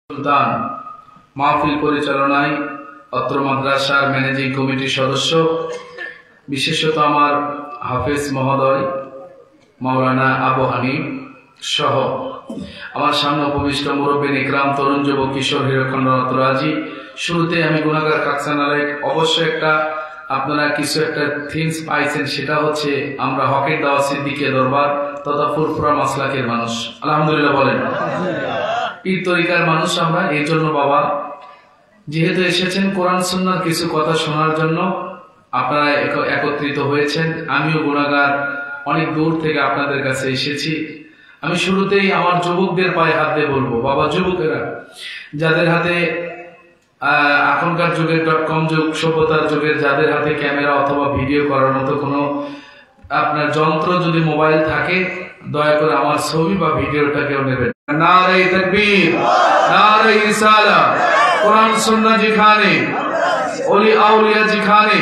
সুলতান মাহফিল পরিচালনায় অত্র মাদ্রাসার ম্যানেজিং কমিটির সদস্য, বিশেষত আমার হাফেজ মহোদয় মাওলানা আবু হানিফ সহ আমার সামনে উপবিষ্ট মুরব্বিন ইকরাম, তরুণ যুবক, কিশোর, হিরোখণ্ড, রাজি। শুরুতে আমি গুনাহগার কাকসান আলাইক অবশ্যই আপনারা কিছু একটা থিমস পাইছেন, সেটা হচ্ছে আমরা হকের দাওয়াত সিদ্দিকিয়া দরবার তথা ফুরফুরা মাসলাকের মানুষ। আলহামদুলিল্লাহ বলেন। পীর তরিকার মানুষ আমরা। এই জন্য বাবা যেহেতু এসেছেন কোরআন সুন্নাহর কিছু কথা শোনার জন্য, আপনারা একত্রিত হয়েছেন। আমিও গুনাহগার, অনেক দূর থেকে আপনাদের কাছে এসেছি। আমি শুরুতেই আমার যুবকদের পায়ে হাত দিয়ে বলবো, বাবা যুবকেরা যাদের হাতে এখনকার যুগের .com যুগ, সভ্যতার যুগের যাদের হাতে ক্যামেরা অথবা ভিডিও করার মতো কোনো আপনার যন্ত্র যদি মোবাইল থাকে, দয়া করে আমার ছবি বা ভিডিওটা কেউ নেবেন। নারে তাকবীর, নারে রিসালাত, কোরআন সুন্নাহ যেখানে, ওলি আউলিয়া যেখানে,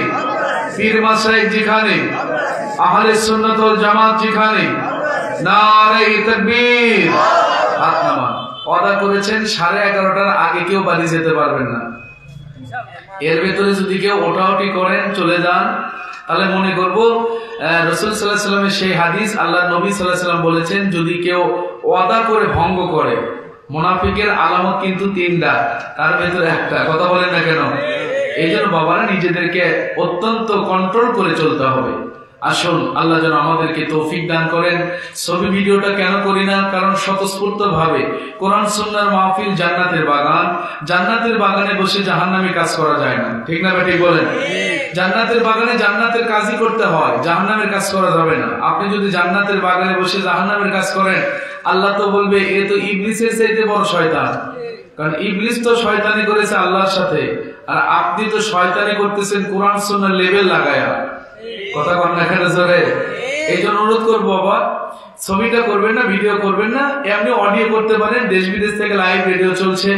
পীর মাশায়েখ যেখানে, আহলে সুন্নাত ওয়াল জামাত যেখানে, নারে তাকবীর। হাত নামান। ওয়াদা করেছেন 11:30টার আগে কেউ বাড়ি যেতে পারবেন না। এর ভেতরে যদি কেউ ওঠাউটি করেন, চলে যান, তাহলে মনে করবো রাসূল সাল্লাল্লাহু আলাইহি ওয়াসাল্লামের সেই হাদিস, আল্লাহ নবী সাল্লাল্লাহু আলাইহি ওয়াসাল্লাম বলেছেন, যদি কেউ ওয়াদা করে ভঙ্গ করে, মুনাফিকের আলামত কিন্তু 3টা, তার ভেতরে একটা। কথা বলেন না কেন? এই জন্য বাবারা নিজেদেরকে অত্যন্ত কন্ট্রোল করে চলতে হবে। আসুন, আল্লাহ যেন আমাদেরকে তৌফিক দান করেন। ছবি ভিডিওটা কেন করি না? কারণ স্বতঃস্ফূর্ত ভাবে কোরআন সুন্নাহর মাহফিল জান্নাতের বাগান। জান্নাতের বাগানে বসে জাহান্নামী কাজ করা যায় না, ঠিক না ঠিক বলেন? জান্নাতের বাগানে জান্নাতের কাজই করতে হয়, জাহান্নামের কাজ করা যাবে না। আপনি যদি জান্নাতের বাগানে বসে জাহান্নামের কাজ করেন, আল্লাহ তো বলবে এ তো ইবলিসের চাইতে বড় শয়তান। কারণ ইবলিস তো শয়তানি করেছে আল্লাহর সাথে, আর আপনি তো শয়তানি করতেছেন কোরআন সুন্নাহর লেবেল লাগায়া। কথা কন না এখানে জোরে? এই জন্য অনুরোধ করবো বাবা, ছবিটা করবেন না, ভিডিও করবেন না, এমনি অডিও করতে পারেন। দেশ বিদেশ থেকে লাইভ রেডিও চলছে।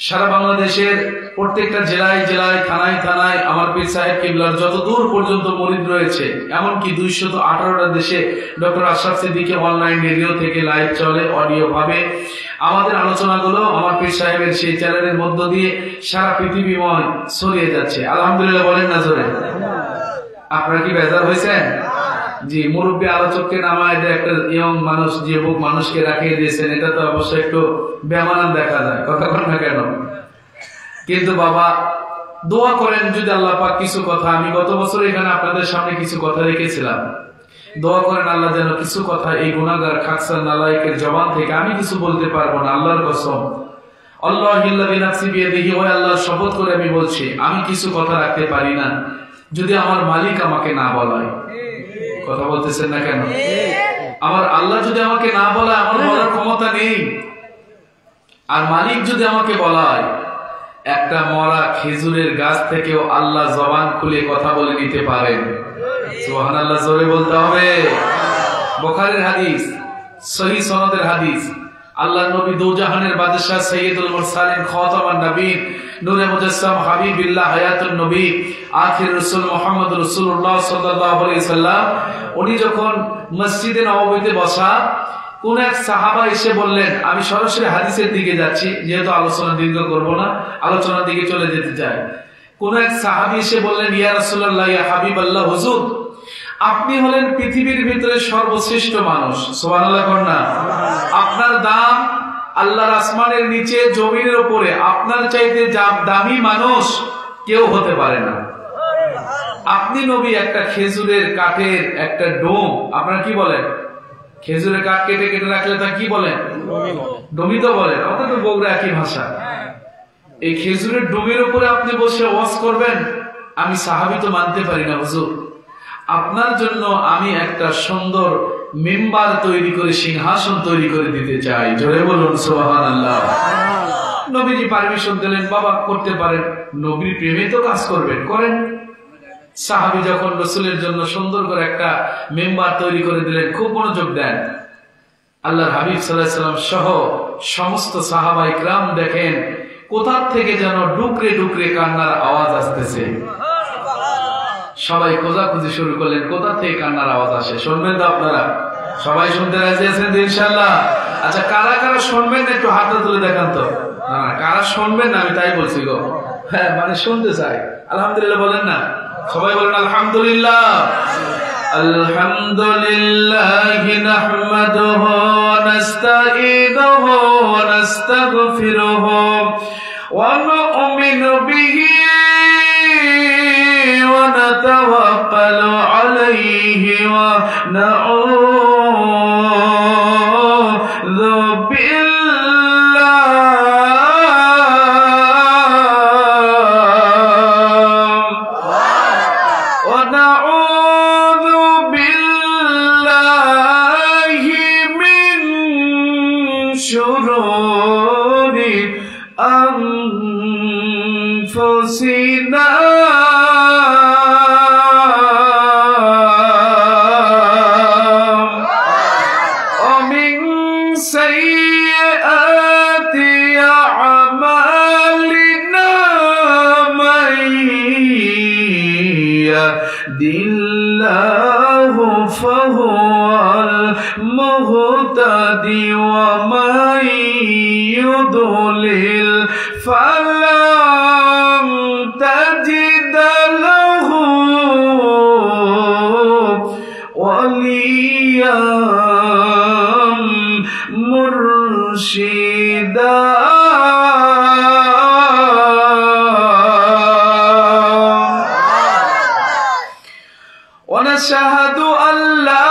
সারা বাংলাদেশের প্রত্যেকটা জেলায় জেলায়, থানায় থানায় আমার পীর সাহেব কিবলার যত দূর পর্যন্ত মুরিদ রয়েছে, এমনকি 218টা দেশে doctor Ashraf Siddiqui online radio থেকে লাইভ চলে অডিও ভাবে। আমাদের আলোচনাগুলো আমার পীর সাহেবের সেই চ্যানেলের মধ্য দিয়ে সারা পৃথিবীময় ছড়িয়ে যাচ্ছে। আলহামদুলিল্লাহ বলেন না জোরে? আপনারা কি বেজার হয়েছেন? জি, মুরব্বী আলোচককে নামায় দিয়ে একটা ইয়ং মানুষ, যুবক মানুষকে রাখিয়ে দিয়েছেন, এটা তো অবশ্যই একটু বেমানান দেখা যায়। কথা বল না কেন? কিন্তু বাবা দোয়া করেন যদি আল্লাহ পাক কিছু কথা, আমি গত বছর এখানে আপনাদের সামনে কিছু কথা রেখেছিলাম, দোয়া করেন আল্লাহ যেন কিছু কথা এই গুনাহগার খাকসান নালায়েকের জবান থেকে, আমি কিছু বলতে পারবো না, আল্লাহর কসম, আল্লাহুল্লাযী নাফসি বিয়াদিহি, ওয়া আল্লাহর শপথ করে আমি বলছি, আমি কিছু কথা রাখতে পারি না যদি আমার মালিক আমাকে না বলায়। কথা বলতেছেন না কেন? আমার আল্লাহ যদি আমাকে না বলায়, আমার বলার ক্ষমতা নেই। আর মালিক যদি আমাকে বলায়, একটা মরা খেজুরের গাছ থেকেও আল্লাহ জবান খুলে কথা বলে নিতে পারেন। সুবহানাল্লাহ জোরে বলতে হবে। বুখারীর হাদিস, সহিহ সনদের হাদিস, আল্লাহর নবী দোজাহানের বাদশা, সাইয়্যিদুল মুরসালিন, খাতামান নবীন, নূরে মুজাসসাম, হাবিবিল্লাহ, হায়াতুন নবী, আখির রাসূল মুহাম্মদ রাসূলুল্লাহ সাল্লাল্লাহু আলাইহি সাল্লাম, উনি যখন মসজিদে নববীতে বসা, কোন এক সাহাবা এসে বললেন, আমি সরাসরি হাদিসের দিকে যাচ্ছি, যেহেতু আলোচনা দীর্ঘ করব না, আলোচনার দিকে চলে যেতে চাই। কোন এক সাহাবী এসে বললেন, ইয়া রাসূলুল্লাহ, ইয়া হাবিবাল্লাহ, হুজুর আপনি হলেন পৃথিবীর ভিতরে সর্বশ্রেষ্ঠ মানুষ। সুবহানাল্লাহ কর না? আপনার দাম আল্লাহর আসমানের নিচে, জমিনের উপরে, আপনার চাইতে দামি মানুষ কেউ হতে পারে না। আপনি নবী, একটা খেজুরের কাঠের একটা ডোম, আপনারা কি বলেন? খেজুরের কাঠ কেটে কেটে রাখলে তা কি বলেন? ডমি তো বলেন, আমাদের তো বগুড়া একই ভাষা। এই খেজুরের ডোমের উপরে আপনি বসে ওয়াজ করবেন, আমি সাহাবী তো মানতে পারি না হুজুর। আপনার জন্য আমি একটা সুন্দর মেম্বার তৈরি করে, সিংহাসন তৈরি করে দিতে চাই। জোরে বলুন সুবহানাল্লাহ। নবীজি পারমিশন দিলেন, বাবা করতে পারেন, নবীর প্রেমে তো কাজ করবেন, করেন। সাহাবী যখন রাসূলের জন্য সুন্দর করে একটা মেম্বার তৈরি করে দিলেন, খুব মনোযোগ দেন। আল্লাহর হাবিব সাল্লাল্লাহু আলাইহি ওয়াসাল্লাম সহ সমস্ত সাহাবা ইকরাম দেখেন কোথা থেকে যেন ডুকরে ডুকরে কান্নার আওয়াজ আসতেছে। সবাই খোঁজাখুঁজি শুরু করলেন, কোথা থেকে কান্নার আওয়াজ আসে। শুনবেন তো আপনারা? সবাই শুনতে রাজি আছেন ইনশাআল্লাহ? আচ্ছা, কারা কারা শুনবেন একটু হাতটা তুলে দেখান তো। শুনবেন না আমি তাই বলছি গো। হ্যাঁ মানে শুনতে চাই। আলহামদুলিল্লাহ বলেন না, সবাই বলেন আলহামদুলিল্লাহ। আলহামদুলিল্লাহি নাহমাদুহু ওয়া নাস্তাঈনুহু ওয়া নাস্তাগফিরুহু ওয়া নু'মিনু বিহি ওয়া নাতাওয়াক্কালু আলাইহি ওয়া নাউযু أنفسنا ومن سيئات أعمالنا من يهد الله فهو المهتدي ومن يضلل فلن تجد له وليا مرشدا ونشهد أن لا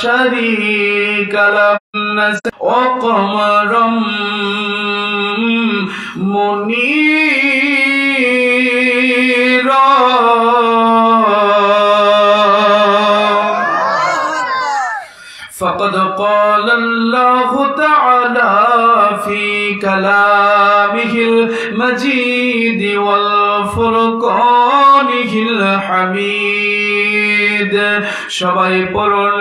شريك له وقمرا منيرا فقد قال الله تعالى في كلامه المجيد والفرقانه الحميد সবাই পড়ুন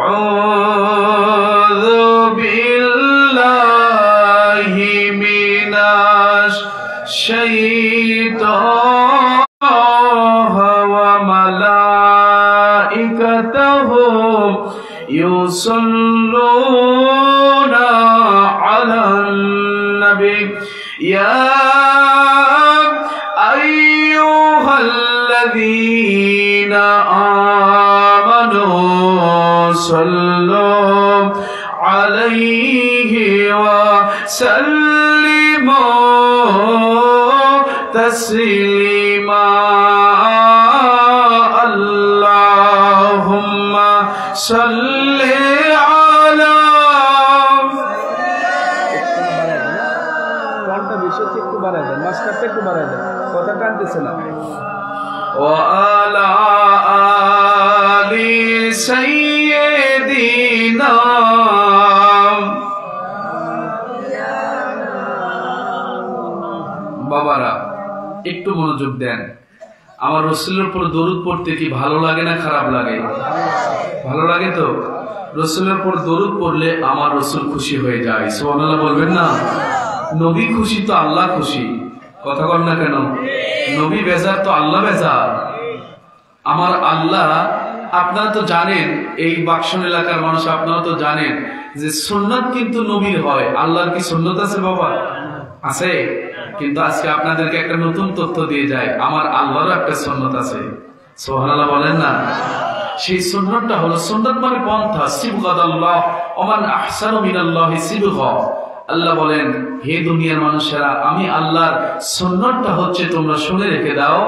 আউযু বিল্লাহি মিনাশ শাইতানির ওয়া মালাইকাতুহু ইউসাল্লুনা আলান নবী ইয়া আইয়ুহাল্লাযীনা صلوا عليه وسلموا تسليما اللهم صل على কোনটা বেশি একটু বাড়ায় দেন, মাস্টারটা একটু বাড়ায় দেন, কথা টানতেছে না। وعلى آل سيدنا বাবারা একটু মনোযোগ দেন। আমার রাসূলের উপর দরুদ পড়তে কি ভালো লাগে না খারাপ লাগে? ভালো লাগে তো। রাসূলের উপর দরুদ পড়লে আমার রাসূল খুশি হয়ে যায়। সুবহানাল্লাহ বলবেন না? নবী খুশি তো আল্লাহ খুশি। কথা বল না কেন? নবী বেজার তো আল্লাহ বেজার। আমার আল্লাহ, আপনারা তো জানেন, এই বাক্সন এলাকার মানুষ আপনারা তো জানেন যে সুন্নাত কিন্তু নবীর হয়। আল্লাহর কি সুন্নাত আছে বাবা? আছে। কিন্তু আজকে আপনাদেরকে একটা নতুন তথ্য দিয়ে যায়, আমার আল্লাহরও একটা সুন্নাত আছে। সুবহানাল্লাহ বলেন না? সেই সুন্নাতটা হলো, সুন্নাত মানে পন্থা, সিবগাতাল্লাহ ওমান আহসানু মিনাল্লাহি সিবগা। আল্লাহ বলেন, হে দুনিয়ার মানুষেরা, আমি আল্লাহর সুন্নাতটা হচ্ছে তোমরা শুনে রেখে দাও।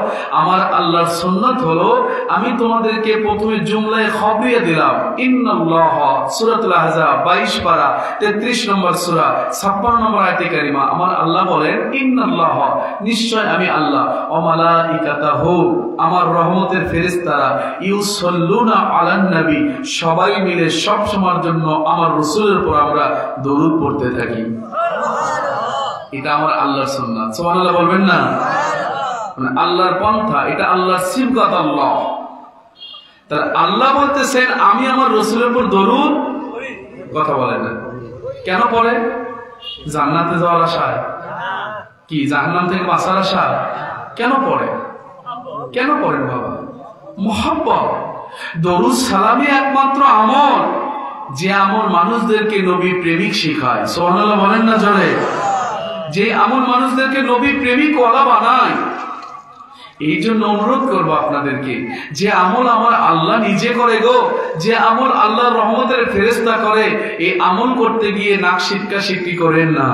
আমার আল্লাহর সুন্নাত হলো, আমি তোমাদেরকে প্রথমে জুমলায় খবরিয়ে দিলাম, ইন্নাল্লাহ, সূরাতুল আহজাব 22 পারা 33 নম্বর সূরা 56 নম্বর আয়াতে কারিমা। আমার আল্লাহ বলেন, ইন্নাল্লাহ, নিশ্চয় আমি আল্লাহ, ওয়া মালাইকাতাহু, আমার রহমতের ফেরেশতারা, ইউসাল্লুনা আলান নবী, সবাই মিলে সব সময়ের জন্য আমার রাসূলের উপর আমরা দরুদ পড়তে থাকি। এটা আমার আল্লাহর সুন্নাত। সুবহানাল্লাহ বলবেন না? মানে আল্লাহর পন্থা, এটা আল্লাহর সিবগাত আল্লাহ। তাহলে আল্লাহ বলতেছেন আমি আমার রাসূলের উপর দরুদ কথা বলেন না কেন পড়ে? জান্নাতে যাওয়ার আশায়? কি কি জাহান্নাম থেকে বাঁচার আশা? কেন পড়ে? কেন পড়েন বাবা? মুহাব্বত। দরুদ সালামই একমাত্র আমল, যে আমল মানুষদেরকে নবী প্রেমিক শেখায়। সুবহানাল্লাহ বলেন না জোরে? যে আমল মানুষদেরকে নবী প্রেমিক ওয়ালা বানায়। এই জন্য অনুরোধ করবো আপনাদেরকে, যে আমল আমার আল্লাহ নিজে করে গো, যে আমল আল্লাহর রহমতের ফেরেশতা করে, এই আমল করতে গিয়ে নাক সিটকা সিটকি করেন না।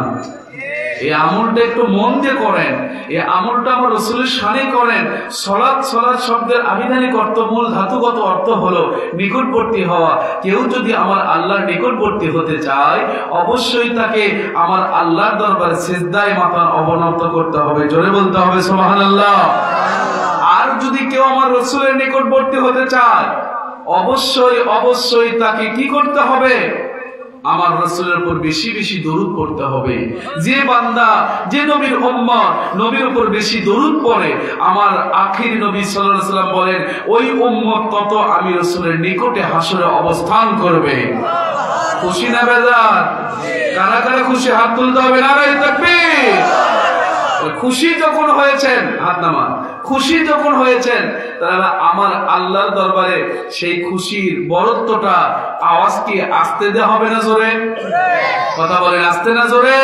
এই আমলটা একটু মন দিয়ে করেন। এই আমলটা আমার রাসূলের শানে করেন। সালাত শব্দের আবিধানিক অর্থ, মূল ধাতুগত অর্থ হলো নিকটবর্তী হওয়া। কেউ যদি আমার আল্লাহর নিকটবর্তী হতে চায়, অবশ্যই তাকে আমার আল্লাহর দরবারে সিজদায় মাথা অবনত করতে হবে। জোরে বলতে হবে সুবহানাল্লাহ। আর যদি কেউ আমার রাসূলের নিকটবর্তী হতে চায়, অবশ্যই তাকে কি করতে হবে? আমার রাসূলের উপর বেশি বেশি দরুদ পড়তে হবে। যে বান্দা, যে নবীর উম্মত নবীর উপর বেশি দরুদ পড়ে, আমার আখির নবী সাল্লাল্লাহু আলাইহি ওয়াসাল্লাম বলেন, ওই উম্মত তত আমি রাসূলের নিকটে হাসরে অবস্থান করবে। খুশি না বেজার? কারা কারা খুশি? হাত তুলতে হবে। নারায়ে তাকবীর। খুশি যখন হয়েছেন, হাত নামান। খুশি যখন হয়েছেন, তাহলে আমার আল্লাহর দরবারে সেই খুশির বরত্বটা আওয়াজ কি আসতে দেওয়া হবে না জোরে? কথা বলেন, আসতে না জোরে?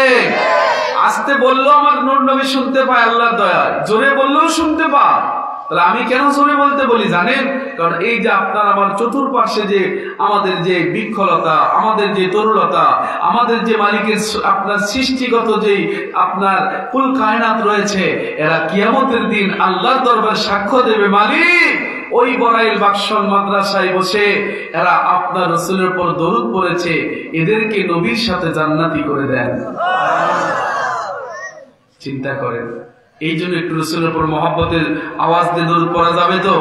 আসতে বললেও আমার নূর নবী শুনতে পায় আল্লাহর দয়ায়, জোরে বললেও শুনতে পায়। তাহলে আমি কেন জোরে বলতে বলি জানেন? কারণ এই যে আপনার আমার চতুর্পাশে যে আমাদের যে বৃক্ষলতা, আমাদের যে তরুলতা, আমাদের যে মালিকের আপনার সৃষ্টিগত যে আপনার কুল কায়নাত রয়েছে, এরা কিয়ামতের দিন আল্লাহর দরবারে সাক্ষ্য দেবে, মালিক ওই বড়াইল বাকশাল মাদ্রাসায় বসে এরা আপনার রাসূলের উপর দরুদ পড়েছে, এদেরকে নবীর সাথে জান্নাতি করে দেন। চিন্তা করেন। এই জন্য একটু রাসূলের উপর মহব্বতের আওয়াজ দিয়ে দরুদ পড়া যাবে তো?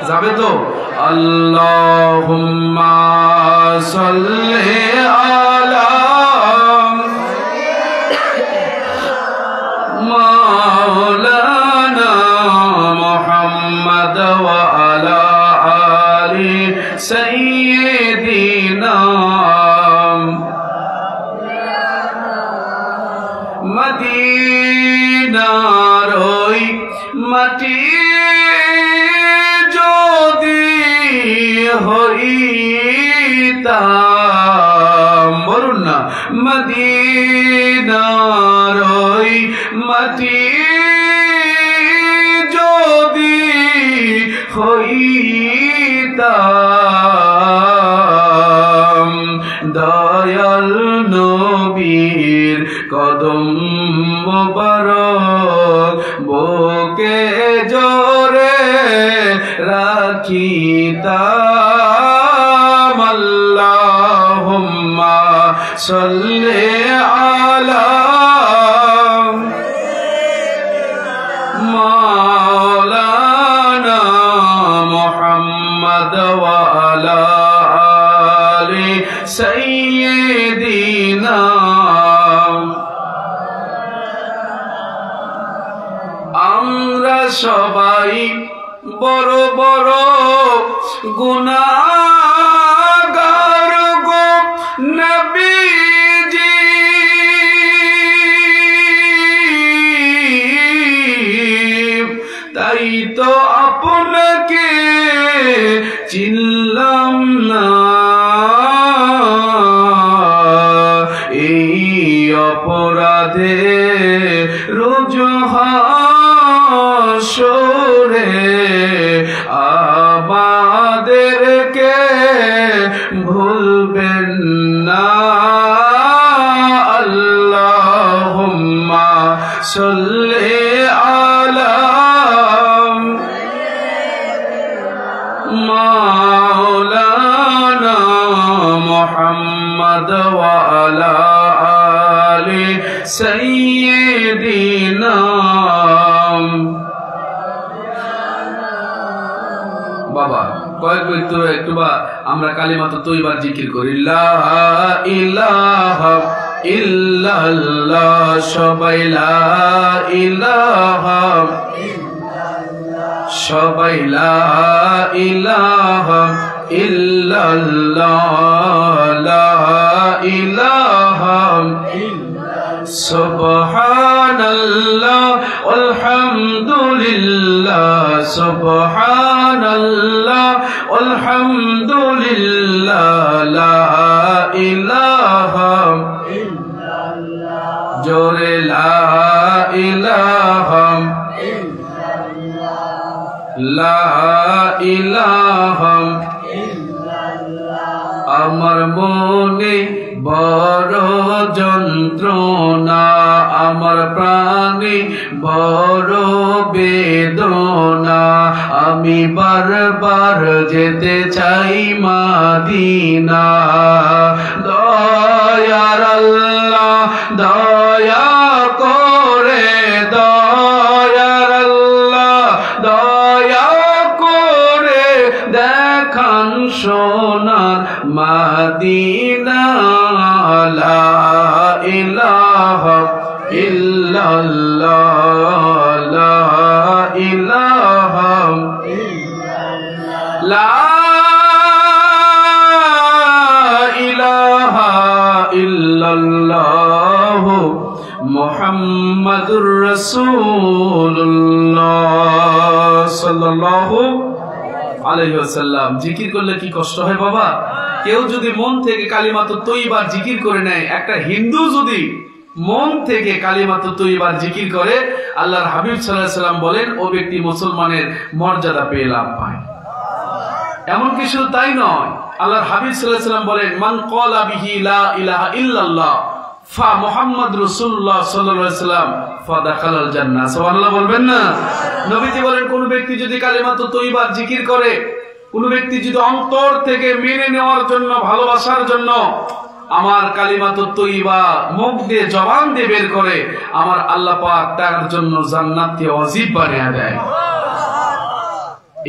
যাবে তো? আল্লাহুম্মা সাল্লি আলা মাওলানা মুহাম্মদ ওয়া আলা আলি সাইয়্যিদিনা মদিনার ওই মাটি যদি হইতাম, বলুন না, মদিনার ওই মাটি যদি হইতাম, দয়াল নবীর কদম মোবারক বুকে জোরে রাখিতাম। আল্লাহুম্মা সাল্লি আলা মাওলানা মুহাম্মদ ওয়া আলা আলি সাইয়্যিদিনা। আমরা সবাই বড় বড় গুনাহগার গো নবীজি, তাই তো আপনাকে চিনলাম না। এই অপরাধে রোজ হাসরে আমাদেরকে ভুলবেন না। আল্লাহুম্মা সাল্লি আলা মাওলানা মুহাম্মদ ওয়া আলা আলি সাইয়্যিদিনা। বাবা কয়েকবার তো একটু বা আমরা কালিমাত তৈবার জিকির করি, লা ইলাহা ইল্লাল্লাহ, সবাই লা ইলাহা, সবাই লা ইলাহা ইল্লাল্লাহ, লা ইলাহা সুবহানাল্লাহ আলহামদুলিল্লাহ সুবহানাল্লাহ আলহামদুলিল্লাহ লা ইলাহা ইল্লাল্লাহ জোরে লা ইলাহা লা ইলাহা আমার মনে বড় যন্ত্রণা আমার প্রাণে বড় বেদনা আমি বারবার যেতে চাই মদিনা দয়ার আল্লাহ দয়া করে দয়ার আল্লাহ দয়া করে দেখান সোনার মদিনা লা ইলাহা ইল্লাল্লাহ লা ইলাহা লা ইলাহা ইল্লাল্লাহ মুহাম্মাদুর রাসূলুল্লাহ সাল্লাল্লাহু আলাইহি ওয়াসাল্লাম। জিকির করলে কি কষ্ট হয় বাবা? কেউ যদি মন থেকে কালিমাতুত তৈয়্যিবা জিকির করে নেয়, একটা হিন্দু যদি মন থেকে কালিমাতুত তৈয়্যিবা জিকির করে, আল্লাহর হাবিব সাল্লাল্লাহু আলাইহি ওয়াসাল্লাম বলেন ও ব্যক্তি মুসলমানের মর্যাদা পেয়ে লাভ পায়। এমন কিছু তাই নয়, আল্লাহর হাবিব সাল্লাল্লাহু আলাইহি ওয়াসাল্লাম বলেন মান ক্বালা বিহি লা ইলাহা ইল্লাল্লাহ ফা মুহাম্মাদ রাসূলুল্লাহ সাল্লাল্লাহু আলাইহি ওয়াসাল্লাম ফা দাখালাল জান্নাহ। সুবহানাল্লাহ বলবেন না? নবীজি বলেন কোন ব্যক্তি যদি কালিমাতুত তৈয়্যিবা জিকির করে, কোন ব্যক্তি যদি অন্তর থেকে মেনে নেওয়ার জন্য ভালোবাসার জন্য আমার কালিমাতুত তৈয়্যিবা মুখ দিয়ে জবান দিয়ে বের করে, আমার আল্লাহ পাক তার জন্য জান্নাতকে ওয়াজিব বানিয়ে দেয়।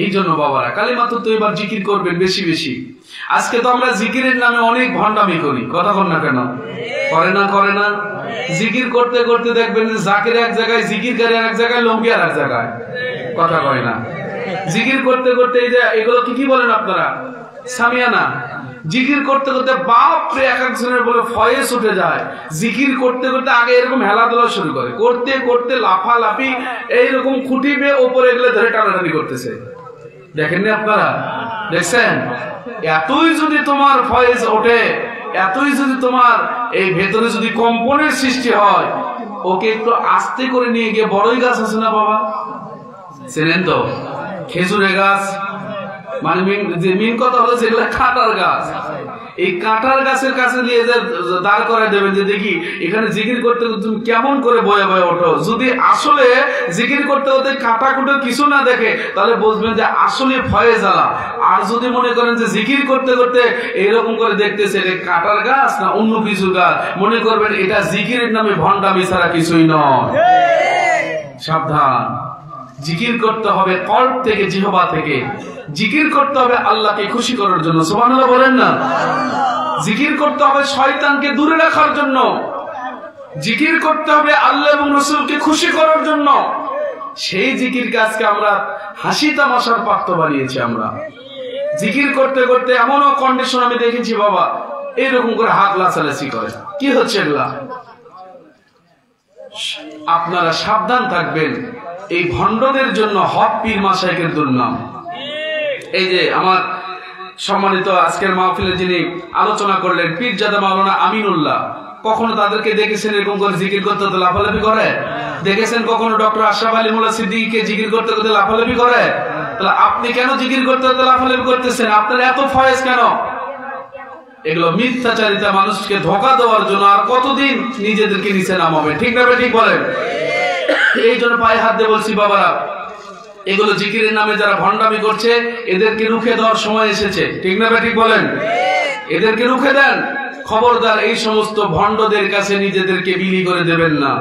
এই জন্য বাবারা কালিমাতুত তৈয়্যিবা জিকির করবেন বেশি বেশি। আজকে তো আমরা জিকিরের নামে অনেক ভণ্ডামি করি, কথা বল না কেন? করে না জিকির করতে করতে দেখবেন জাকির এক জায়গায়, জিকিরকারী এক জায়গায়, লম্বি আর এক জায়গায়, কথা কয় না। জিকির করতে করতে এই যে এগুলো কি বলেন আপনারা, সামিয়ানা। জিকির করতে করতে বাপরে এক একজনের বলে ফয়েজ উঠে যায়। জিকির করতে করতে আগে এরকম হেলাধুলা শুরু করে, করতে করতে লাফালাফি এইরকম খুঁটি বেয়ে ওপরে গেলে ধরে টানাটানি করতেছে। দেখেননি আপনারা? দেখছেন? এতই যদি তোমার ফয়েজ ওঠে, এতই যদি তোমার এই ভেতরে যদি কম্পনের সৃষ্টি হয়, ওকে একটু আস্তে করে নিয়ে গিয়ে বড়ই গাছ আছে না বাবা, চেনেন তো? খেজুরের গাছ, মানে মেন কথা হলো যেগুলো কাঁটার গাছ, এই কাঁটার গাছের কাছে নিয়ে দাঁড় করে দেবেন যে দেখি এখানে জিকির করতে তুমি কেমন করে বয়ে বয়ে ওঠো। যদি আসলে জিকির করতে করতে কাঁটা কুটো কিছু না দেখে, তাহলে বুঝবেন যে আসলে ফয়েজ আলা। আর যদি মনে করেন যে জিকির করতে করতে এইরকম করে দেখতেছে এটা কাঁটার গাছ না অন্য কিছু গাছ, মনে করবেন এটা জিকিরের নামে ভণ্ডামি ছাড়া কিছুই নয়। সাবধান, জিকির করতে হবে কল্ব থেকে, জিহবা থেকে। জিকির করতে হবে আল্লাহকে খুশি করার জন্য, সুবহানাল্লাহ বলেন না? জিকির করতে হবে শয়তানকে দূরে রাখার জন্য। জিকির করতে হবে আল্লাহ এবং রাসূলকে খুশি করার জন্য। সেই জিকিরকে আজকে আমরা হাসি তামাশার পাত্র বানিয়েছি। আমরা জিকির করতে করতে এমনও কন্ডিশন আমি দেখেছি বাবা, এইরকম করে হাত লাচালাচি করে। কি হচ্ছে এগুলা? আপনারা সাবধান থাকবেন, এই ভণ্ডদের জন্য হক পীর মাশায়েখের দুর্নাম। এই যে আমার সম্মানিত আজকের মাহফিলে যিনি আলোচনা করলেন পীরজাদা মাওলানা আমিনুল্লাহ, কখনো তাদেরকে দেখেছেন এরকম করে জিকির করতে করতে লাফালাফি করে? দেখেছেন কখনো ডক্টর আশরাফ আলী মোল্লা সিদ্দিকীকে জিকির করতে করতে লাফালাফি করে? তাহলে আপনি কেন জিকির করতে করতে লাফালাফি করতেছেন? আপনার এত ফয়েজ কেন? এগুলো মিথ্যাচারিতা, মানুষকে ধোঁকা দেওয়ার জন্য। আর কতদিন নিজেদেরকে নিচে নামাবে? ঠিক না? ঠিক বলেন? এই জন্য পায়ে হাত দিয়ে বলছি বাবারা, এগুলো জিকিরের নামে যারা ভণ্ডামি করছে এদেরকে রুখে দেওয়ার সময় এসেছে। ঠিক না? ঠিক বলেন? এদেরকে রুখে দেন। খবরদার এই সমস্ত ভণ্ডদের কাছে নিজেদেরকে বিলি করে দেবেন না।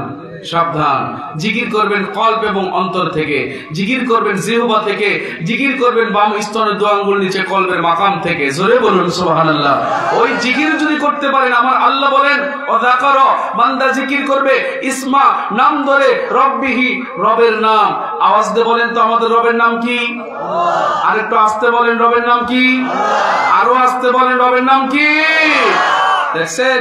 সাবধান, জিকির করবেন কল্ব এবং অন্তর থেকে, জিকির করবেন জিহ্বা থেকে, জিকির করবেন বাম স্তনের দু আঙ্গুল নিচে কলবের মাকাম থেকে। জোরে বলুন সুবহানাল্লাহ। ওই জিকির যদি করতে পারেন, আমার আল্লাহ বলেন ওয়াযাকার, বান্দা জিকির করবে ইসমা, নাম ধরে, রব্বিহি, রবের নাম। আওয়াজ দিয়ে বলেন তো আমাদের রবের নাম কি? আর একটু আস্তে বলেন রবের নাম কি? আরো আস্তে বলেন রবের নাম কি? দেখছেন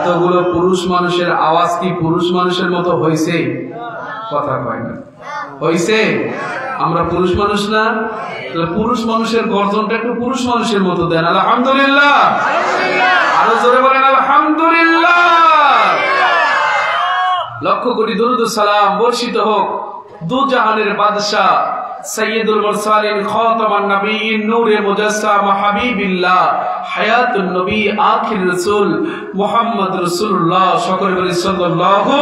এতগুলো পুরুষ মানুষের আওয়াজ কি পুরুষ মানুষের মতো হয়েছে? কথা কয় না, হয়েছে? আমরা পুরুষ মানুষ না? পুরুষ মানুষের গর্জনটা একটু পুরুষ মানুষের মতো দেন। আলহামদুলিল্লাহ, আরো জোরে বলেন আলহামদুলিল্লাহ। লক্ষ কোটি দরুদ ও সালাম বর্ষিত হোক দু জাহানের বাদশাহ সৈয়দুল মুরসালিন খাতামান নবিয়্যিন নূরে মুজাসসাম হাবিবিল্লাহ হায়াতুন নবী আখির রাসূল মুহাম্মদ রাসূলুল্লাহ সকলে বলি সাল্লাল্লাহু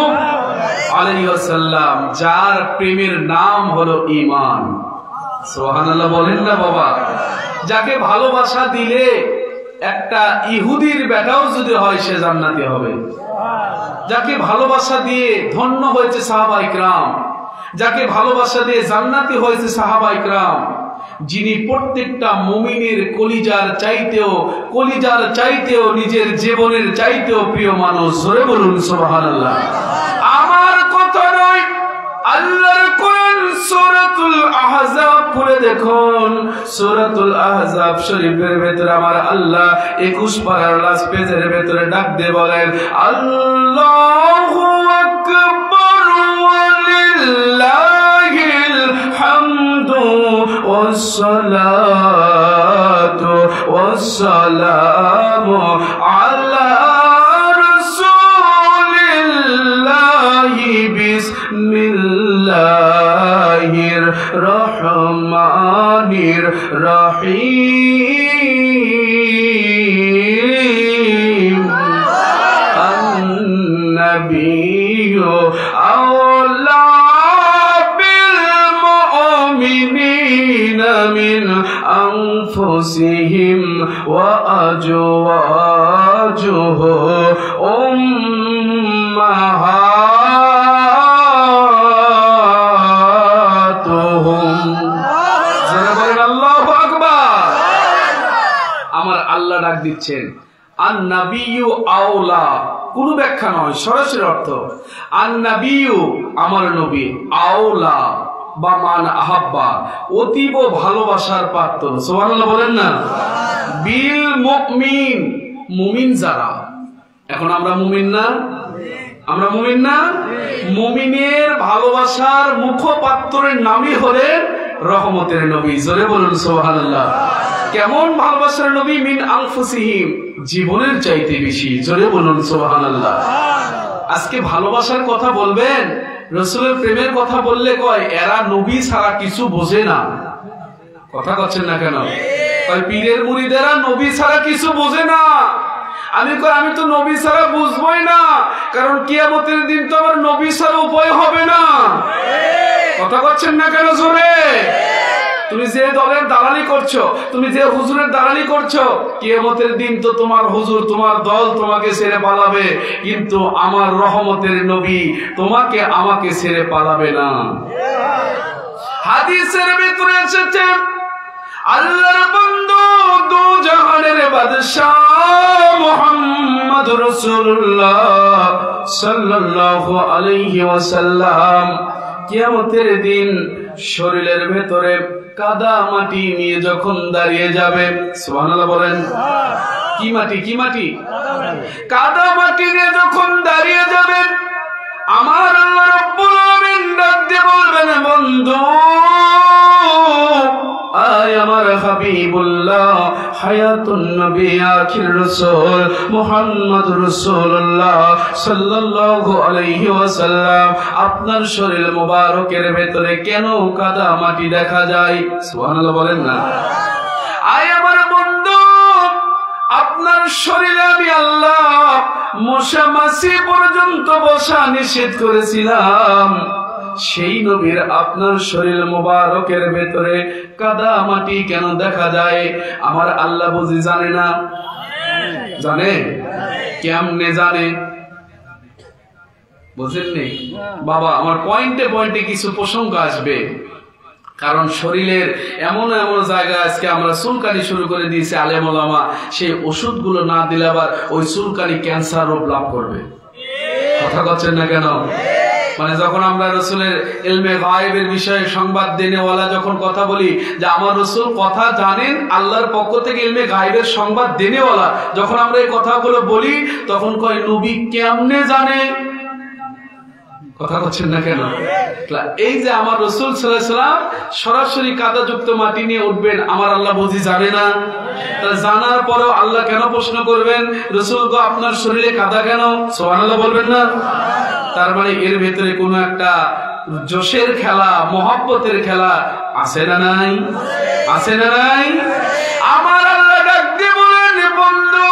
আলাইহি ওয়াসাল্লাম, যার প্রেমের নাম হলো ঈমান। সুবহানাল্লাহ বলেন না বাবা? যাকে ভালোবাসা দিলে একটা ইহুদির বেটাও যদি হয় সে জান্নাতি হবে। যাকে ভালোবাসা দিয়ে ধন্য হয়েছে সাহাবায়ে কেরাম, যাকে ভালোবাসা দিয়ে জান্নাতি হয়েছে সাহাবায়ে কেরাম, যিনি প্রত্যেকটা মুমিনের কলিজার চাইতেও নিজের জীবনের চাইতেও প্রিয় মানুষ। জোরে বলুন সুবহানাল্লাহ। আমার কথা নয়, আল্লাহর কোরআন সূরাতুল আহজাব পড়ে দেখুন। সূরাতুল আহজাব শরীফের ভেতরে আমার আল্লাহ 21 পারার লাস্ট পেজের ভেতরে ডাক দিয়ে বলেন, আল্লাহু আকবার ওয়ালিল্লাহিল হামদু ওয়াসসালাতু ওয়াসসালামু আলা রাসূলিল্লাহি বিসমিল্লাহির রহমানির রহিম। আন-নাবিয়্যু আওলা বিল মুমিনিনা মিন আনফুসিহিম ওয়া আজওয়াজুহু উম্মাহাতুহুম। যারা বলেন আল্লাহু আকবার। আমার আল্লাহ ডাক দিচ্ছেন আন-নাবিয়্যু আওলা, কোনো ব্যাখ্যা নয়, সরাসরি অর্থ। আন-নাবিয়্যু আমার নবী, আওলা বা মান আহাব্বা অতীব ভালোবাসার পাত্র। সুবহানাল্লাহ বলেন না? বিল মুমিন, মুমিন যারা। এখন আমরা মুমিন না? আমরা মুমিন না? মুমিনের ভালোবাসার মুখপাত্রের নামই হলেন রহমতের নবী। জোরে বলুন সুবহানাল্লাহ। কেমন ভালোবাসার নবী? মিন আনফুসিহিম, জীবনের চাইতে বেশি। জোরে বলুন সুবহানাল্লাহ। আজকে ভালোবাসার কথা বলবেন, রাসূলের প্রেমের কথা বললে কয় এরা নবী ছাড়া কিছু বোঝে না। কথা বলছেন না কেন? কয় পীরের মুরিদেরা নবী ছাড়া কিছু বোঝে না। আমি তো নবী ছাড়া বুঝবই না, কারণ কিয়ামতের দিন তো আমার নবী ছাড়া উপায় হবে না। কথা বলছেন না কেন জোরে? তুমি যে দলের দালালি করছো, তুমি যে হুজুরের দালালি করছো, কিয়ামতের দিন তো তোমার হুজুর, তোমার দল তোমাকে ছেড়ে পালাবে, কিন্তু আমার রহমতের নবী তোমাকে আমাকে ছেড়ে পালাবে না। হাদিসের ভিতরে এসেছে আল্লাহর বন্ধু দু জাহানের বাদশা মুহাম্মদুর রাসূলুল্লাহ সাল্লাল্লাহু আলাইহি ওয়াসাল্লাম কিয়ামতের দিন শরীরের ভেতরে কাদা মাটি নিয়ে যখন দাঁড়িয়ে যাবে, সুবহানাল্লাহ বলেন। কি মাটি? কি মাটি? কাদা মাটি নিয়ে যখন দাঁড়িয়ে যাবে, আমার আল্লাহ রাব্বুল আলামিন ডাক দিয়ে বলবেন, বন্ধু আয় আমার হাবিবুল্লাহ হায়াতুন নবী আখির রাসূল মুহাম্মদুর রাসূলুল্লাহ সাল্লাল্লাহু আলাইহি ওয়াসাল্লাম, আপনার শরীর মোবারকের ভেতরে কেন কাদা মাটি দেখা যায়? সুবহানাল্লাহ বলেন না? আয় আমার বন্ধু, আপনার শরীরে আমি আল্লাহ মশা মাছি পর্যন্ত বসা নিষেধ করেছিলাম। সেই নবীর আপনার শরীর মোবারকের ভেতরে কাদা মাটি কেন দেখা যায়? আমার আল্লাহ বুঝি জানে না? জানে। কেমনে জানে? বুঝেননি বাবা? আমার পয়েন্টে পয়েন্টে কিছু প্রসঙ্গ আসবে, কারণ শরীরের এমন এমন জায়গা আজকে আমরা চুলকানি শুরু করে দিয়েছি আলেম ওলামা, সেই ওষুধগুলো না দিলে আবার ওই চুলকানি ক্যান্সার রূপ লাভ করবে। কথা বলছেন না কেন? মানে যখন আমরা রসুলের ইলমে গায়েবের বিষয়ে সংবাদ দেনেওয়ালা যখন কথা বলি যে আমার রসুল কথা জানেন, আল্লাহর পক্ষ থেকে ইলমে গায়েবের সংবাদ দেনেওয়ালা, যখন আমরা এই কথাগুলো বলি তখন কয় নবী কেমনে জানে? কথা বলছেন না কেন? এই যে আমার রসুল সাল্লাল্লাহু আলাইহি ওয়াসাল্লাম সরাসরি কাদাযুক্ত মাটি নিয়ে উঠবেন, আমার আল্লাহ বুঝি জানে না? তা জানার পরেও আল্লাহ কেন প্রশ্ন করবেন রসুল গো আপনার শরীরে কাদা কেন? সুবহানাল্লাহ বলবেন না? তার মানে এর ভেতরে কোনো একটা জোশের খেলা, মহব্বতের খেলা আছে না নাই? আছে না নাই? আমার আল্লাহ ডাক দিয়ে বলেন বন্ধু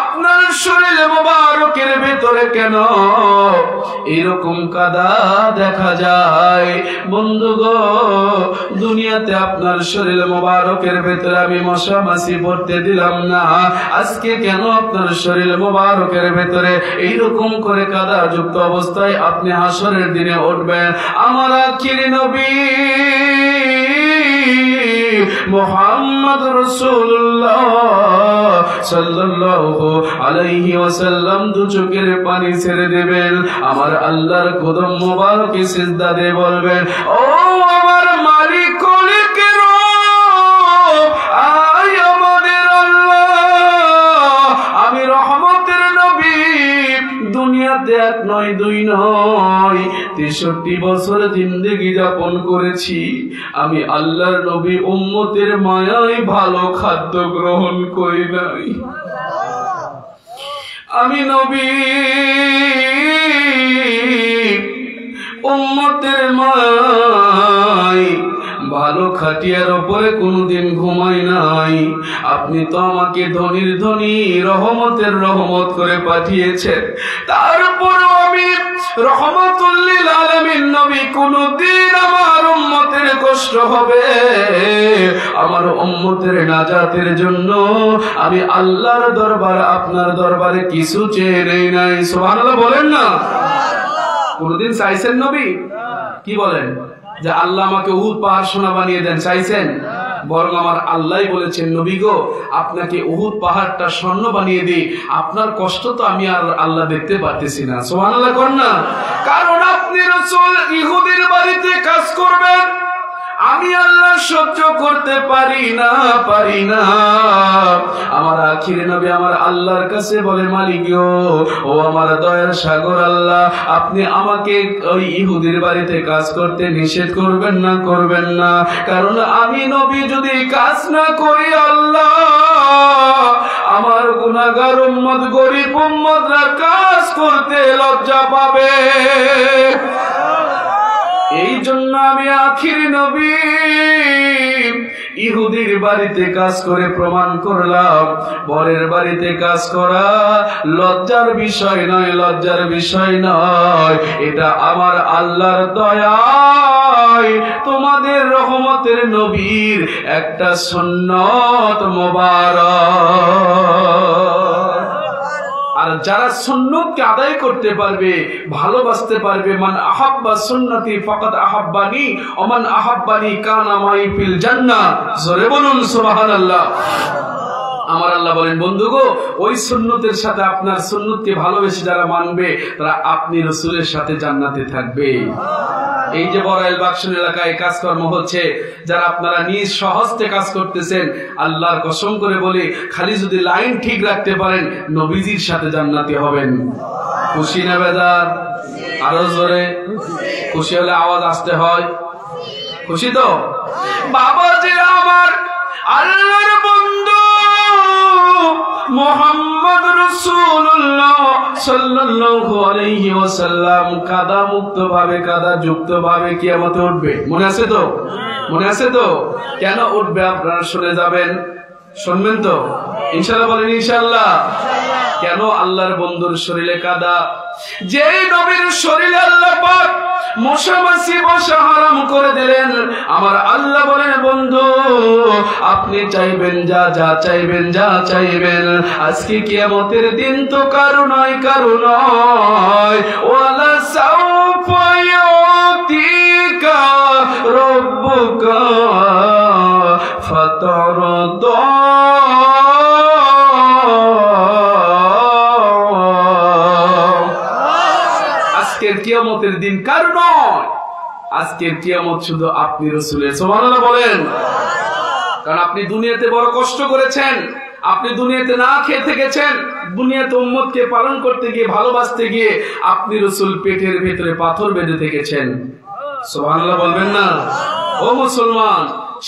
আপনার শরীরে মোবারকের ভেতরে কেন এরকম কাদা দেখা যায়? বন্ধু গো দুনিয়াতে আপনার শরীর মোবারকের ভেতরে আমি মশা মাছি পড়তে দিলাম না, আজকে কেন আপনার শরীর মোবারকের ভেতরে এইরকম করে কাদা যুক্ত অবস্থায় আপনি হাসরের দিনে উঠবেন? আমার আখির নবী মুহাম্মদ রাসূলুল্লাহ সাল্লাল্লাহু আলাইহি ওয়াসাল্লাম দু চোখের পানি ছেড়ে দেবেন, আমার আল্লাহর কদম মোবারকে সিজদা দিয়ে বলবেন ও আমার মালিক খলিকের আয় আমাদের আল্লাহ, আমি রহমতের নবী, দুনিয়াতে এক নয় দুই নয় ৬৩ বছর জিন্দেগি যাপন করেছি, আমি আল্লাহর নবী উম্মতের মায়ায় ভালো খাদ্য গ্রহণ করি নাই, আমি নবী উম্মতের মায়ায় ভালো খাটিয়ার উপরে কোনদিন ঘুমাই নাই, আপনি তো আমাকে ধনীর ধনী রহমতের রহমত করে পাঠিয়েছেন, তারপরও আমি রহমাতুল লিল আলামিন নবী, কোনদিন আমার উম্মতের কষ্ট হবে, আমার উম্মতের নাজাতের জন্য আমি আল্লাহর দরবার আপনার দরবারে কিছু চেয়ে নেই নাই। সুবহানাল্লাহ বলেন না? কোনদিন চাইছেন নবী? কি বলেন যে আল্লাহ আমাকে উহুদ পাহাড় সোনা বানিয়ে দেন, চাইছেন? বরং আমার আল্লাহ বলেছেন নবী গো আপনাকে উহুদ পাহাড়টা স্বর্ণ বানিয়ে দিই, আপনার কষ্ট তো আমি আর আল্লাহ দেখতে পারতেছি না। সুবহানাল্লাহ কর না? কারণ আপনি রাসূল ইহুদির বাড়িতে কাজ করবেন, আমি আল্লাহ সহ্য করতে পারি না। আমার আখির নবী আমার আল্লাহর কাছে বলে মালিক গো ও আমার দয়ার সাগর আল্লাহ, আপনি আমাকে ওই ইহুদির বাড়িতে কাজ করতে নিষেধ করবেন না, কারণ আমি নবী যদি কাজ না করি আল্লাহ আমার গুনাহগার উম্মত গরীব উম্মতরা কাজ করতে লজ্জা পাবে, এই জন্য আমি আখির নবী ইহুদির বাড়িতে কাজ করে প্রমাণ করলাম বরের বাড়িতে কাজ করা লজ্জার বিষয় নয়, এটা আমার আল্লাহর দয়ায় তোমাদের রহমতের নবীর একটা সুন্নত মোবারক। আর যারা সুন্নতকে আদায় করতে পারবে, ভালোবাসতে পারবে, মান আহাব্বা সুন্নতি ফাকাদ আহাব্বানি ওয়া মান আহাব্বানি কানা মাই ফিল জান্নাহ, জোরে বলুন সুবহানাল্লাহ। আমার আল্লাহ বলেন বন্ধু গো ওই সুন্নতের সাথে আপনার সুন্নতকে ভালোবেসে যারা মানবে তারা আপনি রাসূলের সাথে জান্নাতে থাকবে। এই যে বড়াইল বাক্সন এলাকায় কাজকর্ম হচ্ছে, যারা আপনারা নিজ সহজতে কাজ করতেছেন, আল্লাহর কসম করে বলি খালি যদি লাইন ঠিক রাখতে পারেন নবীজির সাথে জান্নাতি হবেন। খুশি না বেজার? আরো জোরে খুশি হলে আওয়াজ আসতে হয়। খুশি তো? বাবাজি আমার আল্লাহর বন্ধু মুহাম্মদ রাসূলুল্লাহ সাল্লাল্লাহু আলাইহি ওয়াসাল্লাম কাদা মুক্ত ভাবে, কাদা যুক্ত ভাবে কিয়ামতে উঠবে। মনে আছে তো? মনে আছে তো? কেন উঠবে আপনারা শুনে যাবেন, শুনবেন তো ইনশাআল্লাহ? বলেন ইনশাআল্লাহ। কেন আল্লাহর বন্ধুর শরীরে কাদা? যেই নবীর শরীরে আল্লাহ পাক মশা মাছি বসা হারাম করে দিলেন, আমার আল্লাহ বলেন বন্ধু আপনি চাইবেন যা চাইবেন আজকে কিয়ামতের দিন তো কারো নয় ওয়ালা সাউফা ইউতিকা রাব্বুকা ফাতারদা। আজকের কিয়ামত শুধু আপনি রাসূলের। সুবহানাল্লাহ বলেন। কারণ আপনি দুনিয়াতে বড় কষ্ট করেছেন, আপনি দুনিয়াতে না খেয়ে থেকেছেন, দুনিয়াতে উম্মতকে পালন করতে গিয়ে, ভালোবাসতে গিয়ে আপনি রাসূল পেটের ভেতরে পাথর বেঁধে থেকেছেন। সুবহানাল্লাহ বলবেন না? ও মুসলমান,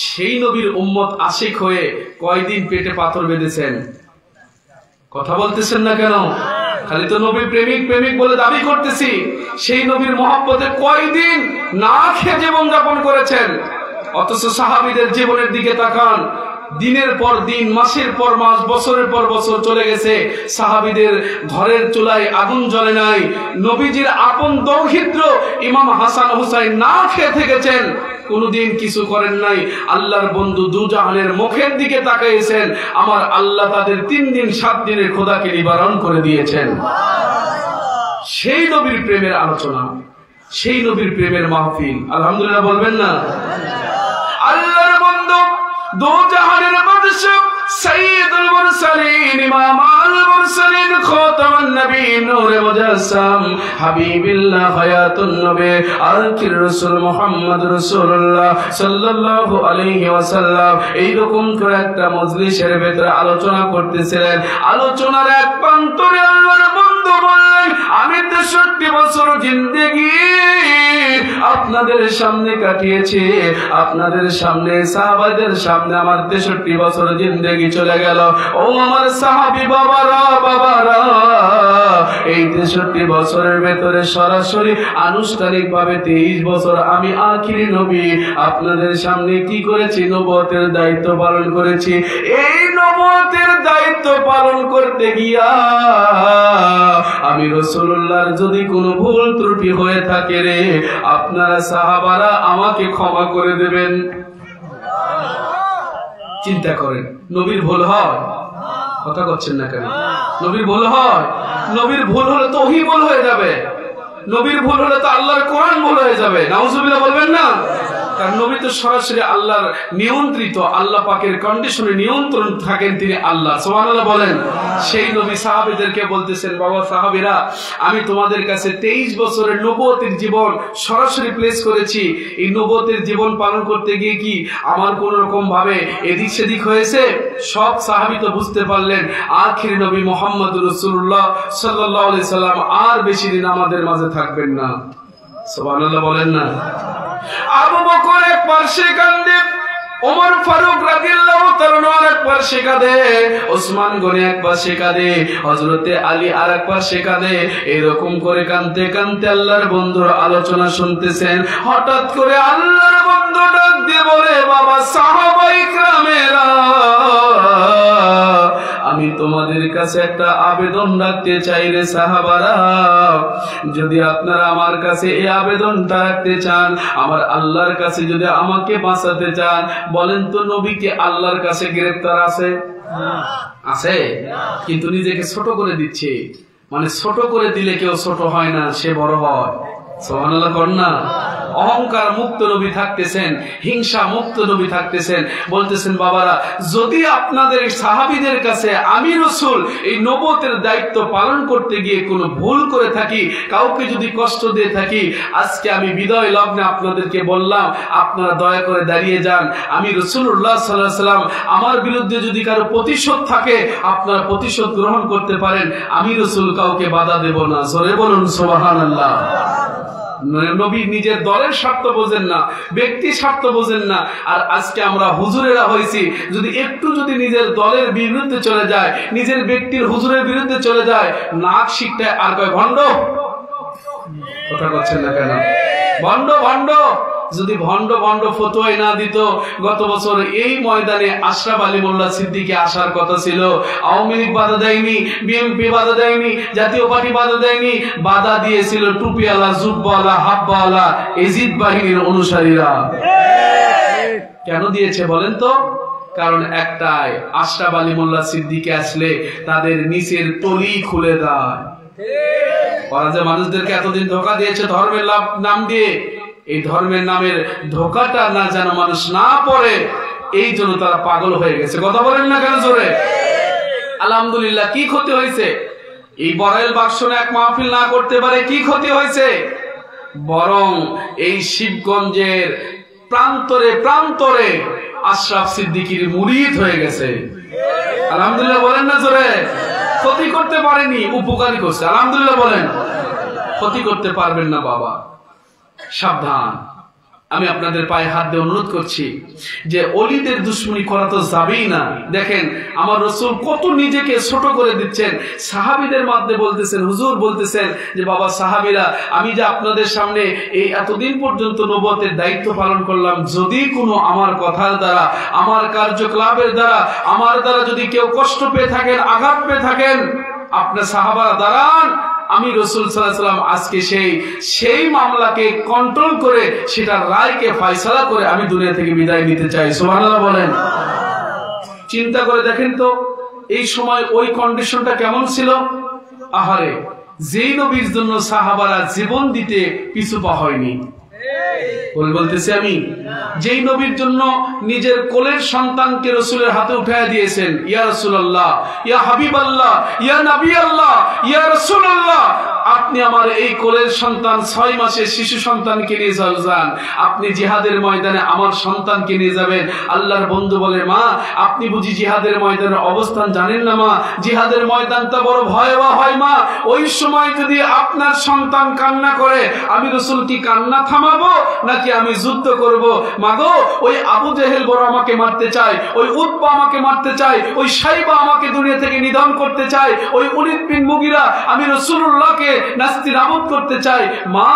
সেই নবীর উম্মত আশিক হয়ে কয়দিন পেটে পাথর বেঁধেছেন? কথা বলতেছেন না কেন? খালি তো নবীর প্রেমিক প্রেমিক বলে দাবি করতেছি, সেই নবীর মহব্বতে কয়দিন না খেয়ে জীবন যাপন করেছেন। অথচ সাহাবীদের জীবনের দিকে তাকান, দিনের পর দিন, মাসের পর মাস, বছরের পর বছর চলে গেছে, সাহাবীদের ঘরের চুলায় আগুন জ্বলে নাই। নবীজির আপন দৌহিত্র ইমাম হাসান হুসাইন না খেয়ে থেকেছেন, কোনদিন কিছু করেন নাই। আল্লাহর বন্ধু দুজাহানের মুখের দিকে তাকাইছেন, আমার আল্লাহ তাদের 3 দিন 7 দিনের খোদাকে নিবারণ করে দিয়েছেন। সেই নবীর প্রেমের আলোচনা, সেই নবীর প্রেমের মাহফিল। আলহামদুলিল্লাহ বলবেন না? আল্লাহর বন্ধু দুজাহানের বাদশা সাইয়্যিদুল মুরসালিন, ইমামুল মুরসালিন, খাতামুন নবীন, নূরে মুজাসসাম, হাবিবিল্লাহ, হায়াতুন নবী, আখির রাসূল মুহাম্মদ রাসূলুল্লাহ সাল্লাল্লাহু আলাইহি ওয়াসাল্লাম এইরকম করে একটা মজলিসের ভেতরে আলোচনা করতেছিলেন। আলোচনার এক প্রান্তরে আল্লাহর বন্ধু বললেন, আমি 63 বছর জিন্দেগি আপনাদের সামনে কাটিয়েছি, আপনাদের সামনে, সাহাবাদের সামনে আমার 63 বছর জিন্দেগি চলে গেল। ও আমার সাহাবী বাবারা, বাবারা, এই 63 বছরের ভেতরে সরাসরি আনুষ্ঠানিক ভাবে 23 বছর আমি আখিরি নবী আপনাদের সামনে কি করেছি? নবুয়তের দায়িত্ব পালন করেছি। এই নবুয়তের দায়িত্ব পালন করতে গিয়া আমি রাসূলুল্লাহর যদি কোনো ভুল ত্রুটি হয়ে থাকে রে, আপনারা সাহাবারা আমাকে ক্ষমা করে দেবেন। চিন্তা করেন, নবীর ভুল হয়? কথা করছেন না কেন? নবীর ভুল হয়? নবীর ভুল হলে তো ওহী ভুল হয়ে যাবে, নবীর ভুল হলে তো আল্লাহর কোরআন ভুল হয়ে যাবে। নাউজুবিল্লাহ বলবেন না? কারণ নবী তো সরাসরি আল্লাহর নিয়ন্ত্রিত, আল্লাহ পাকের কন্ডিশনে নিয়ন্ত্রণ থাকেন তিনি আল্লাহ। সুবহানাল্লাহ বলেন। সেই নবী সাহাবীদেরকে বলতেছেন, বাবা সাহাবীরা, আমি তোমাদের কাছে 23 বছরের নবুয়তের জীবন সরাসরি প্লেস করেছি। এই নবুয়তের জীবন পালন করতে গিয়ে কি আমার কোন রকম ভাবে এদিক সেদিক হয়েছে? সব সাহাবী তো বুঝতে পারলেন আখির নবী মুহাম্মদুর রাসূলুল্লাহ সাল্লাল্লাহু আলাইহি সাল্লাম আর বেশি দিন আমাদের মাঝে থাকবেন না। সুবহানাল্লাহ বলেন না? আবু বকর এক পাশে কান্দে, ওমর ফারুক রাদিয়াল্লাহু তাআলা এক পাশে কাঁদে, ওসমান গনি এক পাশে কাঁদে, হযরতে আলী আর এক পাশে কাঁদে। এরকম করে কাঁদতে কাঁদতে আল্লাহর বন্ধুর আলোচনা শুনতেছেন। হঠাৎ করে আল্লাহর বন্ধু ডাক দিয়ে বলে, বাবা সাহাবায়ে কেরামেরা, আমি তোমাদের কাছে একটা আবেদন রাখতে চাই রে সাহাবারা। যদি আপনারা আমার কাছে এই আবেদনটা রাখতে চান, আমার আল্লাহর কাছে যদি আমাকে বাঁচাতে চান, বলেন তো নবীকে আল্লাহর কাছে গ্রেফতার আছে? আছে, কিন্তু নিজেকে ছোট করে দিচ্ছে। মানে ছোট করে দিলে কেউ ছোট হয় না, সে বড় হয়। সুবহানাল্লাহ কর না? অহংকার মুক্ত নবী থাকতেছেন, হিংসা মুক্ত নবী থাকতেছেন। বলতেছেন, বাবারা, যদি আপনাদের সাহাবীদের কাছে আমি রাসূল এই নবুয়তের দায়িত্ব পালন করতে গিয়ে কোনো ভুল করে থাকি, কাউকে যদি কষ্ট দিয়ে থাকি, আজকে আমি বিদায় লগ্নে আপনাদেরকে বললাম, আপনারা দয়া করে দাঁড়িয়ে যান। আমি রাসূলুল্লাহ সাল্লাল্লাহু আলাইহি ওয়াসাল্লাম আমার বিরুদ্ধে যদি কারো প্রতিশোধ থাকে, আপনারা প্রতিশোধ গ্রহণ করতে পারেন। আমি রাসূল কাউকে বাধা দেব না। জোরে বলুন সুবহানাল্লাহ। নবী নিজের দলের স্বার্থ বোঝেন না, ব্যক্তি স্বার্থ বোঝেন না। আর আজকে আমরা হুজুরেরা হয়েছি, যদি একটু যদি নিজের দলের বিরুদ্ধে চলে যায়, নিজের ব্যক্তির হুজুরের বিরুদ্ধে চলে যায়, নাক শিখতে আর কয় ভণ্ড। কথা বলছেন না কেন? ভণ্ড ভণ্ড। যদি ভণ্ড ভণ্ড ফতোয়াই না দিত, গত বছর এই ময়দানে আশরাফ আলী মোল্লা সিদ্দিকী আসার কথা ছিল। আওয়ামী লীগ বাধা দেয়নি, বিএনপি বাধা দেয়নি, জাতীয় পার্টি বাধা দেয়নি, বাধা দিয়েছিল টুপিওয়ালা, জুব্বাওয়ালা, হাব্বাওয়ালা এজিদ বাহিনীর অনুসারীরা। কেন দিয়েছে বলেন তো? কারণ একটাই, আশরাফ আলী মোল্লা সিদ্দিকী আসলে তাদের নিচের তলি খুলে দেয়। ওরা যে মানুষদেরকে এতদিন ধোঁকা দিয়েছে ধর্মের নাম দিয়ে, এই ধর্মের নামের ধোঁকাটা না যেন মানুষ না পড়ে, এই জন্য তারা পাগল হয়ে গেছে। কথা বলেন না কেন জোরে? আলহামদুলিল্লাহ, কি ক্ষতি হয়েছে? এই বড়াইল বাক্সনে এক মাহফিল না করতে পারে কি ক্ষতি হয়েছে? বরং এই শিবগঞ্জের প্রান্তরে প্রান্তরে আশরাফ সিদ্দিকীর মুরিদ হয়ে গেছে। আলহামদুলিল্লাহ বলেন না জোরে। ক্ষতি করতে পারেনি, উপকারী করছে। আলহামদুলিল্লাহ বলেন। ক্ষতি করতে পারবেন না বাবা, সাবধান। আমি আপনাদের পায়ে হাত দিয়ে অনুরোধ করছি যে অলিদের দুশ্মনী করা তো যাবেই না। দেখেন আমার রাসূল কত নিজেকে ছোট করে দিচ্ছেন, সাহাবীদের মাধ্যমে বলতেছেন, হুজুর বলতেছেন যে বাবা সাহাবীরা, আমি যে আপনাদের সামনে এই এতদিন পর্যন্ত নবুয়তের দায়িত্ব পালন করলাম, যদি কোনো আমার কথার দ্বারা, আমার কার্যকলাপের দ্বারা, আমার দ্বারা যদি কেউ কষ্ট পেয়ে থাকেন, আঘাত পেয়ে থাকেন, আপনার সাহাবারা দাঁড়ান, আমি রাসূল সাল্লাল্লাহু আলাইহি ওয়াসাল্লাম আজকে সেই মামলাকে কন্ট্রোল করে সেটার রায়কে ফয়সালা করে আমি দুনিয়া থেকে বিদায় নিতে চাই। সুবহানাল্লাহ বলেন। চিন্তা করে দেখেন তো এই সময় ওই কন্ডিশনটা কেমন ছিল। আহারে, যেই নবীর জন্য সাহাবারা জীবন দিতে পিছু পা হয়নি। বলতেছি আমি, যেই নবীর জন্য নিজের কোলের সন্তানকে রাসূলের হাতে উঠায় দিয়েছেন, ইয়া রাসূলুল্লাহ, ইয়া হাবিবাল্লাহ, ইয়া নবী আল্লাহ, ইয়া রাসূলুল্লাহ, আপনি আমার এই কোলের সন্তান 6 মাসের শিশু সন্তানকে নিয়ে যান, আপনি জিহাদের ময়দানে আমার সন্তানকে নিয়ে যাবেন। আল্লাহর বন্ধু বলে, মা আপনি বুঝি জিহাদের ময়দানের অবস্থান জানেন না মা? জিহাদের ময়দানটা বড় ভয়াবহ হয় মা। ওই সময় যদি আপনার সন্তান কান্না করে, আমি রাসূল কি কান্না থামাবো নাকি আমি যুদ্ধ করব? মাগো, ওই আবু জেহেল বড় আমাকে মারতে চায়, ওই উতবা আমাকে মারতে চায়, ওই সাইবা আমাকে দুনিয়া থেকে নিধন করতে চায়, ওই ওলীদ বিন মুগীরা আমি রাসূলুল্লাহকে নাস্তিনাবুদ করতে চাই। মা,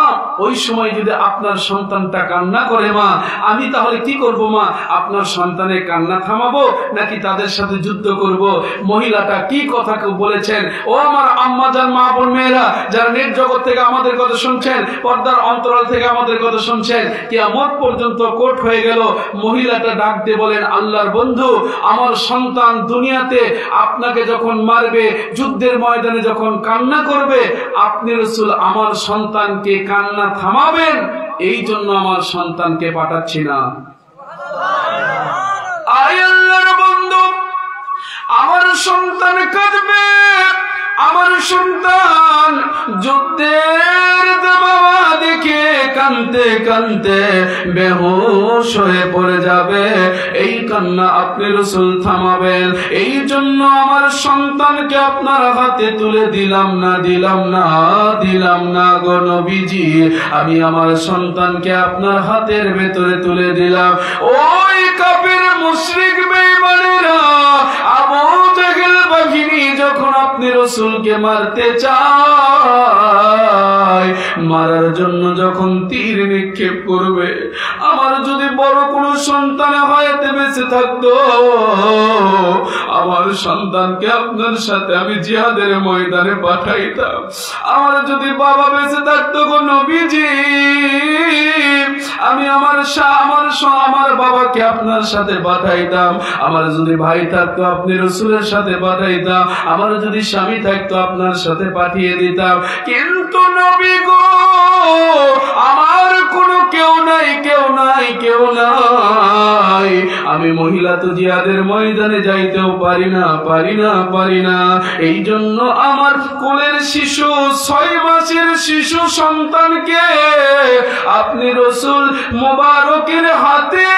ওই সময় যদি আপনার সন্তানটা কান্না করে মা, আমি তাহলে কি করব মা? আপনার সন্তানের কান্না থামাবো নাকি তাদের সাথে যুদ্ধ করব? মহিলাটা কি কথা বলেছেন। ও আমার আম্মাজান, মা বোন মেয়েরা, যারা নেট জগৎ থেকে আমাদের কথা শুনছেন, পর্দার অন্তরাল থেকে আমাদের কথা শুনছেন, কিয়ামত পর্যন্ত কোট হয়ে গেল। মহিলাটা ডাক দিয়ে বলেন, আল্লাহর বন্ধু, আমার সন্তান দুনিয়াতে আপনাকে যখন মারবে, যুদ্ধের ময়দানে যখন কান্না করবে, আপনি রাসূল আমার সন্তানকে কান্না থামাবেন, এই জন্য আমার সন্তানকে পাঠাচ্ছি না। আয় আল্লাহর বন্ধু, আমার সন্তান কাঁদবে, আমার সন্তান যুদ্ধের দাবাওয়া দেখে কাঁদতে কাঁদতে বেহুশ হয়ে পড়ে যাবে, এই কান্না আপনি রাসূল থামাবেন। এই জন্য আমার সন্তানকে আপনার হাতে তুলে দিলাম না গো নবীজি, আমি আমার সন্তানকে আপনার হাতের ভেতরে তুলে দিলাম। ওই কাফির মুশরিক বেঈমানেরা, আবু জেহেল বাহিনী যখন আপনি রাসূলকে মারতে চায়, মারার জন্য যখন তীর নিক্ষেপ করবে, আমার যদি বড় কোনো সন্তান হয়তো বেঁচে থাকতো, আমার সন্তানকে আপনার সাথে আমি জিহাদের ময়দানে পাঠাইতাম। আমার যদি বাবা বেঁচে থাকতো গো নবীজি, আমি আমার বাবাকে আপনার সাথে পাঠাইতাম। আমার যদি ভাই থাকতো আপনি রাসূলের সাথে পাঠাইতাম। আমার যদি স্বামী থাকতো আপনার সাথে পাঠিয়ে দিতাম। কিন্তু নবী গো, আমার কোনো কেউ নাই। আমি মহিলা তো জিহাদের ময়দানে যাইতেও পারি না। এই জন্য আমার কোলের শিশু, 6 মাসের শিশু সন্তানকে আপনি রাসূল মুবারকের হাতে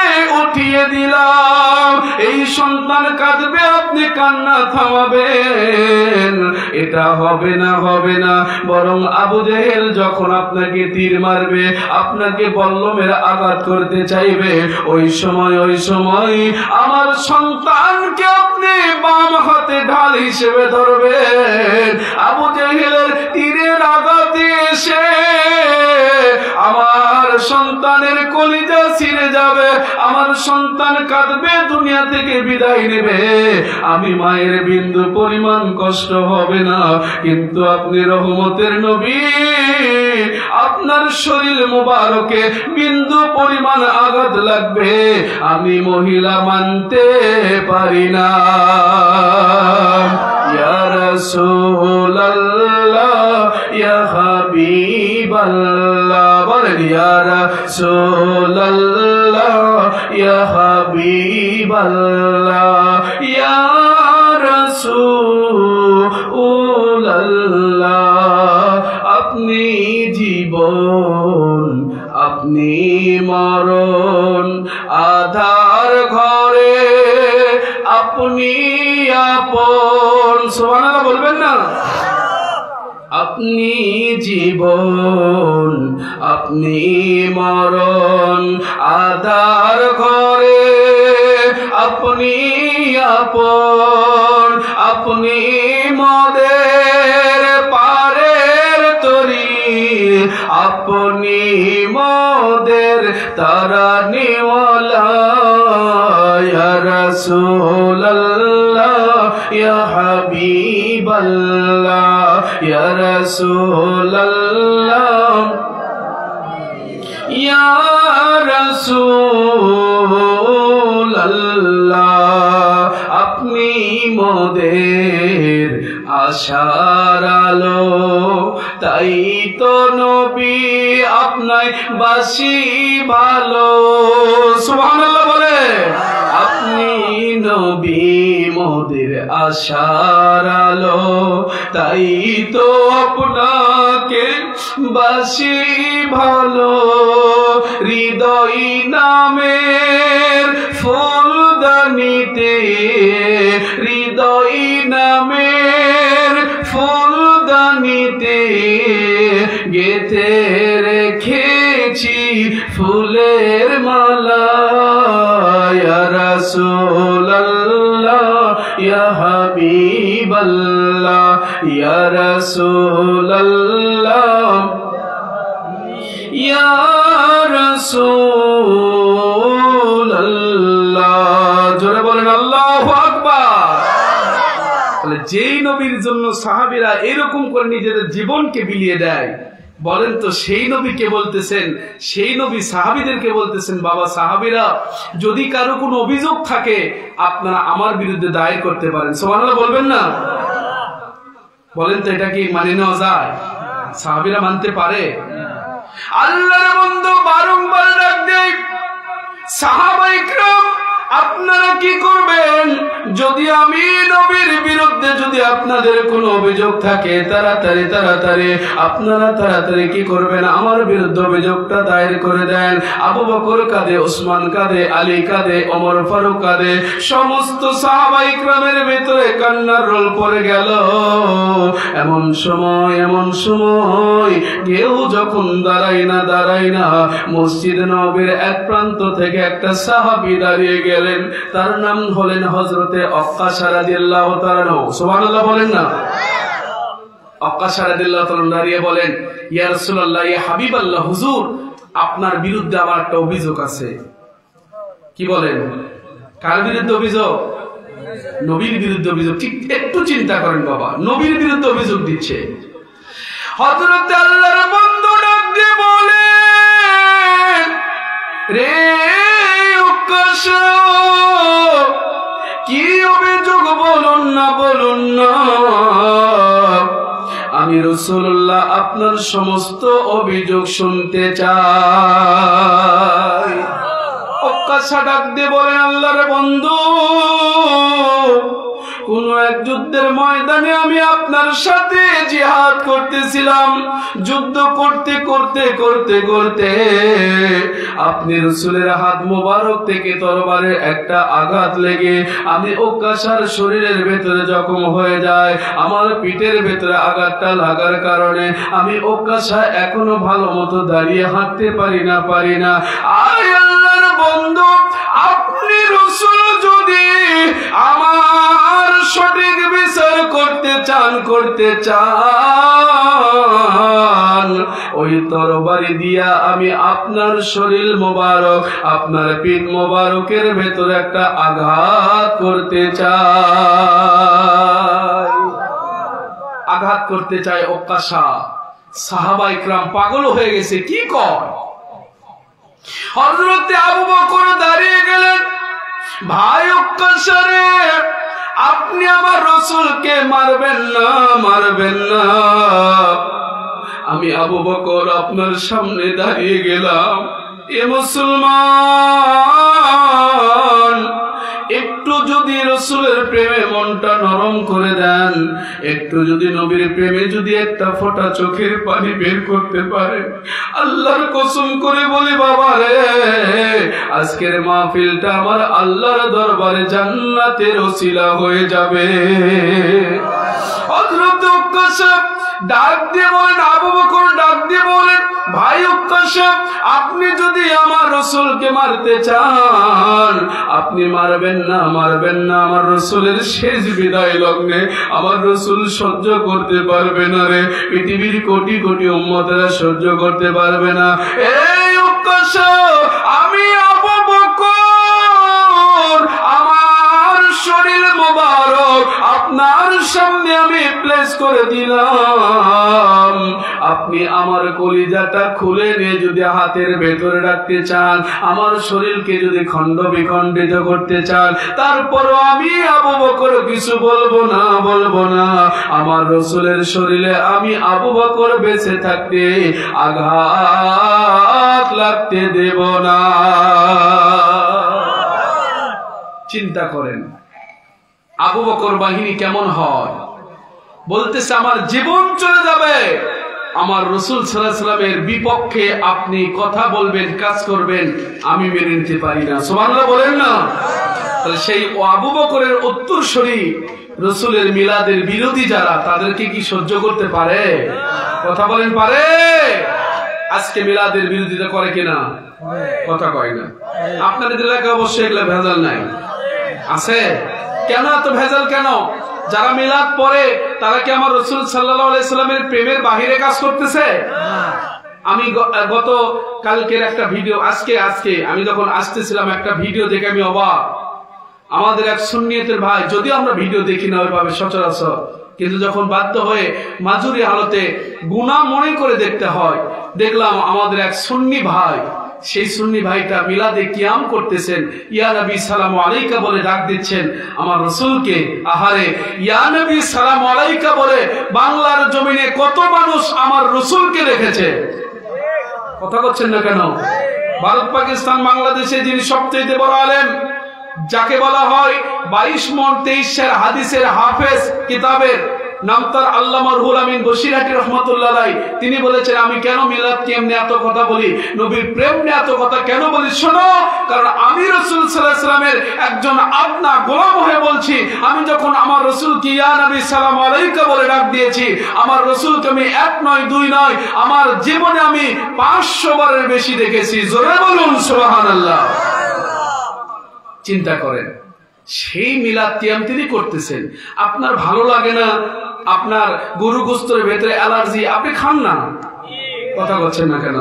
উঠিয়ে দিলাম। এই সন্তান কাঁদবে, আপনি কান্না থামাবেন, এটা হবে না। বরং আবু জেহেল যখন আপনাকে তীর মারবে, আপনাকে বল্লমের আঘাত করতে চাইবে, ওই সময় আমার সন্তানকে আপনি বাম হাতে ঢাল হিসেবে ধরবেন। আবু জেহেলের তীরের আঘাতে এসে আমার সন্তানের কলিজা ছিঁড়ে যাবে, আমার সন্তান কাঁদবে, দুনিয়া থেকে বিদায় নেবে। আমি মায়ের বিন্দু পরিমাণ কষ্ট হবে না, কিন্তু আপনি রহমতের নবী, আপনার শরীর মুবারকে বিন্দু পরিমাণ আঘাত লাগবে, আমি মহিলা মানতে পারি না। ইয়া রাসূলুল্লাহ, ইয়া হাবিবাল্লাহ, বলেন ইয়া রাসূলুল্লাহ, ইয়া হাবিবাল্লাহ, ইয়া রাসূলুল্লাহ, আপনি জীবন ঘরে আপনি আপন। সুবহানাল্লাহ বলবেন না? আপনি জীবন আপনি মরণ, আধার ঘরে আপনি আপন, আপনি মদের পারের তরি, আপনি মদের তারানিওয়ালা। ইয়া রাসূলুল্লাহ ইয়া হাবিবাল্লাহ ইয়া রাসূলুল্লাহ ইয়া রাসূলুল্লাহ। আপনি মোদের আশার আলো, তাই তো নবী আপনায় বাসি ভালো। সুবহানাল্লাহ বলে। আপনি নবী মোদের আশার আলো, তাই তো আপনাকে বাসি ভালো। হৃদয় নামের ফুলদানিতে, হৃদয় নামের ফুলদানিতে গেঁথে রেখেছি ফুলের মালা। ইয়া রাসূলুল্লাহ ইয়া হাবিবাল্লাহ ইয়া রাসূলুল্লাহ ইয়া রাসূলুল্লাহ। জোরে বলেন আল্লাহু আকবার। তাহলে যেই নবীর জন্য সাহাবীরা এরকম করে নিজেদের জীবনকে বিলিয়ে দেয়, বলেন তো সেই নবীকে বলতেছেন, সেই নবী সাহাবীদেরকে বলতেছেন, বাবা সাহাবীরা যদি কারো কোনো অভিযোগ থাকে আপনারা আমার বিরুদ্ধে দায়ের করতে পারেন। সুবহানাল্লাহ বলবেন না? বলেন তো এটা কি মানে নেওয়া যায়? সাহাবীরা মানতে পারে? আল্লাহর বন্ধু বারংবার ডাক দেয়, সাহাবায়ে কেরাম আপনারা কি করবেন যদি আমি নবীর বিরুদ্ধে যদি আপনাদের কোনো অভিযোগ থাকে? তাড়াতাড়ি তাড়াতাড়ি আপনারা তাড়াতাড়ি কি করবেন? আমার বিরুদ্ধে অভিযোগটা দায়ের করে দেন। আবু বকর কাঁদে, ওসমান কাঁদে, আলী কাঁদে, ওমর ফারুক কাঁদে, সমস্ত সাহাবায়ে কেরামের ভেতরে কান্নার রোল পড়ে গেল। এমন সময় কেউ যখন দাঁড়ায় না মসজিদ নববীর এক প্রান্ত থেকে একটা সাহাবী দাঁড়িয়ে গেলেন। তার নাম হলেন হযরতে ওয়াক্কাশা রাদিয়াল্লাহু তাআলা আনহু। সুবহানাল্লাহ বলেন না? ওয়াক্কাশা রাদিয়াল্লাহু তাআলা দাঁড়িয়ে বলেন, ইয়া রাসূলুল্লাহ ইয়া হাবিবাল্লাহ, হুজুর আপনার বিরুদ্ধে আমার একটা অভিযোগ আছে। কি বলেন? কার বিরুদ্ধে অভিযোগ? নবীর বিরুদ্ধে অভিযোগ। ঠিক একটু চিন্তা করেন বাবা, নবীর বিরুদ্ধে অভিযোগ দিচ্ছে। হযরত আল্লাহর বন্ধু ডাক দিয়ে বলেন, রে ওয়াক্কাশা কি অভিযোগ বলুন না। আমি রাসূলুল্লাহ আপনার সমস্ত অভিযোগ শুনতে চাই। ওয়াক্কাশা ডাক দিয়ে বলেন, আল্লাহর বন্ধু কোন এক যুদ্ধের ময়দানে আমি আপনার সাথে জিহাদ করতেছিলাম। যুদ্ধ করতে আপনি রাসূলের হাত মোবারক থেকে তরবারের একটা আঘাত লেগে আমি ওয়াক্কাশার শরীরের ভেতরে জখম হয়ে যায়। আমার পিঠের ভেতরে আঘাতটা লাগার কারণে আমি ওয়াক্কাশা এখনো ভালো মতো দাঁড়িয়ে হাঁটতে পারি না। আয় আল্লাহর বন্ধু, আপনি রাসূল যদি আমার সঠিক বিচার করতে চান ওই তরবারি দিয়া আমি আপনার শরীর মোবারক, আপনার পিঠ মোবারকের ভেতরে একটা আঘাত করতে চাই। ওয়াক্কাশা সাহাবায়ে কেরাম পাগল হয়ে গেছে, কি কয়? হযরতে আবু বকর দাঁড়িয়ে গেলেন, ভাই ওয়াক্কাশা রে, আপনি আমার রাসূলকে মারবেন না। আমি আবু বকর আপনার সামনে দাঁড়িয়ে গেলাম। এ মুসলমান, একটু যদি রাসূলের প্রেমে মনটা নরম করে দেন। একটু যদি নবীর প্রেমে যদি একটা ফোঁটা চোখের পানি বের করতে পারে, আল্লাহর কসম করে বলি বাবা রে, আজকের মাহফিলটা আমার আল্লাহর দরবারে জান্নাতের ওসিলা হয়ে যাবে। হযরত উকাশা ডাক দিয়ে বলেন, আবু বকর ডাক দিয়ে বলেন, ভাই উকাশা, আপনি যদি আমার রাসূলকে মারতে চান, আপনি মারবেন না, মারবেন না। আমার রাসূলের শেষ বিদায় লগ্নে আমার রাসূল সহ্য করতে পারবে না রে, পৃথিবীর কোটি কোটি উম্মতেরা সহ্য করতে পারবে না। এই উকাশা, আমি আবু বকর আমার শরীর মোবারক আপনার সামনে আমি প্লেস করে দিলাম, আপনি আমার কলিজাটা খুলে নিয়ে যদি হাতের ভেতরে রাখতে চান, আমার শরীরকে যদি খণ্ড বিখণ্ডিত করতে চান, তারপরও আমি আবু বকর কিছু বলবো না, বলবো না। আমার রাসূলের শরীরে আমি আবু বকর বেঁচে থাকতে আঘাত লাগতে দেব না। চিন্তা করেন আবু বকর বাহিনী কেমন হয়। বলতেছে আমার জীবন চলে যাবে, আমার রাসূল সাল্লাল্লাহু আলাইহি ওয়াসাল্লামের বিপক্ষে আপনি কথা বলবেন, কাজ করবেন, আমি মেনে নিতে পারি না। সুবহানাল্লাহ বলেন না। তাহলে সেই আবু বকরের উত্তরসূরি রাসূলের মিলাদের বিরোধী যারা, তাদেরকে কি সহ্য করতে পারে? কথা বলেন পারে? আজকে মিলাদের বিরোধিতা করে কিনা? কথা কয় না। আপনাদের এলাকায় অবশ্যই এগুলো ভেজাল নাই, আছে? কেন এত ভেজাল কেন? যারা মিলাদ পড়ে তারা কি আমার রাসূল সাল্লাল্লাহু আলাইহি সাল্লামের প্রেমের বাহিরে কাজ করতেছে? আমি গত কালকের একটা ভিডিও, আজকে আমি যখন আসতেছিলাম একটা ভিডিও দেখে আমি অবাক। আমাদের এক সুন্নিয়তের ভাই, যদিও আমরা ভিডিও দেখি না ওইভাবে সচরাচর, কিন্তু যখন বাধ্য হয়ে মাজুরি হালতে গুনাহ মনে করে দেখতে হয়, দেখলাম আমাদের এক সুন্নি ভাই, সেই সুন্নি ভাইটা মিলাদে কিয়াম করতেছেন, ইয়া নবী সালামু আলাইকা বলে ডাক দিচ্ছেন আমার রাসূলকে। আহারে, ইয়া নবী সালামু আলাইকা বলে বাংলার জমিনে কত মানুষ আমার রাসূলকে দেখেছে। কথা বলছেন না কেন? ভারত, পাকিস্তান, বাংলাদেশে যিনি সবচেয়ে বড় আলেম, যাকে বলা হয় 22 মণ 23 হাদিসের হাফেজ, কিতাবের নাম তার আল্লামা রুহুল আমিন বশিরহাটি রাহমাতুল্লাহ আলাইহি, তিনি বলেছেন আমি কেন মিলাদ কিয়াম নিয়ে এত কথা বলি, নবীর প্রেম নিয়ে এত কথা কেন বলি? শোনো, কারণ আমি রাসূল সাল্লাল্লাহু আলাইহি ওয়াসাল্লামের একজন আপনা গোলাম হয়ে বলছি, আমি যখন আমার রাসূলকে ইয়া নবী সালামু আলাইকা বলে ডাক দিয়েছি, আমার রাসূলকে আমি 1 নয় 2 নয়, আমার জীবনে আমি 500 বারের বেশি দেখেছি। জোরে বলুন সুবহানাল্লাহ। চিন্তা করেন, সেই মিলাদ কিয়াম তিনি করতেছেন। আপনার ভালো লাগে না, আপনার গরু গোস্তের ভেতরে অ্যালার্জি, আপনি খান না। কথা বলছেন না কেন?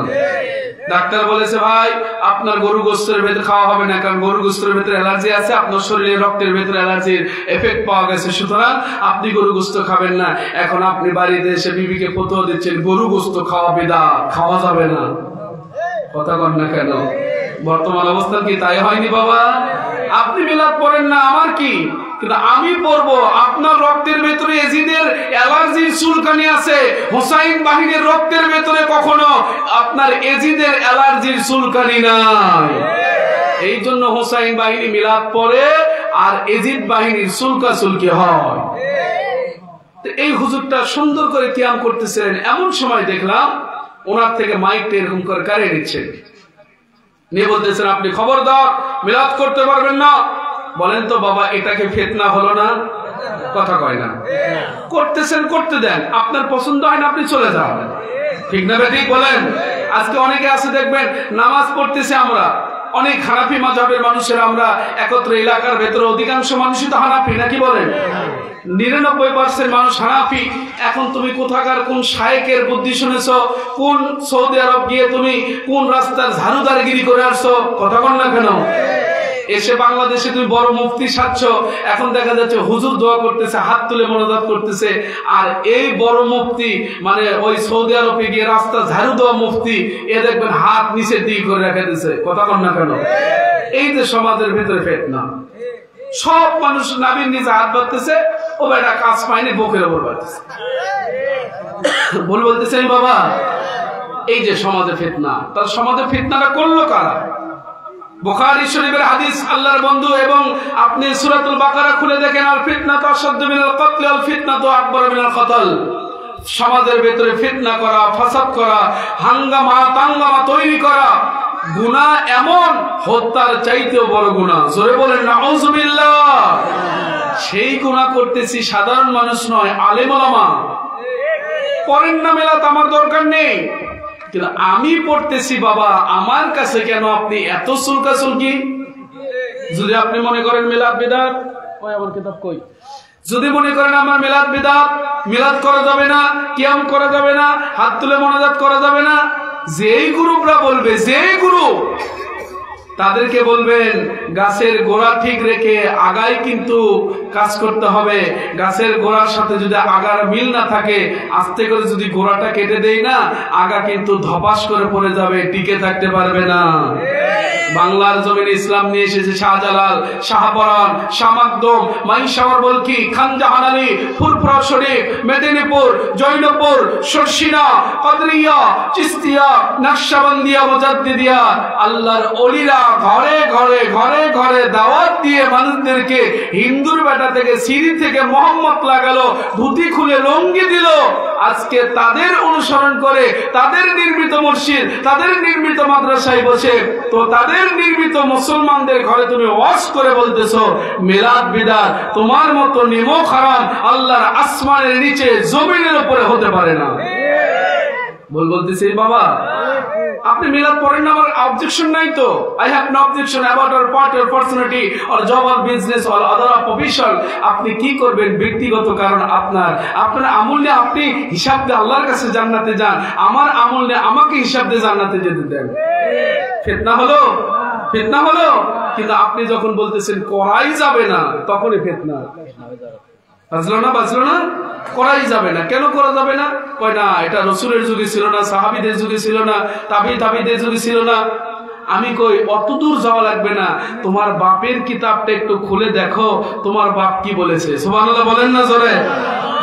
ডাক্তার বলেছে ভাই আপনার গরু গোস্তের ভেতরে খাওয়া হবে না, কারণ গরু গোস্তের ভেতরে অ্যালার্জি আছে, আপনার শরীরে রক্তের ভেতরে অ্যালার্জির এফেক্ট পাওয়া গেছে, সুতরাং আপনি গরু গোস্ত খাবেন না। এখন আপনি বাড়িতে এসে বিবিকে ফতোয়া দিচ্ছেন গরু গোস্ত খাওয়া বিদআত, খাওয়া যাবে না। কথা কন না কেন? বর্তমান অবস্থা কি তাই হয়নি বাবা? আপনি মিলাদ পড়েন না, আমার কি, কিন্তু আমি পড়বো। আপনার রক্তের ভেতরে এজিদের অ্যালার্জির চুলকানি আছে, হুসাইন বাহিনীর রক্তের ভেতরে কখনো আপনার এজিদের অ্যালার্জির চুলকানি নাই। এই জন্য হুসাইন বাহিনী মিলাদ পড়ে আর এজিদ বাহিনীর চুলকা চুলকি হয়। এই হুজুরটা সুন্দর করে কিয়াম করতেছিলেন, এমন সময় দেখলাম ওনার থেকে মাইকটা এরকম করে কাড়িয়ে নিচ্ছেন, নিয়ে বলতেছেন আপনি খবরদার মিলাদ করতে পারবেন না। বলেন তো বাবা, এটাকে ফিতনা হলো না? কথা কয় না। করতেছেন, করতে দেন, আপনার পছন্দ হয় না আপনি চলে যান, ঠিক না ঠিক বলেন? আজকে অনেকে আছে দেখবেন নামাজ পড়তেছে, আমরা অনেক হানাফি মাযহাবের মানুষের আমরা একত্রে, এলাকার ভেতরে অধিকাংশ মানুষই তো হানাফি, নাকি বলেন? 99% মানুষ হানাফি। এখন তুমি কোথাকার কোন শায়েকের বুদ্ধি শুনেছ, কোন সৌদি আরব গিয়ে তুমি কোন রাস্তার ঝাড়ুদারগিরি করে আসছো? কথা বল না কেন? এসে বাংলাদেশে তুমি বড় মুফতি সাজছ, এখন দেখা যাচ্ছে হুজুর দোয়া করতেছে, হাত তুলে মোনাজাত করতেছে, আর এই বড় মুফতি মানে ওই সৌদি আরবে গিয়ে রাস্তা ঝাড়ু দেওয়া মুফতি, এ দেখবেন হাত নিচের দিকে করে রেখে দিছে। কথা বল না কেন? এই যে সমাজের ভিতরে ফিতনা, সব মানুষ নাবির নিচে হাত বাঁধতেছে, ও বেটা কাজ পায়নি বুকের ওপর বাঁধতেছে। বলতেছেন বাবা, এই যে সমাজে ফিতনা, তার সমাজে ফিতনাটা করলো কারা? বুখারী শরীফের হাদিস, আল্লাহর বন্ধু, এবং আপনি সূরাতুল বাকারা খুলে দেখেন, আল ফিতনাতু আশাদ্দু মিনাল কতল আল ফিতনাতু আকবারু মিনাল কতল। সমাজের ভেতরে ফিতনা করা, ফাসাদ করা, হাঙ্গামা তাঙ্গামা তৈরি করা গুনাহ এমন হত্যার চাইতেও বড় গুনাহ। জোরে বলেন নাউযুবিল্লাহ। সেই গুনাহ করতেছি সাধারণ মানুষ নয়, আলেম ওলামা। করেন না মেলাত, আমার দরকার নেই, কিন্তু আমি পড়তেছি বাবা, আমার কাছে কেন আপনি এত চুলকাচুলকি? যদি আপনি মনে করেন মিলাদ বিদআত, ওই আমার কিতাব কই, যদি মনে করেন আমার মিলাদ বিদআত, মিলাদ করা যাবে না, কিয়াম করা যাবে না, হাত তুলে মোনাজাত করা যাবে না, যেই গ্রুপরা বলবে, যেই গ্রুপ, তাদেরকে বলবেন গাছের গোড়া ঠিক রেখে আগায় কিন্তু কাজ করতে হবে। গাছের গোড়ার সাথে যদি আগার মিল না থাকে, আস্তে করে যদি গোড়াটা কেটে দেই না, আগা কিন্তু ধপাস করে পড়ে যাবে, টিকে থাকতে পারবে না। বাংলার জমিনে ইসলাম নিয়ে এসেছে শাহজালাল, শাহপরান, শাহমাকদম, মাইশাওয়ার বলকি, খানজাহান আলী, ফুরফুরা শরীফ, মেদিনীপুর, জৈনপুর, শর্ষিনা, কদরিয়া, চিস্তিয়া, নকশবন্দিয়া, মুজাদ্দিদিয়া। আল্লাহর ওলিরা ঘরে ঘরে ঘরে ঘরে দাওয়াত দিয়ে মানুষদেরকে হিন্দুর বেটা থেকে, সিঁড়ি থেকে মোহাম্মদ লাগালো, ধুতি খুলে লঙ্গি দিল। আজকে তাদের অনুসরণ করে, তাদের নির্মিত মসজিদ, তাদের নির্মিত মাদ্রাসায় বসে, তো তাদের নির্মিত মুসলমানদের ঘরে তুমি ওয়াজ করে বলতেছো মিলাদ বিদআত। তোমার মতো নিমক হারাম আল্লাহর আসমানের নিচে জমিনের উপরে হতে পারে না। বলতেছি বাবা, আপনি মিলাদ পড়েন না, আমার অবজেকশন নাই তো। I have no objection about our part or personality or job or business or other profession. আপনি কি করবেন ব্যক্তিগত কারণ আপনার, আপনার আমল নিয়ে আপনি হিসাব দিয়ে আল্লাহর কাছে জান্নাতে যান, আমার আমল নিয়ে আমাকে হিসাব দিয়ে জান্নাতে যেতে দেন। ফিতনা হলো, ফিতনা হলো। কিন্তু আপনি যখন বলতেছেন করাই যাবে না, তখনই ফিতনা। বাজলো না, বাজলো না, করাই যাবে না। কেন করা যাবে না? কয় না, এটা রাসূলের যুগে ছিল না, সাহাবীদের যুগে ছিল না, তাবিঈদের যুগে ছিল না। আমি কই অত দূর যাওয়া লাগবে না, তোমার বাপের কিতাবটা একটু খুলে দেখো, তোমার বাপ কি বলেছে। সুবহানাল্লাহ বলেন না জোরে।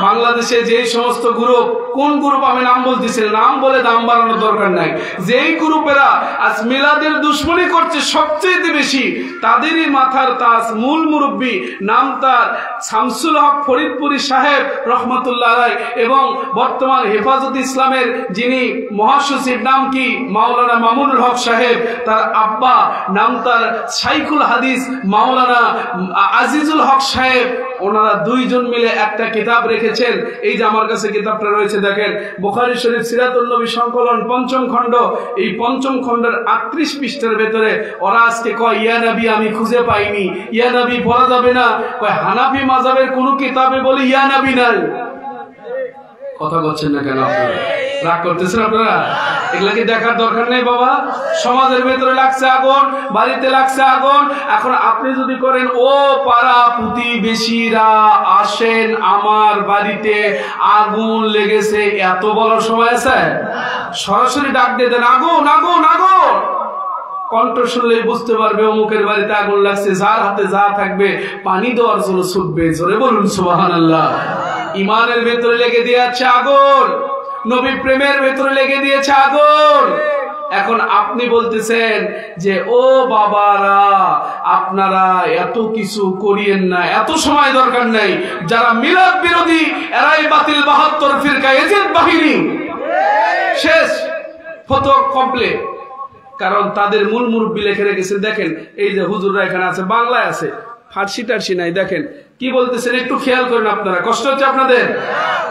বাংলাদেশে যে সমস্ত গ্রুপ, কোন গ্রুপ আমি নাম বলতেছি, নাম বলে দাম বাড়ানোর দরকার নাই, যেই গ্রুপেরা আজ মিলাদের দুশ্মনী করছে সবচেয়ে বেশি, তাদেরই মাথার তাজ মূল মুরব্বী, নাম তার শামসুল হক ফরিদপুরি সাহেব রহমতুল্লাহ আলাইহি, এবং বর্তমান হেফাজত ইসলামের যিনি মহাসচিব, নাম কি, মাওলানা মামুনুল হক সাহেব। তার আব্বা নাম তার শাইখুল হাদিস মাওলানা আজিজুল হক সাহেব। ওনারা দুইজন মিলে একটা কিতাব রেখেছেন। এই যে আমার কাছে কিতাবটা রয়েছে, দেখেন, বুখারী শরীফ সিরাতুন নবী সংকলন ৫ম খণ্ড। এই ৫ম খণ্ডের ৩৮ পৃষ্ঠার ভেতরে ওরা আজকে কয় ইয়া নবী আমি খুঁজে পাইনি, ইয়া নবী পড়া যাবে না। কয় হানাফি মাযহাবের কোন কিতাবে বলে ইয়া নবী নাই। কথা বলছেন না কেন আপনারা? রাগ করতেছেন আপনারা? এগুলা কি দেখার দরকার নেই বাবা? সমাজের ভেতরে লাগছে আগুন, বাড়িতে লাগছে আগুন। এখন আপনি যদি করেন, ও পাড়া প্রতিবেশীরা আসেন আমার বাড়িতে আগুন লেগেছে, এত বলার সময় আছে? সরাসরি ডাক দিয়ে দেন, আগুন আগুন আগুন। কণ্ঠ শুনলেই বুঝতে পারবে অমুকের বাড়িতে আগুন লাগছে। যার হাতে যা থাকবে পানি দেওয়ার জন্য ছুটবে। জোরে বলুন সুবহানাল্লাহ। ইমানের ভেতরে লেগে দিয়েছে আগুন, নবী প্রেমের ভেতরে লেগে দিয়েছে আগুন। এখন আপনি বলতেছেন যে ও বাবারা, আপনারা এত কিছু করিয়েন না, এত সময় দরকার নেই। যারা মিলাদ বিরোধী এরাই বাতিল ৭২ ফিরকা এজিদ বাহিনী। শেষ, ফতোয়া কমপ্লিট। কারণ তাদের মূল মুরব্বী লিখে রেখেছেন। দেখেন এই যে হুজুররা এখানে আছে, বাংলায় আছে, ফার্সি টার্সি নাই। দেখেন কি বলতেছেন, একটু খেয়াল করেন আপনারা। কষ্ট হচ্ছে আপনাদের?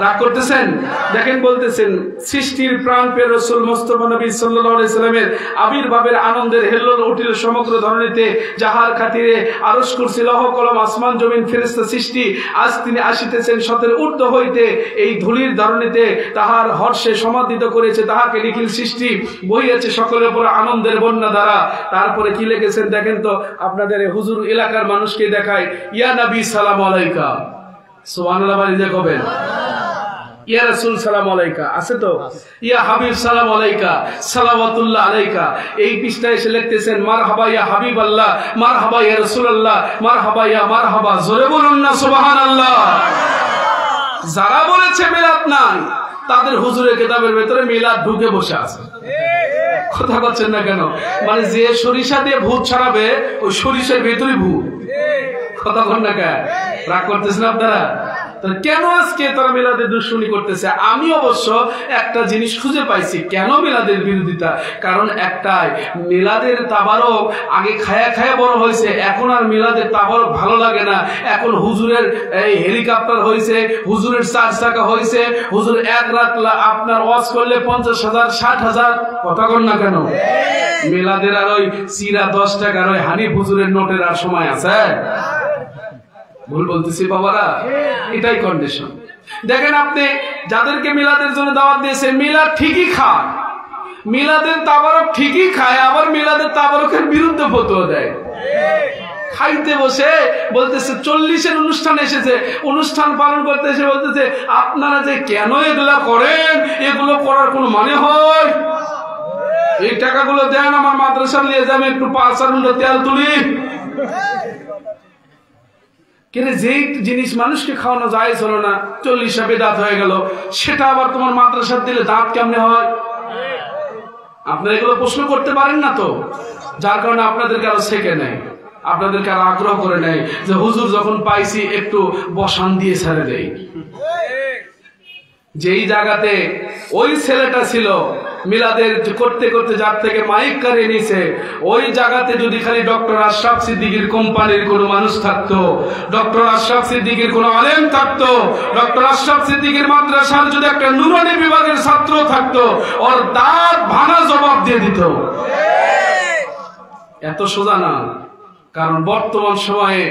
রাগ করতেছেন? দেখেন বলতেছেন, সৃষ্টির প্রাণ প্রিয় রাসূল মুস্তাফা নবী সাল্লাল্লাহু আলাইহি সাল্লামের আবির্ভাবের আনন্দের হেল্লোল উঠিল সমগ্র ধরণীতে। যাহার খাতিরে আরশ কুরসি লৌহ কলম আসমান জমিন ফেরেশতা সৃষ্টি, আজ তিনি আসিতেছেন শতের ঊর্ধ্ব হইতে, এই ধূলির ধরণীতে তাহার হর্ষে সমাদৃত করেছে তাহাকে নিখিল সৃষ্টি, বহিয়াছে সকলের উপর আনন্দের বন্যা দ্বারা। তারপরে কি লিখেছেন দেখেন তো, আপনাদের হুজুর এলাকার মানুষকে দেখায়, ইয়া নবী সালাম আলাইকা। সুবহানাল্লাহ বলে দেখবেন, ইয়া রাসূল সালাম আলাইকা আছে তো, ইয়া হাবিব সালাম আলাইকা, সালাওয়াতুল্লাহ আলাইকা। এই পৃষ্ঠায় এসে লিখতেছেন, মারহাবা ইয়া হাবিবাল্লাহ, মারহাবা ইয়া রাসূলুল্লাহ, মারহাবা ইয়া মারহাবা। জোরে বলুন না সুবহানাল্লাহ। যারা বলেছে মিলাদ নাই, তাদের হুজুরের কিতাবের ভেতরে মিলাদ ঢুকে বসে আছে। কথা বলছেন না কেন? মানে যে সরিষা দিয়ে ভূত ছাড়াবে ওই সরিষার ভেতরে ভূত। কথা বল না কেন? রাগ করতেছেন আপনারা? কেন আজকে তারা মিলাদের দুশ্মনী করতেছে? আমি অবশ্য একটা জিনিস খুঁজে পাইছি কেন মিলাদের বিরোধিতা। কারণ একটাই, মিলাদের তাবারক আগে খায়া খায়া বড় হয়েছে, এখন আর মিলাদের তাবারক ভালো লাগে না। এখন হুজুরের এই হেলিকপ্টার হয়েছে, হুজুরের 4 চাকা হয়েছে, হুজুর এক রাত আপনার ওয়াজ করলে 50,000 60,000। কথা বল না কেন? মিলাদের আর ওই চিরা 10 টাকার ওই হানিফ হুজুরের নোটের আর সময় আছে? ভুল বলতেছি বাবারা? এটাই কন্ডিশন। দেখেন আপনি যাদেরকে মিলাদের জন্য দাওয়াত দিয়েছেন, মিলাদ ঠিকই খায়, মিলাদের তাবারক ঠিকই খায়, আবার মিলাদের তাবারকের বিরুদ্ধে ফতোয়া দেয়। খাইতে বসে বলতেছে 40-এর অনুষ্ঠান এসেছে, অনুষ্ঠান পালন করতে এসে বলতেছে আপনারা যে কেন এগুলা করেন, এগুলো করার কোনো মানে হয়? এই টাকাগুলো দেন, আমার মাদ্রাসা নিয়ে যাবে, একটু 5 তেল তুলি। যেই জিনিস মানুষকে খাওয়ানো যায় ছিল না, 40 বেদাত হয়ে গেল, সেটা আবার তোমার মাদ্রাসার দিলে দাঁত কেমনে হয়? আপনারা এগুলো প্রশ্ন করতে পারেন না তো, যার কারণে আপনাদেরকে আরো শেখে নেয়, আপনাদেরকে আরো আগ্রহ করে নেয় যে হুজুর যখন পাইছি একটু বসান দিয়ে ছেড়ে দেয়। যেই জায়গাতে ওই ছেলেটা ছিল মিলাদের করতে করতে যার থেকে মাইক কারিয়ে নিছে, ওই জায়গাতে যদি খালি ডক্টর আশরাফ সিদ্দিকীর কোম্পানির কোনো মানুষ থাকতো, ডক্টর আশরাফ সিদ্দিকীর কোনো আলেম থাকতো, ডক্টর আশরাফ সিদ্দিকীর মাদ্রাসার যদি একটা নুরানি বিভাগের ছাত্র থাকতো, ওর দাঁত ভাঙা জবাব দিয়ে দিত। এত সোজা না। কারণ বর্তমান সময়ে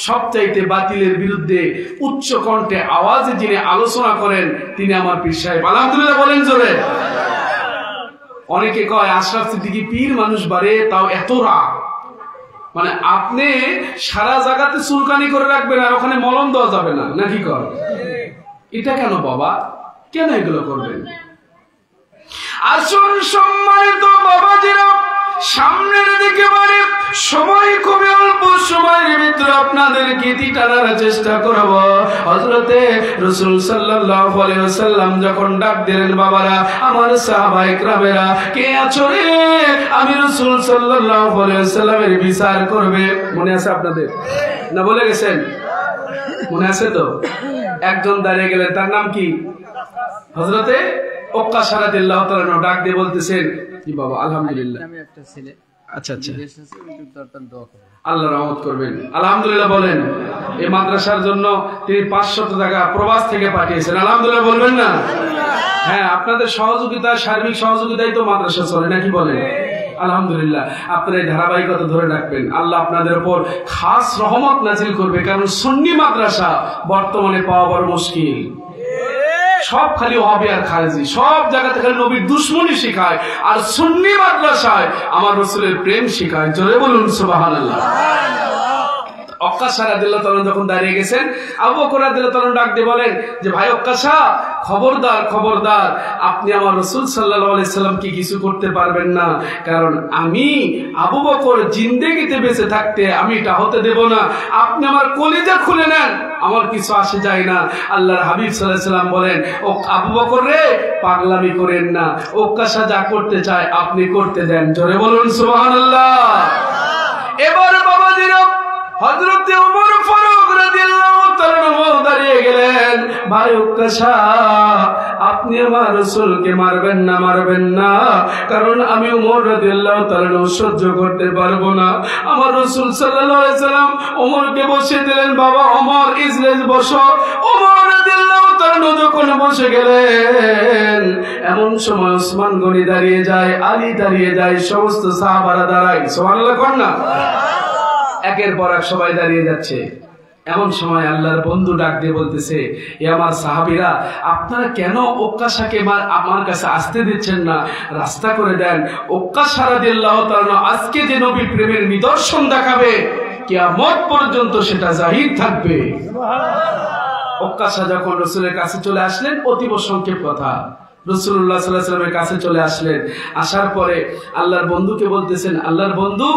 সবচাইতে বাতিলের বিরুদ্ধে উচ্চ কণ্ঠে আওয়াজে যিনি আলোচনা করেন তিনি আমার পীর সাহেব। আলহামদুলিল্লাহ বলেন জোরে। অনেকে কয় আশরাফ সিদ্দিকী পীর মানুষ বাড়ে, তাও এত রাগ। মানে আপনি সারা জায়গাতে চুলকানি করে রাখবেন আর ওখানে মলম দেওয়া যাবে না, নাকি কর? এটা কেন বাবা? কেন এগুলো করবেন? আসুন সম্মানিত বাবাজিরা, সামনের দিকে মানে সময় খুবই অল্প সময়ের ভিতরে আপনাদের গীতি টানার চেষ্টা করব। হযরতে রাসূল সাল্লাল্লাহু আলাইহি ওয়াসাল্লাম যখন ডাক দিলেন, বাবারা আমার সাহাবায়ে কেরামেরা কে আছো রে, আমি রাসূল সাল্লাল্লাহু আলাইহি ওয়াসাল্লামের বিচার করবে। মনে আছে আপনাদের? না বলে গেছেন? মনে আছে তো? একজন দাঁড়িয়ে গেলেন, তার নাম কি? হযরতে ওক্কাশা রাদিয়াল্লাহু তাআলা ডাক দিয়ে বলতেছেন, কি বাবা? আলহামদুলিল্লাহ। আমি একটা ছেলে, আচ্ছা আচ্ছা, আল্লাহ রহমত করবেন। আলহামদুলিল্লাহ বলেন। এই মাদ্রাসার জন্য তিনি 500 টাকা প্রবাস থেকে পাঠিয়েছেন। আলহামদুলিল্লাহ বলবেন না? হ্যাঁ, আপনাদের সহযোগিতা, সার্বিক সহযোগিতাই তো মাদ্রাসা চলে, নাকি বলেন? আলহামদুলিল্লাহ। আপনারা এই ধারাবাহিকতা ধরে রাখবেন, আল্লাহ আপনাদের উপর খাস রহমত নাজিল করবে। কারণ সুন্নি মাদ্রাসা বর্তমানে পাওয়া বড় মুশকিল। সব খালি ওয়াহাবি আর খারেজি, সব জায়গাতে খালি নবীর দুশমনি শেখায়, আর সুন্নি মাদ্রাসায় আমার রাসূলের প্রেম শেখায়। জোরে বলুন সুবহানাল্লাহ। ওক্কাশা রাদিয়াল্লাহু তাআলা যখন দাঁড়িয়ে গেছেন, আবু বকর রাদিয়াল্লাহু তাআলা ডাক দিয়ে বলেন যে, ভাই ওক্কাশা, খবরদার খবরদার, আপনি আমার রাসূল সাল্লাল্লাহু আলাইহি সাল্লামকে কিছু করতে পারবেন না। কারণ আমি আবু বকর জিন্দেগিতে বেঁচে থাকতে আমি এটা হতে দেব না। আপনি আমার কলিজা খুলে নেন, আমার কিছু আসে যায় না। আল্লাহর হাবিব সাল্লাল্লাহু আলাইহি সাল্লাম বলেন, ও আবু বকর রে, পাগলামি করেন না, ওক্কাশা যা করতে চায় আপনি করতে দেন। জোরে বলুন সুবহানাল্লাহ। এবার বাবাজিরা হযরত ওমর ফারুক রাদিয়াল্লাহু তাআলা দাঁড়িয়ে গেলেন, ভাই ওক্কাশা, আপনি আমার রাসূলকে মারবেন না, মারবেন না, কারণ আমি ওমর রাদিয়াল্লাহু তাআলা সহ্য করতে পারবো না। আমার রাসূল সাল্লাল্লাহু আলাইহি সাল্লাম ওমরকে বসিয়ে দিলেন, বাবা ওমর ইজলিস বসো। ওমর রাদিয়াল্লাহু তাআলা যখন বসে গেলেন, এমন সময় ওসমান গনি দাঁড়িয়ে যায়, আলী দাঁড়িয়ে যায়, সমস্ত সাহাবারা দাঁড়ায়। সুবহানাল্লাহ কর না? একের পর এক সবাই দাঁড়িয়ে যাচ্ছে। এমন সময় আল্লাহর বন্ধু ডাক দিয়ে বলতেছে, এ আমার সাহাবীরা, আপনারা কেন ওক্কাশাকে আমার কাছে আসতে দিচ্ছেন না? রাস্তা করে দেন। ওক্কাশা রাদিয়াল্লাহু তাআলা আজকে যে নবী প্রেমের নিদর্শন দেখাবে, কিয়ামত পর্যন্ত সেটা জাহির থাকবে। ওক্কাশা যখন রাসূলের কাছে চলে আসলেন, অতীব সংক্ষেপ কথা, রাসূলুল্লাহ সাল্লাল্লাহু আলাইহি ওয়াসাল্লামের কাছে চলে আসলেন। আসার পরে আল্লাহর বন্ধুকে বলতেছেন, আল্লাহর বন্ধু,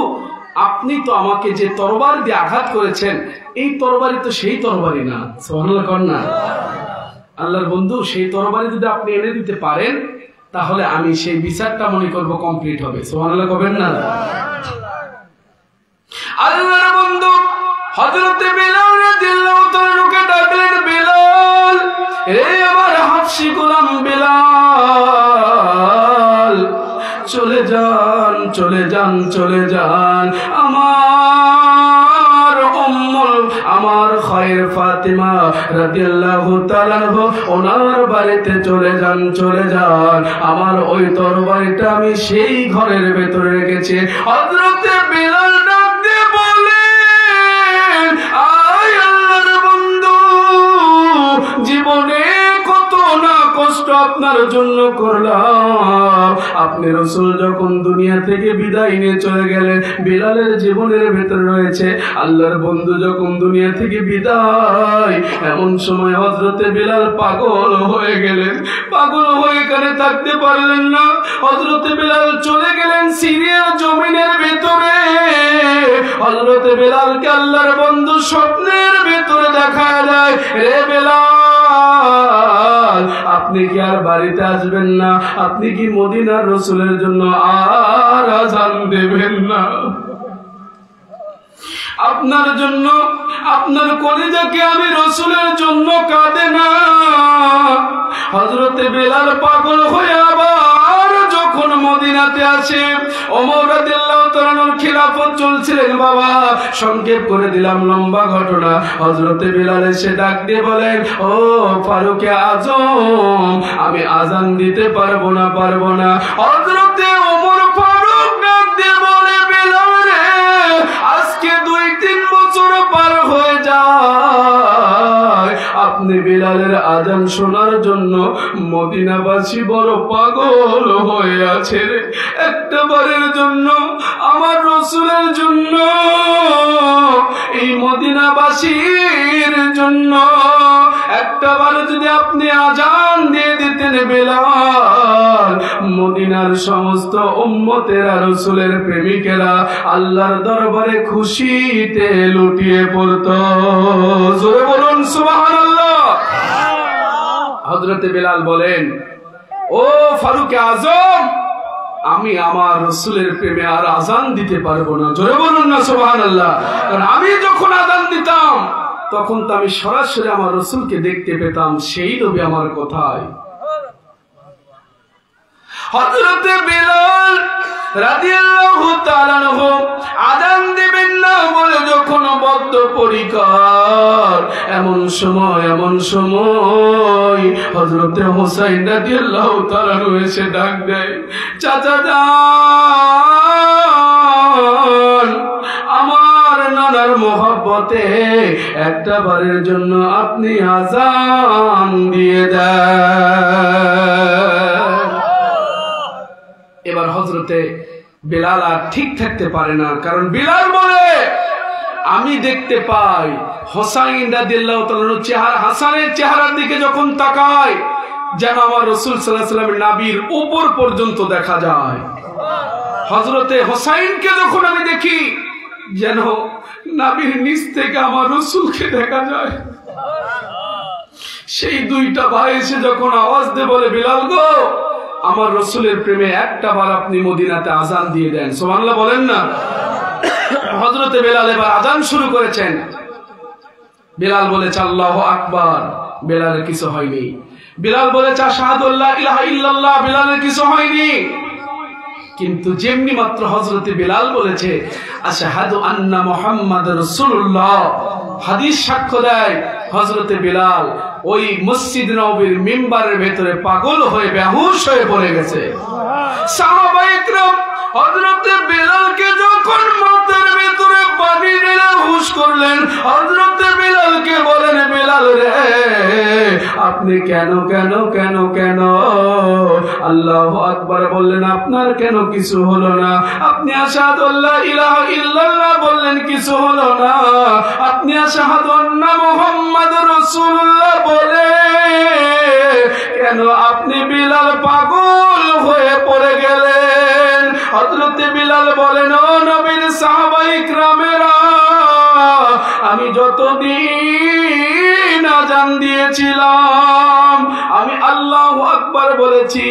আপনি তো আমাকে যে তরবারি দিয়ে আঘাত করেছেন, এই তরবারি তো সেই তরবারি না। সুবহানাল্লাহ কর না? আল্লাহর বন্ধু সেই তরবারি যদি আপনি এনে দিতে পারেন তাহলে আমি সেই বিচারটা মনে করব কমপ্লিট হবে। সুবহানাল্লাহ কবেন না? আল্লাহর বন্ধু হযরত বিলাল রাদিয়াল্লাহু তাআলাকে ডাকলেন, বিলাল, এ আমার হাবশী গোলাম বিলাল, চলে যান চলে যান চলে যান, আমার খায়ের ফাতিমা রাদিয়াল্লাহু তাআলা আনহা ওনার বাড়িতে চলে যান চলে যান, আমার ওই তরবারিটা আমি সেই ঘরের ভেতরে রেখেছি। হযরত বিলাল ডাক দিয়ে বলেন, আয় আল্লাহর বন্ধু, জীবনে কত না কষ্ট আপনার জন্য করলাম, আপনি রাসূল যখন দুনিয়া থেকে বিদায় নিয়ে চলে গেলেন বিলালের জীবনের ভেতরে রয়েছে। আল্লাহর বন্ধু যখন দুনিয়া থেকে বিদায়, এমন সময় হযরতে বিলাল পাগল হয়ে গেলেন, পাগল হয়ে এখানে থাকতে পারলেন না। হযরতে বিলাল চলে গেলেন সিরিয়ার জমিনের ভেতরে। হযরতে বিলালকে আল্লাহর বন্ধু স্বপ্নের ভেতরে দেখা যায়, রে বিলাল, আপনি কি আর বাড়িতে আসবেন না? আপনি কি মদিনার রাসূলের জন্য আর আযান দেবেন না? আপনার জন্য, আপনার কলিজাকে আমি রাসূলের জন্য কাঁদে না। হযরতে বিলাল পাগল হয়ে আবার যখন মদিনাতে আসে, ওমর রাদিয়াল্লাহু তাআলার খিলাফত চলছিলেন। বাবা সংক্ষেপ করে দিলাম, লম্বা ঘটনা। হযরতে বিলাল এসে ডাক দিয়ে বলেন, ও ফারুকে আজম, আমি আযান দিতে পারবো না পারবো না। হযরতে ওমর ফারুক ডাক দিয়ে বলে, বিলাল রে, আজকে 2-3 বছর পার হয়ে যায়, আপনি বিলালের আযান শোনার জন্য মদিনাবাসী বড় পাগল হয়ে আছে রে। একটা বারের জন্য, আমার রাসূলের জন্য, এই মদিনাবাসীর জন্য একটা বার যদি আপনি আযান দিয়ে দিতেন বিলাল, মদিনার সমস্ত উম্মতেরা, রাসূলের প্রেমিকেরা আল্লাহর দরবারে খুশিতে লুটিয়ে পড়তো। জোরে বলুন সুবহানাল্লাহ। হযরতে বিলাল বলেন, ও ফারুকে আজম, আমি আমার রাসূলের প্রেমে আর আযান দিতে পারবো না। জোরে বলুন না সুবহানাল্লাহ। কারণ আমি যখন আযান দিতাম তখন তো আমি সরাসরি আমার রাসূলকে দেখতে পেতাম, সেই নবী আমার কোথায়। হযরতে বিলাল রাদিয়াল্লাহু তাআলা আনহু আযান দিবেন না বলে যখন বদ্ধপরিকর, এমন সময় হযরতে হুসাইন রাদিয়াল্লাহু তাআলা এসে ডাক দেয়, চাচা যান, আমার নানার মহব্বতে একটা বারের জন্য আপনি আযান দিয়ে দেন। এবার হযরতে বিলাল আর ঠিক থাকতে পারে না, কারণ বিলাল বলে, আমি দেখতে পাই হুসাইন রাদিয়াল্লাহু তাআলার চেহারা, হাসানের চেহারার দিকে যখন তাকাই যেন আমার রাসূল সাল্লাল্লাহু আলাইহি ওয়াসাল্লামের নাভির উপর পর্যন্ত দেখা যায়। হযরতে হুসাইনকে যখন আমি দেখি যেন নাভির নিচ থেকে আমার রাসূলকে দেখা যায়। সেই দুইটা ভাই এসে যখন আওয়াজ দিয়ে বলে, বিলাল গো, আমার রাসূলের প্রেমে একটা বার আপনি মদিনাতে আযান দিয়ে দেন। সুবহানাল্লাহ বলেন না। হযরতে বিলাল এবার আযান শুরু করেছেন। বিলাল বলেছে আল্লাহু আকবার, বিলালের কিছু হয়নি। বিলাল বলেছে আশহাদু আল্লা ইলাহা ইল্লাল্লাহ, বিলালের কিছু হয়নি। কিন্তু যেমনি মাত্র হযরতে বিলাল বলেছে আশহাদু আন্না মুহাম্মাদুর রাসূলুল্লাহ, হাদিস সাক্ষ্য দেয় হযরতে বিলাল ওই মসজিদ নববীর মিম্বারের ভেতরে পাগল হয়ে বেহুশ হয়ে পড়ে গেছে। সাহাবায়ে কিরাম হযরতে বিলালকে যখন মাথার ভেতরে পানি ঢেলে হুশ করলেন, হযরতে বিলালকে বলেন, বিলাল রে, আপনি কেন কেন কেন কেন? আল্লাহু আকবার বললেন, আপনার কেন কিছু হলো না? আপনি আশহাদু আল্লা ইলাহা ইল্লাল্লাহ বললেন, কিছু হলো না। আপনি আশহাদু আন্না মুহাম্মাদুর রাসূলুল্লাহ বলে কেন আপনি বিলাল পাগল হয়ে পড়ে গেলেন? হযরতে বিলাল বলেন, ও নবীর সাহাবায়ে কিরামেরা, আমি যতদিন আযান দিয়েছিলাম, আমি আল্লাহু আকবার বলেছি,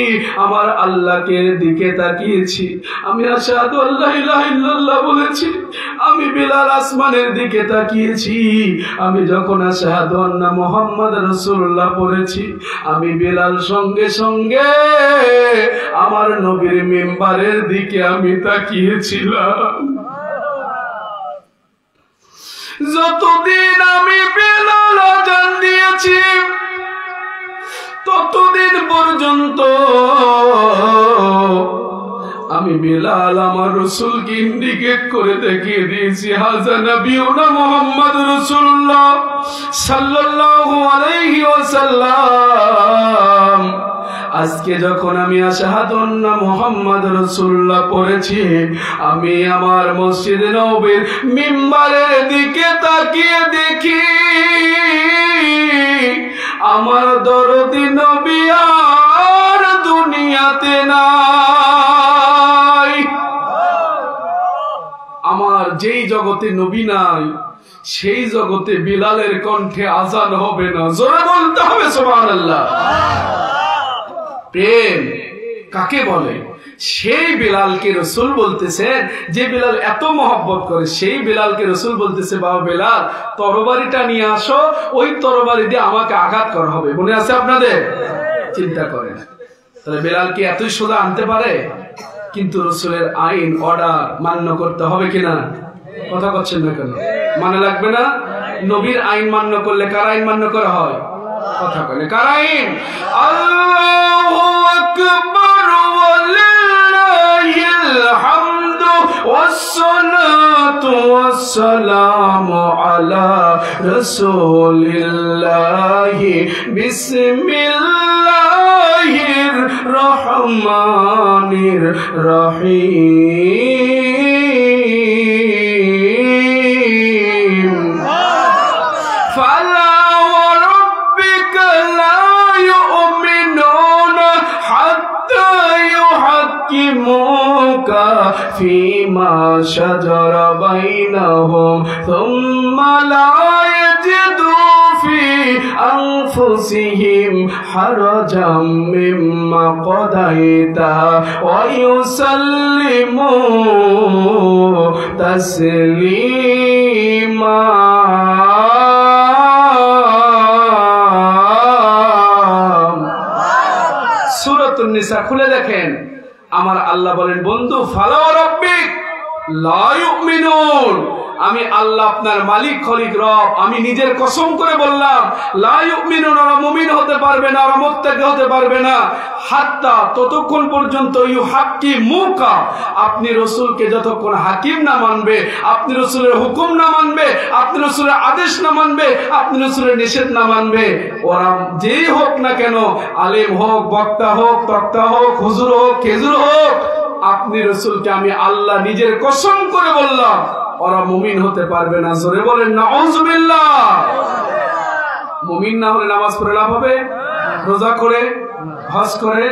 আমার আল্লাহকে দিকে তাকিয়েছি, আমি আশহাদু আল্লা ইলাহা ইল্লাল্লাহ বলেছি, আমি বিলাল আসমানের দিকে তাকিয়েছি, আমি যখন আশহাদু আন্না মুহাম্মাদ রাসূলুল্লাহ পড়েছি, আমি বিলাল সঙ্গে সঙ্গে আমার নবীর মিম্বারের দিকে আমি তাকিয়েছিলাম। যতদিন আমি বিলাল আযান দিয়েছি ততদিন পর্যন্ত আমি বিলাল আমার রাসূলকে ইন্ডিকেট করে দেখিয়ে দিয়েছি, হাযা নবিয়ুনা মুহাম্মদ রাসূলুল্লাহ সাল্লাল্লাহু আলাইহি ওয়াসাল্লাম। আজকে যখন আমি আশহাদু আন্না মুহাম্মদ রাসূলুল্লাহ পড়েছি, আমি আমার মসজিদ নববীর মিম্বারের দিকে তাকিয়ে দেখি আমার দরদি নবী আর দুনিয়াতে নাই। আমার যেই জগতে নবী নাই সেই জগতে বিলালের কণ্ঠে আযান হবে না। জোরে বলতে হবে সুবহানাল্লাহ। প্রেম কাকে বলে? সেই বিলালকে রাসূল বলতেছেন, যে বিলাল এত মহব্বত করে, সেই বিলালকে রাসূল বলতেছে, বাবা বিলাল তরবারিটা নিয়ে আসো, ওই তরবারি দিয়ে আমাকে আঘাত করা হবে। মনে আছে আপনাদের? চিন্তা করেন, তাহলে বিলাল কি এতই সোজা আনতে পারে? কিন্তু রাসূলের আইন অর্ডার মান্য করতে হবে কিনা? কথা বলছেন না কেন? মানে লাগবে না? নবীর আইন মান্য করলে কার আইন মান্য করা হয়? কথা বলে কার আইন? আল্লাহু আকবার ওয়ালিল্লাহিল হামদু ওয়াসসালাতু ওয়াসসালামু আলা রাসূলিল্লাহি বিসমিল্লাহির রহমানির রহিম। ফালা فيما شجر بينهم ثم لا يجدوا في أنفسهم حرجا مما قضيت ويسلموا تسليما। সূরাতুন নিসা খুলে দেখেন, আমার আল্লাহ বলেন, বন্ধু ফালা ওয়া রাব্বিক লা ইউমিনুন, আমি আল্লাহ আপনার মালিক খলিক রব, আমি নিজের কসম করে বললাম, লা ইউমিনুন, ওরা মুমিন হতে পারবে না, ওরা মুত্তাকি হতে পারবে না, হাত্তা ততক্ষণ পর্যন্ত ইউহাক্কিমুকা, আপনি রাসূলকে যতক্ষণ হাকিম না মানবে, আপনি রাসূলের হুকুম না মানবে, আপনি রাসূলের আদেশ না মানবে, আপনি রাসূলের নিষেধ না মানবে, ওরা যেই হোক না কেন, আলেম হোক, বক্তা হোক, তক্তা হোক, হুজুর হোক, খেজুর হোক, আপনি রাসূলকে আমি আল্লাহ নিজের কসম করে বললাম, ওরা মুমিন হতে পারবে না। জোরে বলেন নাউযুবিল্লাহ। মুমিন না হলে নামাজ পড়ে লাভ হবে? রোজা করে, হজ করে,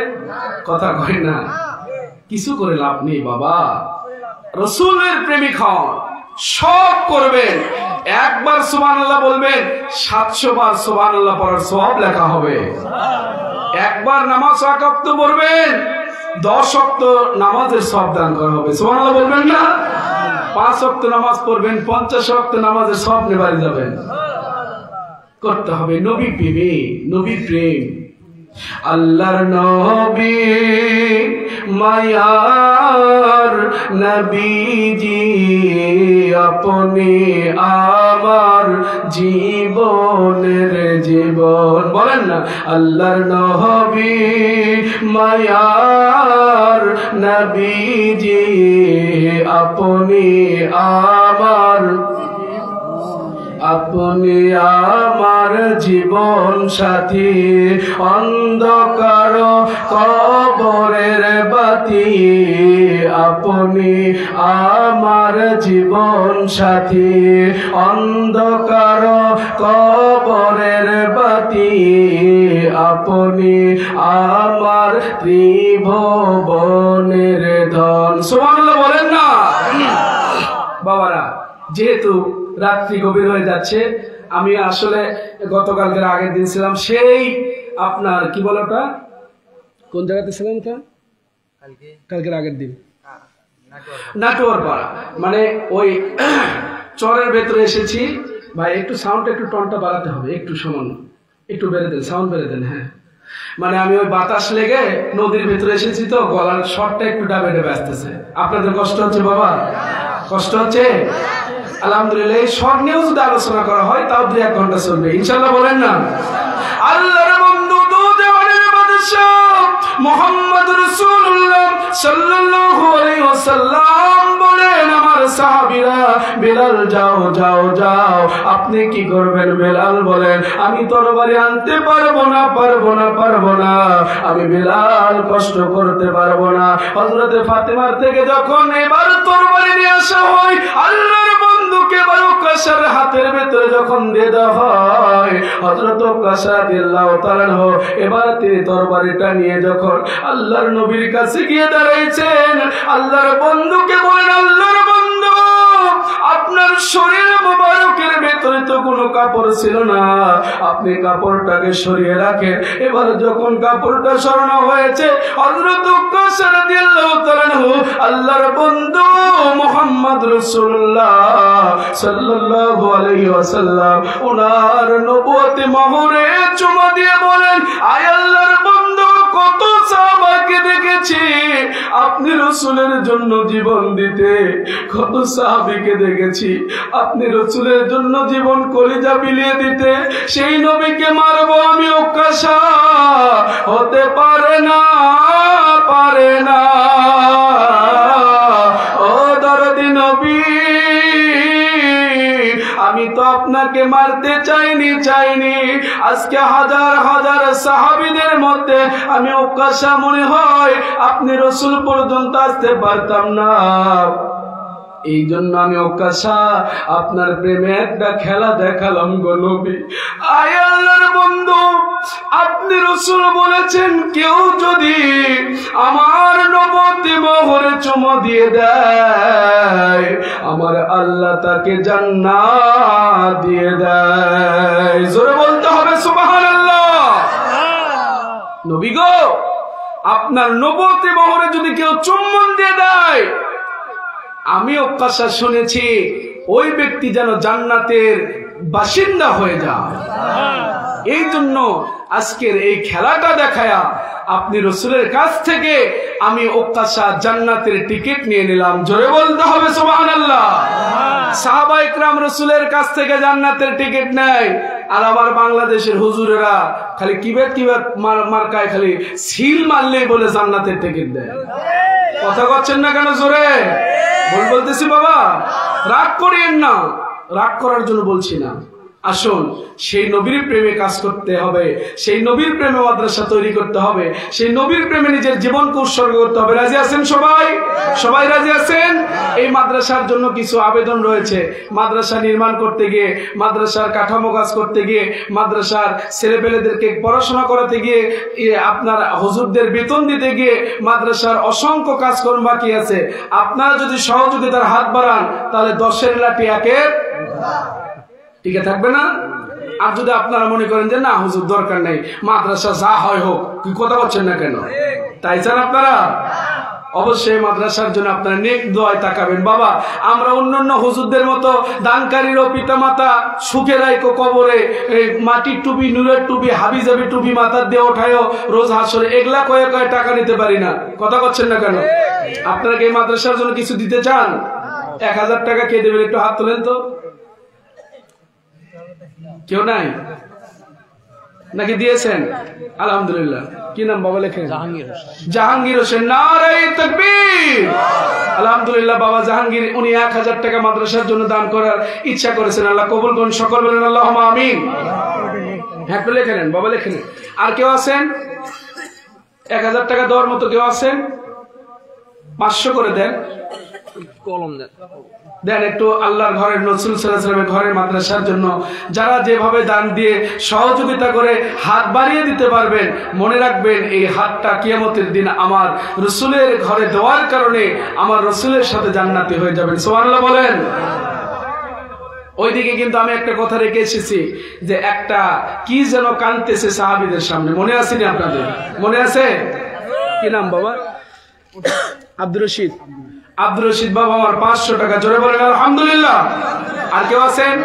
কথা কয় না, কিছু করে লাভ নেই বাবা। রাসূলের প্রেমিক হন, সব করবেন, একবার সুবহানাল্লাহ বলবেন, 700 বার সুবহানাল্লাহ পড়ার সওয়াব লেখা হবে। একবার নামাজ ওয়াক্ত পড়বেন, 10 ওয়াক্ত নামাজের সওয়াব দান করা হবে। সুবহানাল্লাহ বলবেন না? 5 ওয়াক্ত নামাজ পড়বেন, 50 ওয়াক্ত নামাজের সওয়াব নিয়ে বাড়ি যাবেন। করতে হবে নবী প্রেমে, নবী প্রেম। আল্লাহর নবী মায়ার নবীজি, আপনি আমার জীবনের জীবন। বলেন না, আল্লাহর নবী মায়ার নবীজি, আপনি আমার, আপনি আমার জীবন সাথী, অন্ধকার কবরের বাতি, আপনি আমার জীবন সাথী, অন্ধকার কবরের বাতি, আপনি আমার ত্রিভুবনের ধন। সুবহানাল্লাহ বলেন না? বাবারা, যেহেতু রাত্রি গভীর হয়ে যাচ্ছে। আমি আসলে গতকালকের আগের দিন ছিলাম সেই আপনার কি বলে ওটা, কোন জায়গাতে ছিলাম ওটা, কালকের আগের দিন নাটোয়ার পাড়া, মানে ওই চরের ভেতরে এসেছি। ভাই একটু সাউন্ড, একটু টনটা বাড়াতে হবে, একটু সামান্য, একটু বেড়ে দেন, সাউন্ড বেড়ে দেন। হ্যাঁ, মানে আমি ওই বাতাস লেগে নদীর ভেতরে এসেছি তো গলার শটটা একটু ডাবে ডাবে আসতেছে। আপনাদের কষ্ট হচ্ছে বাবা? কষ্ট হচ্ছে? আলহামদুলিল্লাহ। এই শর্ট নিয়েও যদি আলোচনা করা হয় তাও 2-1 ঘন্টা চলবে ইনশাল্লাহ, বলেন না? আল্লাহর বন্ধু দুজাহানের বাদশা মুহাম্মদ রাসূলুল্লাহ সাল্লাল্লাহু আলাইহি ওয়াসাল্লাম বলেন, আমার সাহাবীরা, বেলাল যাও যাও যাও। আপনি কি করবেন? বেলাল বলেন, আমি তরবারি আনতে পারবো না, পারবো না, পারবো না। আমি বেলাল কষ্ট করতে পারবো না। হযরতে ফাতেমার থেকে যখন এবার তরবারি নিয়ে আসা হয়, আল্লাহর বন্ধুকে বারুকাশার হাতের ভেতরে যখন দিয়ে দেওয়া হয়, হযরত ওকাশা রাদিয়াল্লাহু তাআলা আনহু এবার তিনি তরবারিটা নিয়ে যখন আল্লাহর নবীর কাছে গিয়ে দাঁড়াইছেন, আল্লাহর বন্ধুকে বলেন, আল্লাহর বন্ধু, আপনার শরীর মুবারকের ভেতরে তো কোনো কাপড় ছিল না, আপনি কাপড়টাকে সরিয়ে রাখেন। এবার যখন কাপড়টা সরানো হয়েছে, হযরত ওকাশা রাদিয়াল্লাহু তাআলা আনহু আল্লাহর বন্ধু মুহাম্মদ রাসূলুল্লাহ সাল্লাল্লাহু আলাইহি ওয়াসাল্লাম ওনার নবুয়তে মোহরে চুমা দিয়ে বলেন, আয় আল্লাহর বন্ধু, কত সাহাবাকে দেখেছি আপনি রাসূলের জন্য জীবন দিতে, কত সাহাবীকে দেখেছি আপনি রাসূলের জন্য জীবন কলিজা বিলিয়ে দিতে, সেই নবীকে মারবো আমি ওকাশা? হতে পারে না, পারে না। ও দরদি নবী, আমি তো আপনাকে মারতে চাইনি। আজকে হাজার হাজার সাহাবীদের মধ্যে আমি ওকাশা মনে হয় আপনি রাসূল পর্যন্ত আসতে পারতাম না। এই জন্য আমি ওকাশা আপনার প্রেমে একটা খেলা দেখালাম গো নবী। আয় আল্লাহর বন্ধু, আপনি রাসূল বলেছেন, কেউ যদি আমার নবুয়তি মোহরে চুমা দিয়ে দেয়, আমার আল্লাহ তাকে জান্নাত দিয়ে দেয়। জোরে বলতে হবে সুবহানাল্লাহ। নবী গো, আপনার নবুয়তি মোহরে যদি কেউ চুম্বন দিয়ে দেয়, আমি ওকাশা শুনেছি ওই ব্যক্তি যেন জান্নাতের বাসিন্দা হয়ে যায়। এই জন্য আজকের এই খেলাটা দেখায়া আপনি রাসূলের কাছ থেকে আমি ওকাশা জান্নাতের টিকিট নিয়ে নিলাম। জোরে বলতে হবে সুবহানাল্লাহ। সাহাবা ইকরাম রাসূলের কাছ থেকে জান্নাতের টিকিট নেয়, আর আবার বাংলাদেশের হুজুরেরা খালি কিবেত মার্কায় খালি সিল মারলেই বলে জান্নাতের টিকিট দেয়। কথা বলছেন না কেন? জোরে বলতেছি বাবা, রাগ করিয়েন না, রাগ করার জন্য বলছি না। আসুন, সেই নবীর প্রেমে কাজ করতে হবে, সেই নবীর প্রেমে মাদ্রাসা তৈরি করতে হবে, সেই নবীর প্রেমে নিজের জীবনকে উৎসর্গ করতে হবে। রাজি আছেন সবাই? সবাই রাজি আছেন? এই মাদ্রাসার জন্য কিছু আবেদন রয়েছে। মাদ্রাসা নির্মাণ করতে গিয়ে, মাদ্রাসার কাঠামো কাজ করতে গিয়ে, মাদ্রাসার ছেলেপেলেদেরকে পড়াশোনা করাতে গিয়ে, আপনার হুজুরদের বেতন দিতে গিয়ে মাদ্রাসার অসংখ্য কাজকর্ম বাকি আছে। আপনারা যদি সহযোগিতার হাত বাড়ান, তাহলে 10-এর লাঠি 1-এর টিকে থাকবে না। আর যদি আপনারা মনে করেন যে না হুজুর দরকার নেই, মাদ্রাসা যা হয় হোক, কি কথা বলছেন না কেন? তাই চান আপনারা? অবশ্যই মাদ্রাসার জন্য আপনারা নেক দোয়ায় তাকাবেন। বাবা, আমরা অন্যান্য হুজুরদের মতো দানকারীর পিতা মাতা সুখে রাইকো কবরে মাটির টুপি, নূরের টুপি, হাবি জাবি টুপি মাথার দিয়ে ওঠায়ও রোজ হাসরে, এগুলা কয়ে কয়ে টাকা নিতে পারি না। কথা বলছেন না কেন? আপনারা কি এই মাদ্রাসার জন্য কিছু দিতে চান? 1000 টাকা কে দেবেন? একটু হাত তোলেন তো। কেউ নাই নাকি? দিয়েছেন? আলহামদুলিল্লাহ। কি নাম বাবা? লেখেন জাহাঙ্গীর হোসেন। নারে তাকবীর। আলহামদুলিল্লাহ। বাবা জাহাঙ্গীর, উনি 1000 টাকা মাদ্রাসার জন্য দান করার ইচ্ছা করেছেন। আল্লাহ কবুল করুন। সকল বলেন আল্লাহুম্মা আমিন। হ্যাঁ, একটু লেখেন বাবা, লেখেন। আর কেউ আছেন 1000 টাকা দেওয়ার মতো? কেউ আছেন? 500 করে দেন, কলম দেন একটু। আল্লাহর ঘরের, রাসূল সাল্লাল্লাহু আলাইহি ওয়াসাল্লামের ঘরের মাদ্রাসার জন্য যারা যেভাবে দান দিয়ে সহযোগিতা করে হাত বাড়িয়ে দিতে পারবেন, মনে রাখবেন এই হাতটা কিয়ামতের দিন আমার রাসূলের ঘরে দেওয়ার কারণে আমার রাসূলের সাথে জান্নাতি হয়ে যাবেন। সুবহানাল্লাহ বলেন। ওইদিকে কিন্তু আমি একটা কথা রেখে এসেছি যে একটা কি যেন কানতেছে সাহাবীদের সামনে, মনে আছে না আপনাদের? মনে আছে? কি নাম বাবা? আব্দুর রশিদ। আব্দুর রশিদ বাবা আমার 500 টাকা, জোরে বলেন আলহামদুলিল্লাহ। আর কেউ আছেন?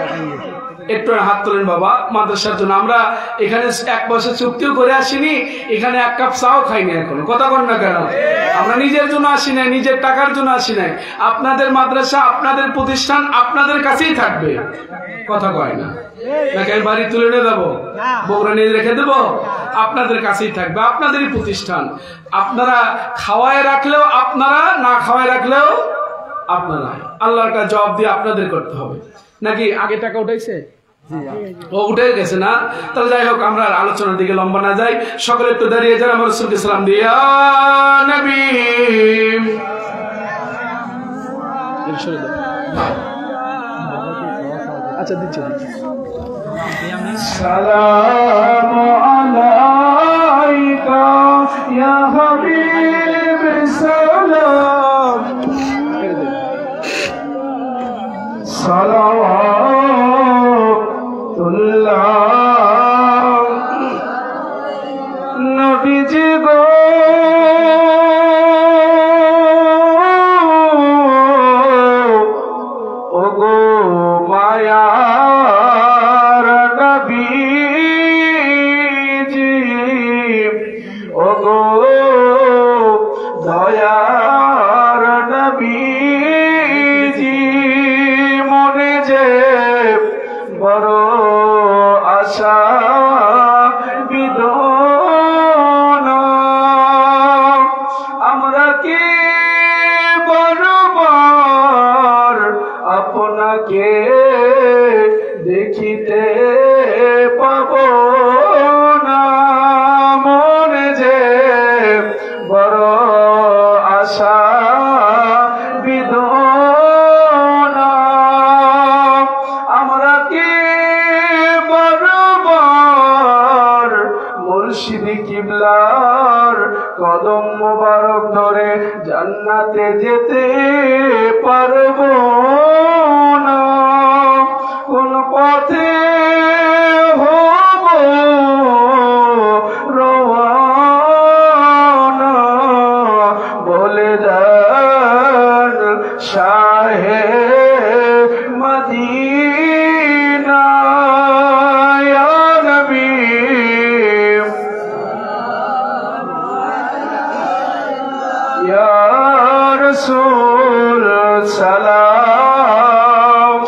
একটু হাত তোলেন বাবা। মাদ্রাসার জন্য আমরা এখানে 1 বছর চুক্তিও করে আসিনি, এখানে 1 কাপ চাও খাইনি এখনো। কথা কন না কেন? আমরা নিজের জন্য আসি নাই, নিজের টাকার জন্য আসি নাই। আপনাদের মাদ্রাসা, আপনাদের প্রতিষ্ঠান আপনাদের কাছেই থাকবে। কথা কয় না নাকি? আমি বাড়ি তুলে নিয়ে যাবো, বগুড়া নিয়ে রেখে দেবো? আপনাদের কাছেই থাকবে, আপনাদেরই প্রতিষ্ঠান। আপনারা খাওয়ায় রাখলেও আপনারা, না খাওয়ায় রাখলেও আপনারা। আল্লাহর একটা জবাব দিয়ে আপনাদের করতে হবে। নাকি আগে টাকা উঠাইছে? ও উঠে গেছে না? তাহলে যাই হোক, আমরা আলোচনার দিকে লম্বা না যাই, সকলে একটু দাঁড়িয়ে যান, আমার রাসূলকে সালাম দিয়ে নবী। আচ্ছা দিচ্ছি। সালামু আলাইকা ইয়া হাবিব সালাম সালাওয়াতুল্লাহ নবীজি গো ও গো মায়ার নবীজি, ও গো দয়ার নবীজি, মনে যে বড় আশা বিদনা, আমরা কি বরবার আপনাকে দেখিতে পাব না, মনে যে বড় আশা বিদনা, আমরা কি বরবার মুর্শিদ কিবলার কদম মোবারক ধরে জান্নাতে যেতে পারব না, কোন পথে হব রওয়ানা, বলে দেন শাহে মদিনা ইয়া নবী। ইয়া রাসূল সালাম,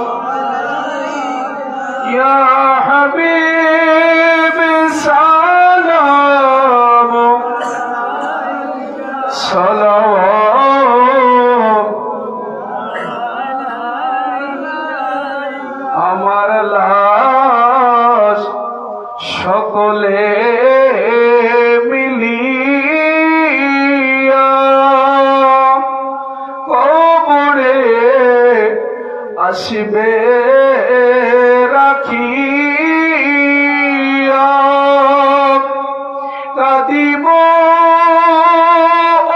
ইয়া হাবিব সালাম, সালাওয়াত আমার লাশ সকলে মিলিয়া কবরে আসবে রাখিয়া, কাঁদিব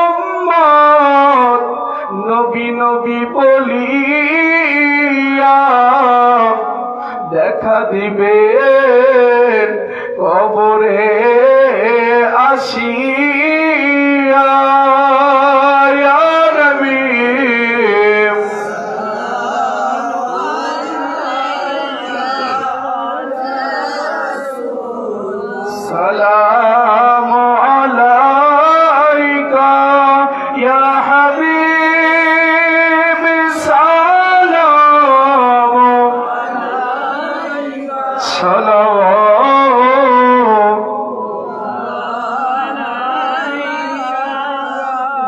উম্মত নবী নবী বলিয়া, দেখা দিবেন কবরে আসিয়া ইয়া নবী। সালামু আলাইকা ইয়া হাবিব সালাম সালাওয়াত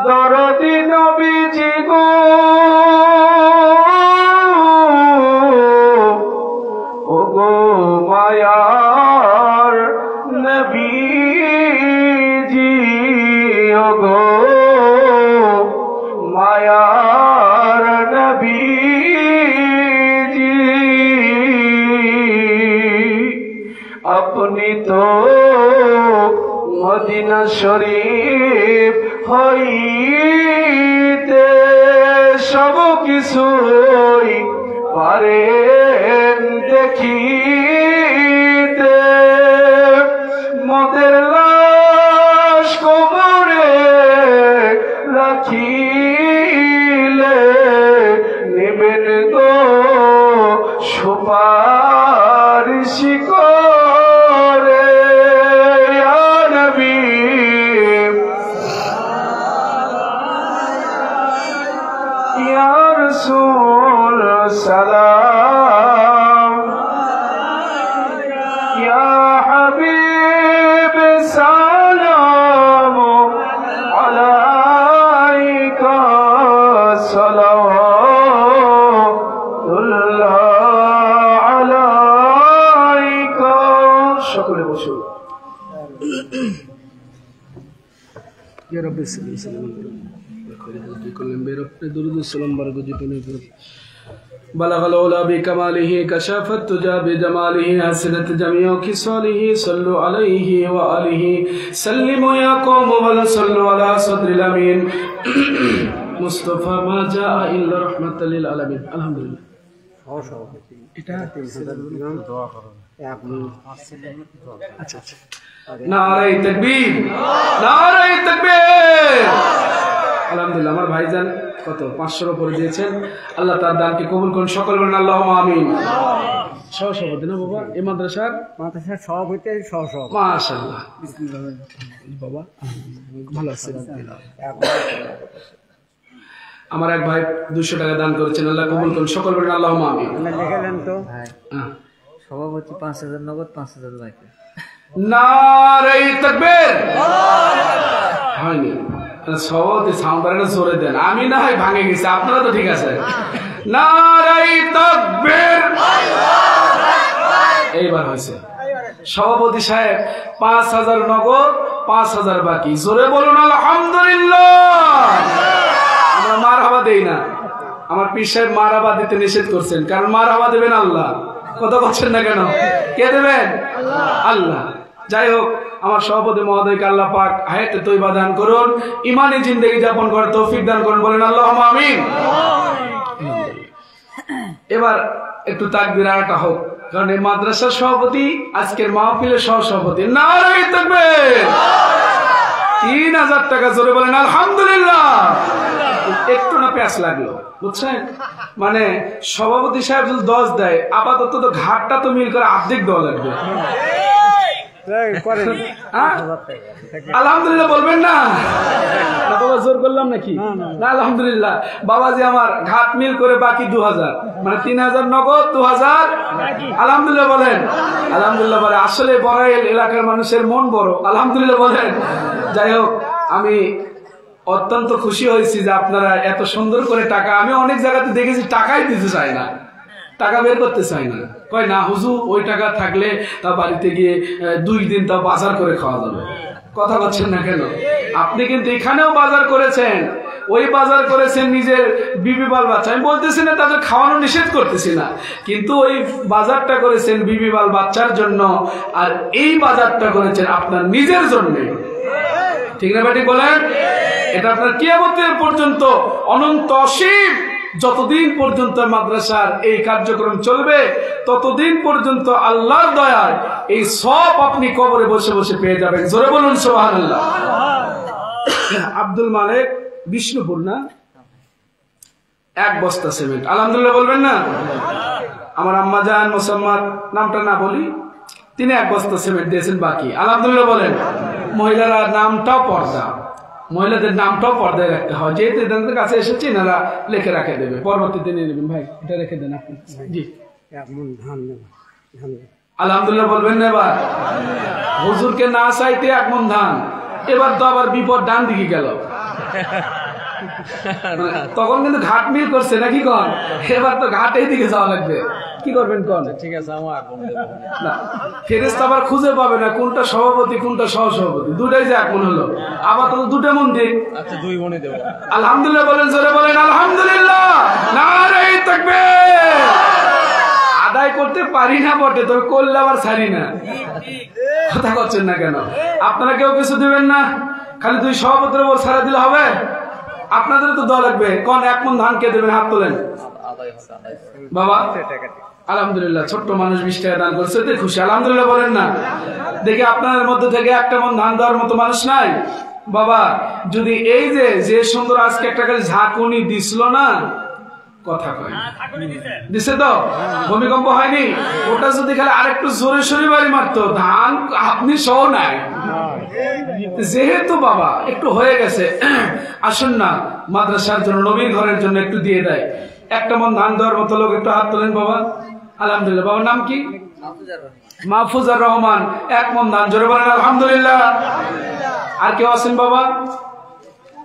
দরদি নবীজি গো ও গো মায়ার নবীজি, ও গো মায়ার নবীজি, আপনি তো মদিনা শরীফ হইতে সব কিছুই পারেন দেখিতে মোদের লাশ কবরে রাখিলে নেবেন গো সুপারিশ করে ইয়া নবী ইয়া রাসূল সালাম ইয়া হাবিব সালাম আলাইকা সালাওয়াতুল্লাহ আলাইকা। সকলে বসুন। ইয়া রাব্বি সাল্লাল্লাহু بلغ العلا بكماله كشف التجى بجماله حسنت جميع خصاله صلوا عليه وآله سلموا يا قوم ولا صلوا على صدر الأمين مصطفى ما جاء إلا رحمة للعالمين الحمد لله নারে তাকবীর নারে তাকবীর। আলহামদুলিল্লাহ আমার ভাইজান কত 500 উপরে দিয়েছেন, আল্লাহ তার দানকে কবুল করুন, সকল বলেন আল্লাহুম্মা আমিন। সহসভাপতি না বাবা এই মাদ্রাসার সভাপতি সহসভাপতি মাশাআল্লাহ বাবা ভালো আছেন। আমার এক ভাই 200 টাকা দান করেছেন, আল্লাহ কবুল করুন, সকল বলেন আল্লাহুম্মা আমিন। লিখলেন তো সভাপতি 5000 নগদ 5000 বাকি। নারে তাকবীর হয়নি সভাপতি সাউন্ডারটা জোরে দেন, আমি না হয় ভাঙে গেছি, আপনারা তো ঠিক আছে। নারে তাকবীর এইবার হয়েছে। সভাপতি সাহেব 5000 নগদ 5000 বাকি, জোরে বলুন আলহামদুলিল্লাহ। আমরা মারহাবা দেই না, আমার পীর সাহেব মারহাবা দিতে নিষেধ করছেন, কারণ মারহাবা দেবেন আল্লাহ। কথা বলছেন না কেন? কে দেবেন? আল্লাহ। যাই হোক আমার সভাপতি মহোদয়কে আল্লাহ পাক হায়াতে তৈবা দান করুন, ইমানি জিন্দেগি যাপন করার তৌফিক দান করুন, বলেন আল্লাহুম্মা আমিন। এবার একটু তাকবীর আরটা হোক, কারণ এই মাদ্রাসার সভাপতি আজকের মাহফিলের সহসভাপতি। নারে তাকবীর 3000 টাকা জোরে বলেন আলহামদুলিল্লাহ। একটু না প্যাস লাগলো বুঝছেন, মানে সভাপতি সাহেব যদি 10 দেয়, আপাতত তো ঘাটটা তো মিল করে অর্ধেক দেওয়া লাগবে। আলহামদুলিল্লাহ বলবেন না? বাবা জোর করলাম নাকি? না আলহামদুলিল্লাহ। বাবাজি আমার ঘাট মিল করে বাকি 2000, মানে 3000 নগদ 2000 আলহামদুলিল্লাহ বলেন। আলহামদুলিল্লাহ বলে আসলে বড়াইল এলাকার মানুষের মন বড়, আলহামদুলিল্লাহ বলেন। যাই হোক আমি অত্যন্ত খুশি হয়েছি যে আপনারা এত সুন্দর করে টাকা, আমি অনেক জায়গাতে দেখেছি টাকাই দিতে চায় না, টাকা বের করতে চায় না, কয় না হুজুর ওই টাকা থাকলে তা বাড়িতে গিয়ে 2 দিন তা বাজার করে খাওয়া যাবে। কথা বলছেন না কেন? আপনি কিন্তু এখানেও বাজার করেছেন, ওই বাজার করেছেন নিজের বিবি বাল বাচ্চা, আমি বলতেছি না তাদের খাওয়ানো নিষেধ করতেছি না, কিন্তু ওই বাজারটা করেছেন বিবি বাল বাচ্চার জন্য, আর এই বাজারটা করেছেন আপনার নিজের জন্য। ঠিক না বেটি বলেন? এটা আপনার কিয়ামতের পর্যন্ত অনন্ত অসীম, যতদিন পর্যন্ত মাদ্রাসার এই কার্যক্রম চলবে ততদিন পর্যন্ত আল্লাহর দয়ায় এই সব আপনি কবরে বসে বসে পেয়ে যাবেন। জোরে বলুন সুবহানাল্লাহ। আব্দুল মালিক বিষ্ণুপুর না, 1 বস্তা সিমেন্ট, আলহামদুলিল্লাহ বলবেন না? আমার আম্মা জান মোসাম্মদ নামটা না বলি, তিনি 1 বস্তা সিমেন্ট দিয়েছেন বাকি, আলহামদুলিল্লাহ বলেন। মহিলারা নামটাও পর্দা, মহিলাদের নামটাও পর্দায় রাখতে হয়, যেহেতু এদের কাছে এসেছি এনারা লিখে রাখে দেবে, পরবর্তীতে নিয়ে নেবেন। ভাই এটা রেখে দেন আপনি। জি আলহামদুলিল্লাহ বলবেন না? এবার হুজুরকে না চাইতে 1 মণ ধান, এবার তো আবার বিপদ ডান দিকে গেল, তখন কিন্তু ঘাট মিল করছে নাকি কন? এবার তো ঘাট এই দিকে যাওয়া লাগবে, কি করবেন কন? ঠিক আছে আমার না ফেরেশতা আবার খুঁজে পাবে না কোনটা সভাপতি কোনটা সহসভাপতি, দুটাই যে 1 মণ হলো, আবার তো 2টা মণ দিক। আচ্ছা 2 মণই দেব। আলহামদুলিল্লাহ বলেন, জোরে বলেন আলহামদুলিল্লাহ। নারে তাকবীর। আদায় করতে পারি না বটে, তবে করলে আবার ছাড়ি না। কথা করছেন না কেন? আপনারা কেউ কিছু দিবেন না, খালি 2 সভাপতির উপর ছাড়া দিলে হবে? আপনাদের তো দেওয়া লাগবে। কোন 1 মণ ধান কে দেবেন? হাত তোলেন। বাবা আলহামদুলিল্লাহ, ছোট্ট মানুষ 20 টাকা দান করছে, এতে খুশি। আলহামদুলিল্লাহ বলেন না? দেখি আপনাদের মধ্যে থেকে একটা মন ধান দেওয়ার মতো মানুষ নাই? বাবা যদি এই যে সুন্দর আজকে একটা খালি ঝাঁকুনি দিছিল না, কথা কয় দিছে তো, ভূমিকম্প হয়নি, ওটা যদি খালি আরেকটু জোরে সরে বাড়ি মারতো, ধান আপনি সহ নাই। যেহেতু বাবা একটু হয়ে গেছে, আসুন না মাদ্রাসার জন্য, নবীর ঘরের জন্য একটু দিয়ে দেয়। একটা মন ধান দেওয়ার মতো লোক একটু হাত তোলেন বাবা। আলহামদুলিল্লাহ। বাবার নাম কি? মাহফুজার রহমান। 1 মন ধান, জোরে বলেন আলহামদুলিল্লাহ। আর কেউ আছেন বাবা?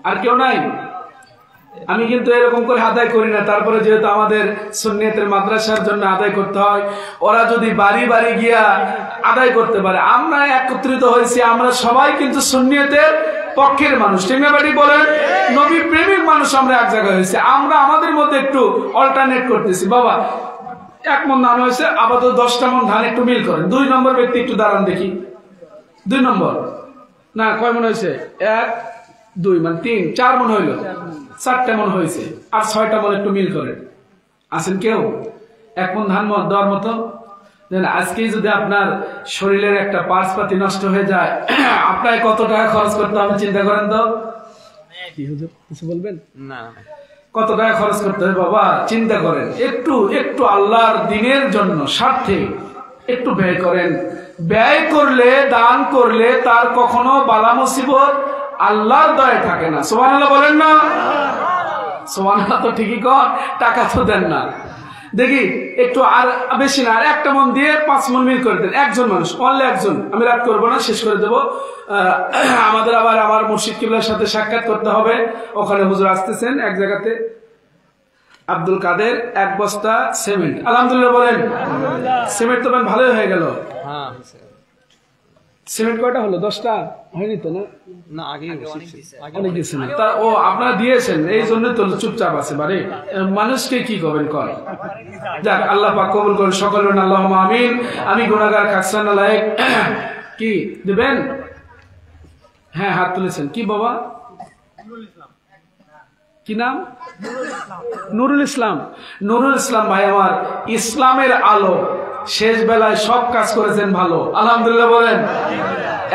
আর কেউ নাই? আমি কিন্তু এরকম করে আদায় করি না, তারপরে যেহেতু আমাদের সুন্নিয়তের মাদ্রাসার জন্য আদায় করতে হয়, ওরা যদি বাড়ি বাড়ি গিয়া আদায় করতে পারে, আমরা একত্রিত হয়েছি, আমরা সবাই কিন্তু সুন্নিয়তের পক্ষের মানুষ, ঠিক না বাড়ি বলেন? নবী প্রেমিক মানুষ, আমরা এক জায়গায় হয়েছি, আমরা আমাদের মধ্যে একটু অল্টারনেট করতেছি। বাবা 1 মন ধান হয়েছে, আপাতত 10টা মন ধান একটু মিল করেন। 2 নম্বর ব্যক্তি একটু দাঁড়ান দেখি। 2 নম্বর না, কয় মন হয়েছে? 1 2 মানে 3 4 মন হইল, 4টা মন হয়েছে, আর 6টা মন একটু মিল করেন। আছেন কেউ 1 মন ধান দেওয়ার মতো? আজকে যদি আপনার শরীরের একটা পার্স পাতি নষ্ট হয়ে যায়, আপনার কত টাকা খরচ করতে হবে চিন্তা করেন তো। কি হুজুর কিছু বলবেন? না, কত টাকা খরচ করতে হবে বাবা চিন্তা করেন। একটু আল্লাহর দিনের জন্য স্বার্থে একটু ব্যয় করেন। ব্যয় করলে, দান করলে তার কখনো বালা মুসিবত আল্লাহর দয়ে থাকে না। সুবহানাল্লাহ বলেন না? সুবহানাল্লাহ তো ঠিকই কর, টাকা তো দেন না। দেখি একটু আর বেশি না, আর 1টা মন দিয়ে 5 মন মিল করে দেন। একজন মানুষ, অনলি একজন, আমি রাত করবো না, শেষ করে দেবো। আমাদের আবার আমার মুর্শিদ কিবলার সাথে সাক্ষাৎ করতে হবে, ওখানে হুজুর আসতেছেন এক জায়গাতে। আব্দুল কাদের 1 বস্তা সিমেন্ট। আলহামদুলিল্লাহ বলেন। সিমেন্ট তো ভালোই হয়ে গেল। সিমেন্ট কয়টা হলো? 10টা হয়নি তো? না আগে অনেক দিয়েছেন। তা ও আপনারা দিয়েছেন, এই জন্য তো চুপচাপ আছে বারে। মানুষকে কি করবেন কর। যাক, আল্লাহ পাক কবুল করুন সকলের, আল্লাহুম্মা আমিন। আমি গুনাহগার, খাকসানা লায়েক। কি দিবেন? হ্যাঁ হাত তুলেছেন। কি বাবা? কি নাম? নুরুল ইসলাম। নুরুল ইসলাম ভাই আমার, ইসলামের আলো, শেষ বেলায় সব কাজ করেছেন ভালো, আলহামদুলিল্লাহ বলেন।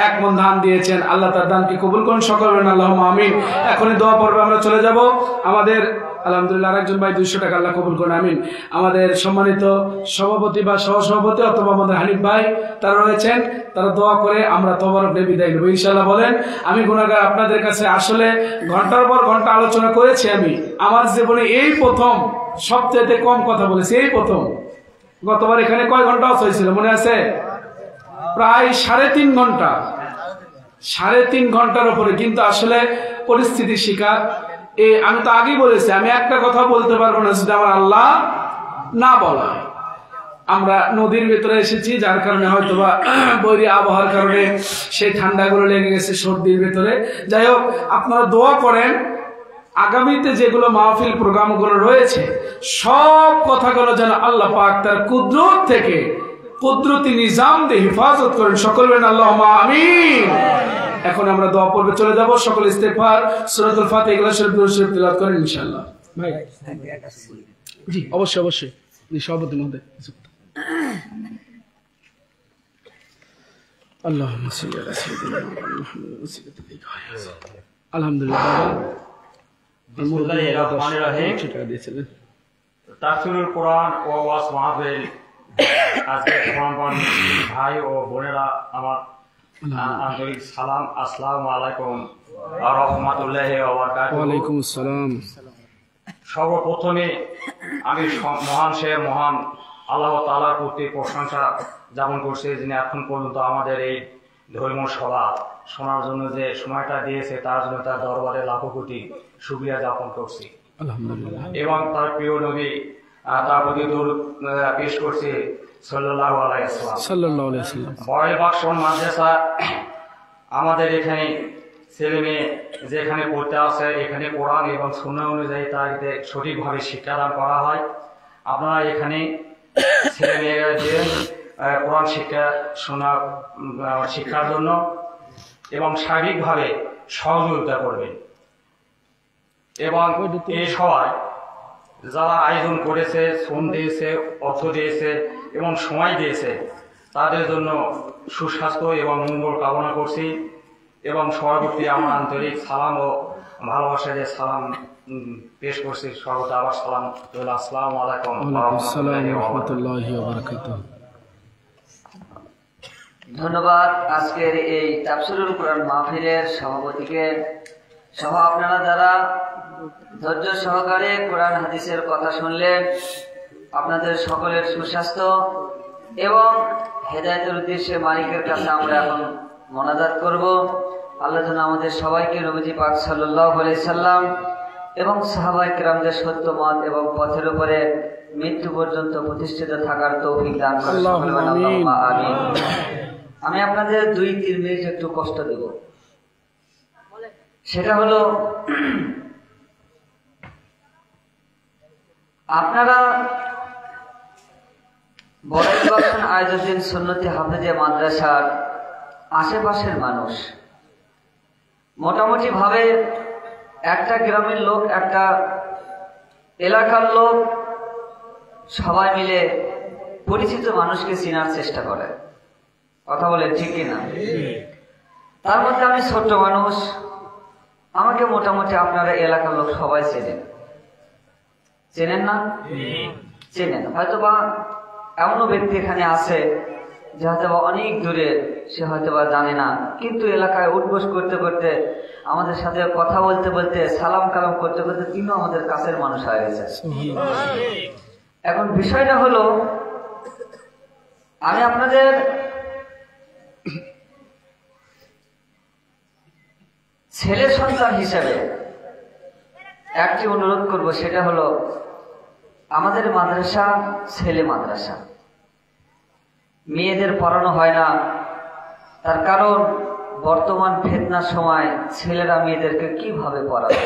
1 মন ধান দিয়েছেন, আল্লাহ তার দানকে কবুল করুন সকলের, আল্লাহুম্মা আমিন। এখনই দোয়া পর্বে আমরা চলে যাব। আমাদের আলহামদুলিল্লাহ আরেকজন ভাই 200 টাকা, আল্লাহ কবুল করুন, আমিন। আমাদের সম্মানিত সভাপতি বা সহসভাপতি অথবা আমাদের হানিফ ভাই, তারা রয়েছেন, তারা দোয়া করে আমরা তবারক নিয়ে বিদায় নেব ইনশাআল্লাহ বলেন। আমি গুনাহগার, আপনাদের কাছে আসলে ঘন্টার পর ঘন্টা আলোচনা করেছি। আমি আমার জীবনে এই প্রথম সবচেয়ে কম কথা বলেছি, এই প্রথম। গতবার এখানে কয় ঘন্টা হয়েছিল মনে আছে? প্রায় 3.5 ঘন্টা, 3.5 ঘন্টার উপরে। কিন্তু আসলে পরিস্থিতি শিকার। আমি তো আগেই বলেছি, আমি একটা কথা বলতে পারবো না যদি আমার আল্লাহ না বলা। আমরা নদীর ভেতরে এসেছি, যার কারণে হয়তোবা বৈরী আবহাওয়ার কারণে সেই ঠান্ডাগুলো লেগে গেছে সর্দির ভেতরে। যাই হোক, আপনারা দোয়া করেন আগামীতে যেগুলো মাহফিল প্রোগ্রামগুলো রয়েছে, সব কথাগুলো যেন আল্লাহ পাক তার কুদরত থেকে, কুদরতি নিজাম দিয়ে হেফাজত করেন সকল, আল্লাহুম্মা আমিন। এখন আমরা দোয়া পর্বে চলে যাব। সকল ইস্তেগফার, সূরাতুল ফাতিহা, ইখলাস শরীফ, দুরূদ শরীফ তিলাওয়াত করেন ইনশাআল্লাহ। ভাই জি অবশ্যই অবশ্যই, সভাপতি মহোদয়। আল্লাহুম্মা সাল্লি আলা সাইয়্যিদিনা মুহাম্মাদ। আলহামদুলিল্লাহ তাফসীরুল কোরআন ও ওয়াজ মাহফিল, আজকে ভাই ও বোনেরা, আমার আন্তরিক সালাম, আসসালামু আলাইকুম ওয়া রাহমাতুল্লাহি ওয়া বারাকাতুহু। ওয়া আলাইকুম আসসালাম। সর্বপ্রথমে আমি মহান আল্লাহ তাআলার প্রতি প্রশংসা জ্ঞাপন করছি, যিনি এখন পর্যন্ত আমাদের এই ধর্মীয় সভা শোনার জন্য যে সময়টা দিয়েছে, তার জন্য তার দরবারে লাখো কোটি শুকরিয়া জ্ঞাপন করছি। আলহামদুলিল্লাহ। এবং তার প্রিয় নবী, তার প্রতি দরুদ পেশ করছি সাল্লাল্লাহু আলাইহি ওয়াসাল্লাম। বড়াই বাক্সন মাদ্রাসা, আমাদের এখানে ছেলে মেয়ে যেখানে পড়তে আসে, এখানে কোরআন এবং সুন্নাহ অনুযায়ী তাদেরকে সঠিকভাবে শিক্ষাদান করা হয়। আপনারা এখানে ছেলে মেয়েরা যে কোরআন শিক্ষার জন্য এবং শারীরিকভাবে সহযোগিতা করবেন। এবং এই সভায় যারা আয়োজন করেছে, শ্রম দিয়েছে, অর্থ দিয়েছে এবং সময় দিয়েছে, তাদের জন্য সুস্বাস্থ্য এবং মঙ্গল কামনা করছি। এবং সভাপতি আমার আন্তরিক সালাম ও ভালোবাসা দিয়ে সালাম পেশ করছি। সর্বদা আবার সালাম, আসসালামু আলাইকুম রহমতুল্লাহি ওয়া বারাকাতুহু। ধন্যবাদ আজকের এই তাফসীরুল কোরআন মাহফিলের সভাপতিকে সহ আপনারা যারা ধৈর্য সহকারে কোরআন হাদিসের কথা শুনলেন, আপনাদের সকলের সুস্বাস্থ্য এবং হেদায়েতের উদ্দেশ্যে মালিকের কাছে আমরা এখন মোনাজাত করব। আল্লাহ যেন আমাদের সবাইকে নবীজি পাক সাল্লাল্লাহু আলাইহি সাল্লাম এবং সাহাবায়ে কেরামদের সত্য মত এবং পথের উপরে মৃত্যু পর্যন্ত প্রতিষ্ঠিত থাকার তৌফিক দান করেন। আল্লাহুম্মা আমিন। আমি আপনাদের 2-3 মিনিট একটু কষ্ট দেব। সেটা হলো, আপনারা বড়াইবাগান আয়োজনদিন সুন্নতি হাফেজে মাদ্রাসার আশেপাশের মানুষ, মোটামুটি ভাবে একটা গ্রামের লোক, একটা এলাকার লোক সবাই মিলে পরিচিত মানুষকে চেনার চেষ্টা করে। কথা বলে ঠিক কিনা? তার মধ্যে আমি ছোট্ট মানুষ, আমাকে মোটামুটি আপনারা এলাকার লোক সবাই চেনেন না? চেনেন। হয়তোবা এমনও ব্যক্তি এখানে আছে যে হয়তোবা অনেক দূরে, সে হয়তোবা জানে না, কিন্তু এলাকায় উঠবোস করতে করতে, আমাদের সাথে কথা বলতে বলতে, সালাম কালাম করতে করতে তিনিও আমাদের কাছের মানুষ হয়ে গেছে। এখন বিষয়টা হলো, আমি আপনাদের ছেলে সন্তান হিসেবে একটি অনুরোধ করব, সেটা হলো আমাদের মাদ্রাসা ছেলে মাদ্রাসা, মেয়েদের পড়ানো হয় না। তার কারণ বর্তমান ফিতনার সময় ছেলেরা মেয়েদেরকে কিভাবে পড়াবে,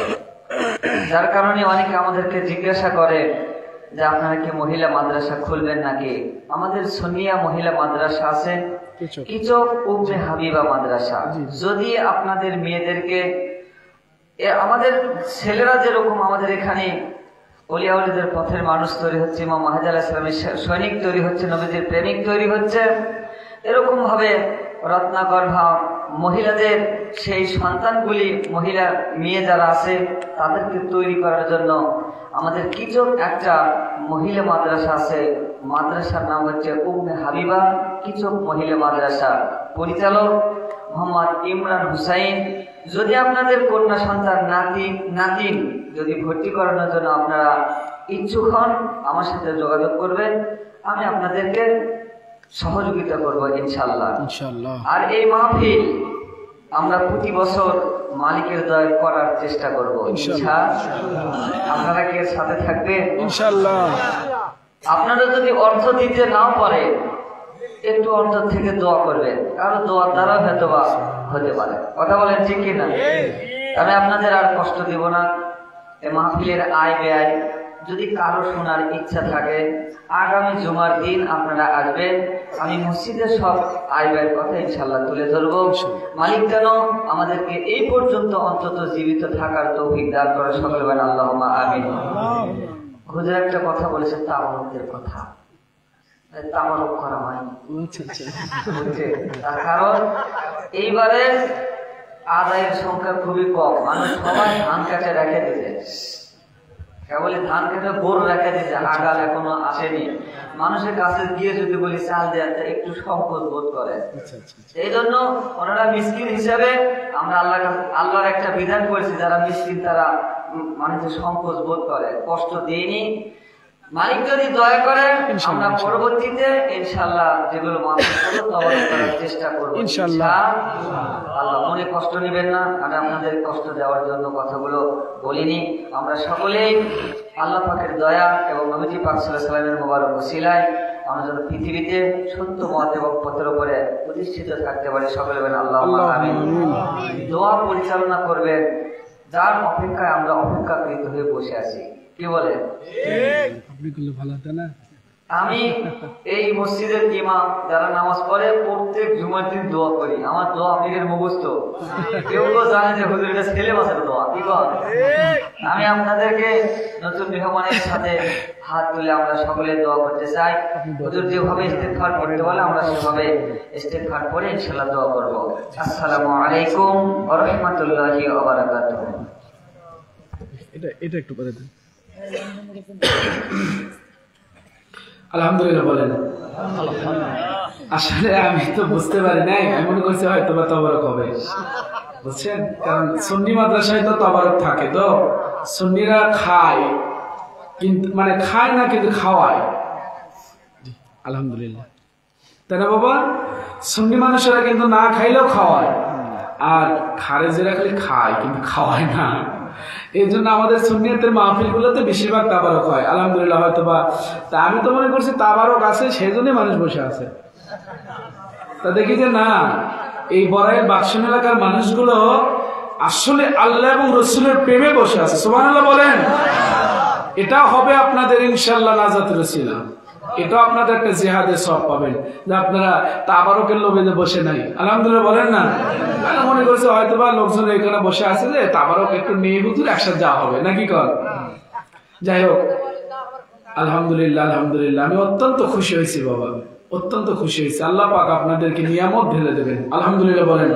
যার কারণে অনেকে আমাদেরকে জিজ্ঞাসা করে যে আপনারা কি মহিলা মাদ্রাসা খুলবেন নাকি? আমাদের সুন্নিয়া মহিলা মাদ্রাসা আছে, কিচক উম্মে হাবিবা মাদ্রাসা। যদি আপনাদের মেয়েদেরকে, আমাদের ছেলেরা যেরকম আমাদের এখানে ওলিয়া ওলিদের পথের মানুষ তৈরি হচ্ছে, ইমাম মাহদী আলাইহিস সালামের সৈনিক তৈরি হচ্ছে, নবীজির প্রেমিক তৈরি হচ্ছে, এরকম ভাবে রত্নাগর্ভা মহিলাদের সেই সন্তানগুলি, মহিলা মেয়ে যারা আছে, তাদেরকে তৈরি করার জন্য আমাদের কিচক একটা মহিলা মাদ্রাসা আছে। মাদ্রাসার নাম হচ্ছে উম্মে হাবিবা কিচক মহিলা মাদ্রাসা। পরিচালক মোহাম্মদ ইমরান হুসাইন। যদি আপনাদের কন্যা সন্তান, নাতিন যদি ভর্তি করানোর জন্য আপনারা ইচ্ছুক হন, আমার সাথে যোগাযোগ করবেন, আমি আপনাদেরকে সহযোগিতা করব ইনশাআল্লাহ। আর এই মাহফিল আমরা প্রতি বছর মালিকের দয়া করার চেষ্টা করব ইনশাআল্লাহ। আপনারা কি সাথে থাকবেন ইনশাআল্লাহ? আপনারা যদি অর্থ দিতে নাও পারে, একটু অন্তর থেকে দোয়া করবেন, কারণ দোয়ার দ্বারা হয়তো বা হতে পারে। কথা বলেন ঠিক কিনা? আমি আপনাদের আর কষ্ট দিব না। এই মাহফিলের আয় ব্যয় যদি কারো শোনার ইচ্ছা থাকে, আগামী জুমার দিন আপনারা আসবেন, আমি মসজিদের সব আয় ব্যয়ের কথা ইনশাআল্লাহ তুলে ধরবো। মালিক যেন আমাদেরকে এই পর্যন্ত অন্তত জীবিত থাকার তৌফিক দান করে, সকলে বলেন আল্লাহুম্মা আমিন। হুজুর একটা কথা বলেছে, তাওয়ারুকের কথা, তাওয়ারুক করা হয়নি, তার কারণ এইবারে আদায়ের সংখ্যা খুবই কম। মানুষ সবাই ধান কাটে রেখে দিতে, কেবলই ধান কেটে বোর রেখে দিতে, আগাল এখনো আসেনি। মানুষের কাছে গিয়ে যদি বলি চাল দেওয়া, একটু সংকোচ বোধ করে। এই জন্য ওনারা মিসকিন হিসাবে আমরা আল্লাহর একটা বিধান করেছি, যারা মিসকিন তারা মানুষের সংকোচ বোধ করে, কষ্ট দিইনি। মালিক যদি দয়া করে, আমরা পরবর্তীতে ইনশাআল্লাহ যেগুলো মাফ করার চেষ্টা করবো ইনশাআল্লাহ। আল্লাহ মনে কষ্ট নেবেন না, আমি আপনাদের কষ্ট দেওয়ার জন্য কথাগুলো বলিনি। আমরা সকলেই আল্লাহ পাকের দয়া এবং নবীজি পাক সাল্লাল্লাহু আলাইহি ওয়াসাল্লামের মোবারক ওসিলায় আমরা যেন পৃথিবীতে সত্য মত এবং পথের উপরে প্রতিষ্ঠিত থাকতে পারি, সকলে বলেন আল্লাহুম্মা আমিন। দোয়া পরিচালনা করবেন যার অপেক্ষায় আমরা অপেক্ষাকৃত হয়ে বসে আছি। কি বলে? আমি এই মসজিদের ইমাম যারা নামাজ পড়ে প্রত্যেক জুমার দিন দোয়া করি। আমার দোয়া আপনাদের মুখস্থ, কেউ কেউ জানে যে হুজুর এটা ছেলে বাসের দোয়া। কি কর? আমি আপনাদেরকে নতুন মেহমানের সাথে হাত তুলে আমরা সকলে দোয়া করতে চাই। হুজুর যেভাবে ইস্তেগফার করতে বলে আমরা সেভাবে ইস্তেগফার করে ইনশাআল্লাহ দোয়া করব। আসসালামু আলাইকুম ওয়া রাহমাতুল্লাহি ওয়া বারাকাতুহু। এটা একটু বলে দেন। আলহামদুলিল্লাহ বলেন। আসলে আমি তো বুঝতে পারি নাই, আমি মনে করছি হয়তো বা তবারক হবে, বুঝছেন? কারণ সুন্নি মাদ্রাসায় তো তবারক থাকে, তো সুন্নিরা খায় কিন্তু মানে খায় না কিন্তু খাওয়ায়। আলহামদুলিল্লাহ, তাই না বাবা? সুন্নি মানুষেরা কিন্তু না খাইলেও খাওয়ায়, আর খারেজেরা খালি খায় কিন্তু খাওয়ায় না। এই জন্য আমাদের সুন্নিয়তের মাহফিল গুলোতে বেশিরভাগ তাবারক হয়। আলহামদুলিল্লাহ, হয়তো বা তা আমি তো মনে করছি তাবারক আছে সেই জন্যই মানুষ বসে আছে। তা দেখি যে না, এই বড়াইয়ের বাক্সন এলাকার মানুষগুলো আসলে আল্লাহ এবং রসুলের প্রেমে বসে আছে। সুবহানাল্লাহ বলেন। এটা হবে আপনাদের ইনশাআল্লাহ নাজাতের ওসিলা। এটা আপনাদের একটা জিহাদের সওয়াব পাবেন যে আপনারা তাবারকের লোভে যে বসে নাই। আলহামদুলিল্লাহ বলেন না। আমি মনে করছি হয়তো বা লোকজন এখানে বসে আছে যে তাবারক একটু নিয়ে হুজুর একসাথে যাওয়া হবে নাকি কর। যাই হোক, আলহামদুলিল্লাহ আলহামদুলিল্লাহ, আমি অত্যন্ত খুশি হয়েছি বাবা, অত্যন্ত খুশি হয়েছি। আল্লাহ পাক আপনাদেরকে নিয়ামত ঢেলে দেবেন। আলহামদুলিল্লাহ বলেন।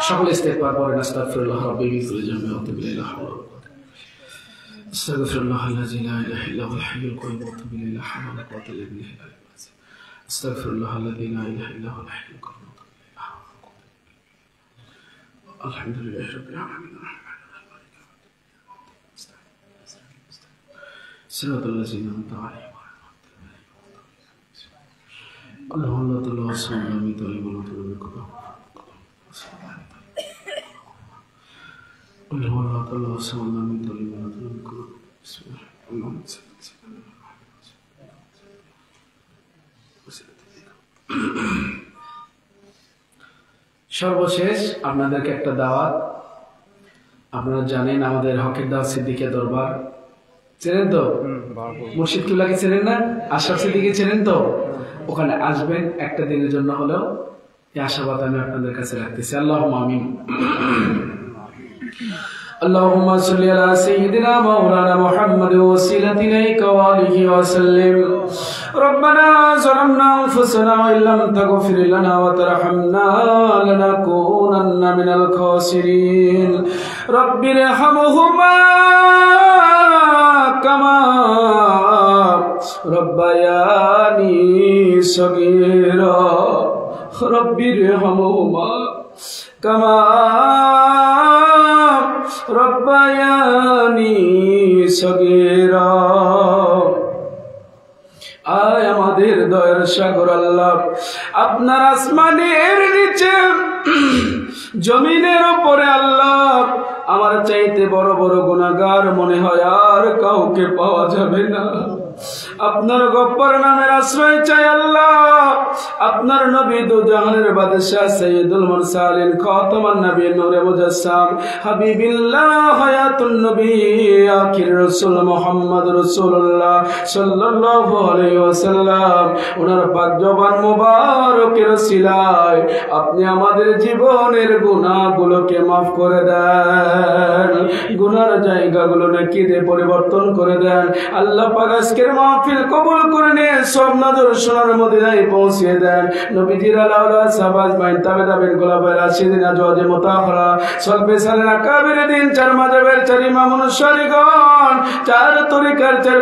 সকলে ইস্তেগফার করেন। আস্তাগফিরুল্লাহ রাব্বি মিন কুল্লি যামবিন ওয়া আতুবু ইলাইহি। أستغفر الله الذي لا إله إلا هو الحي القيوم وأتوب إليه لا حول ولا قوة إلا بالله العلي العظيم. أستغفر الله الذي لا إله إلا هو الحي القيوم وأتوب إليه لا حول ولا قوة إلا بالله. الحمد لله رب العالمين الرحمن الرحيم مالك يوم الدين صراط الذين أنعمت عليهم غير المغضوب عليهم ولا الضالين. اللهم لا تلوث صلى من طيب ولا تلوث قل هو الله تعالى الصمد لم يلد ولم يولد ولم يكن له كفوا احد. اللهم صل وسلم. সর্বশেষ আপনাদেরকে একটা দাওয়াত। আপনারা জানেন আমাদের হকের দাওয়াত সিদ্দিকিয়া দরবার চেনেন তো? মুর্শিদ কিবলাকে চেনেন না? আশরাফ সিদ্দিকী চেনেন তো? ওখানে আসবেন একটা দিনের জন্য হলেও, এই আশাবাদ আমি আপনাদের কাছে রাখতেছি। আল্লাহুম্মা আমিন। اللهم صل على سيدنا مولانا محمد وسيلة إليك وآله وسلم. ربنا ظلمنا أنفسنا وإن لم تغفر لنا وترحمنا لنكونن من الخاسرين. رب ارحمهما كما ربياني صغيرا. رب ارحمهما كما রব্বায়ানি সগীরা। আয় আমাদের দয়ার সাগর আল্লাহ, আপনার আসমানের নিচে জমিনের উপরে আল্লাহ আমার চাইতে বড় বড় গুনাহগার মনে হয় আর কাউকে পাওয়া যাবে না। আপনার গফফার নামের আশ্রয় চাই আল্লাহ। আপনার নবী দু জাহানের বাদশা সাইয়্যিদুল মুরসালিন খাতামান নবী নূরে মুজাসসাম হাবিবিল্লাহ হায়াতুন নবী আখির রাসূল মুহাম্মদ রাসূলুল্লাহ সাল্লাল্লাহু আলাইহি ওয়াসাল্লাম, ওনার পাক জবান মুবারকের সিলায় আপনি আমাদের জীবনের গুনাহগুলোকে maaf করে দেন, গুনার জায়গাগুলো নেকি দিয়ে পরিবর্তন করে দেন। আল্লাহ পাক আজকের মাহফিল কবুল করে নিয়ে সব নজর সোনার মদিনায় পৌঁছিয়ে দেন। নবীজির আলাউলা সাহাবাজ মাইন তাবেদা বিন গোলাবাই রাশিদিন আজওয়াজে মুতাহহারা সলবে সালেনা কাবির দিন চার মাযহাবের চার ইমাম অনুসারীগণ চার তরিকার চার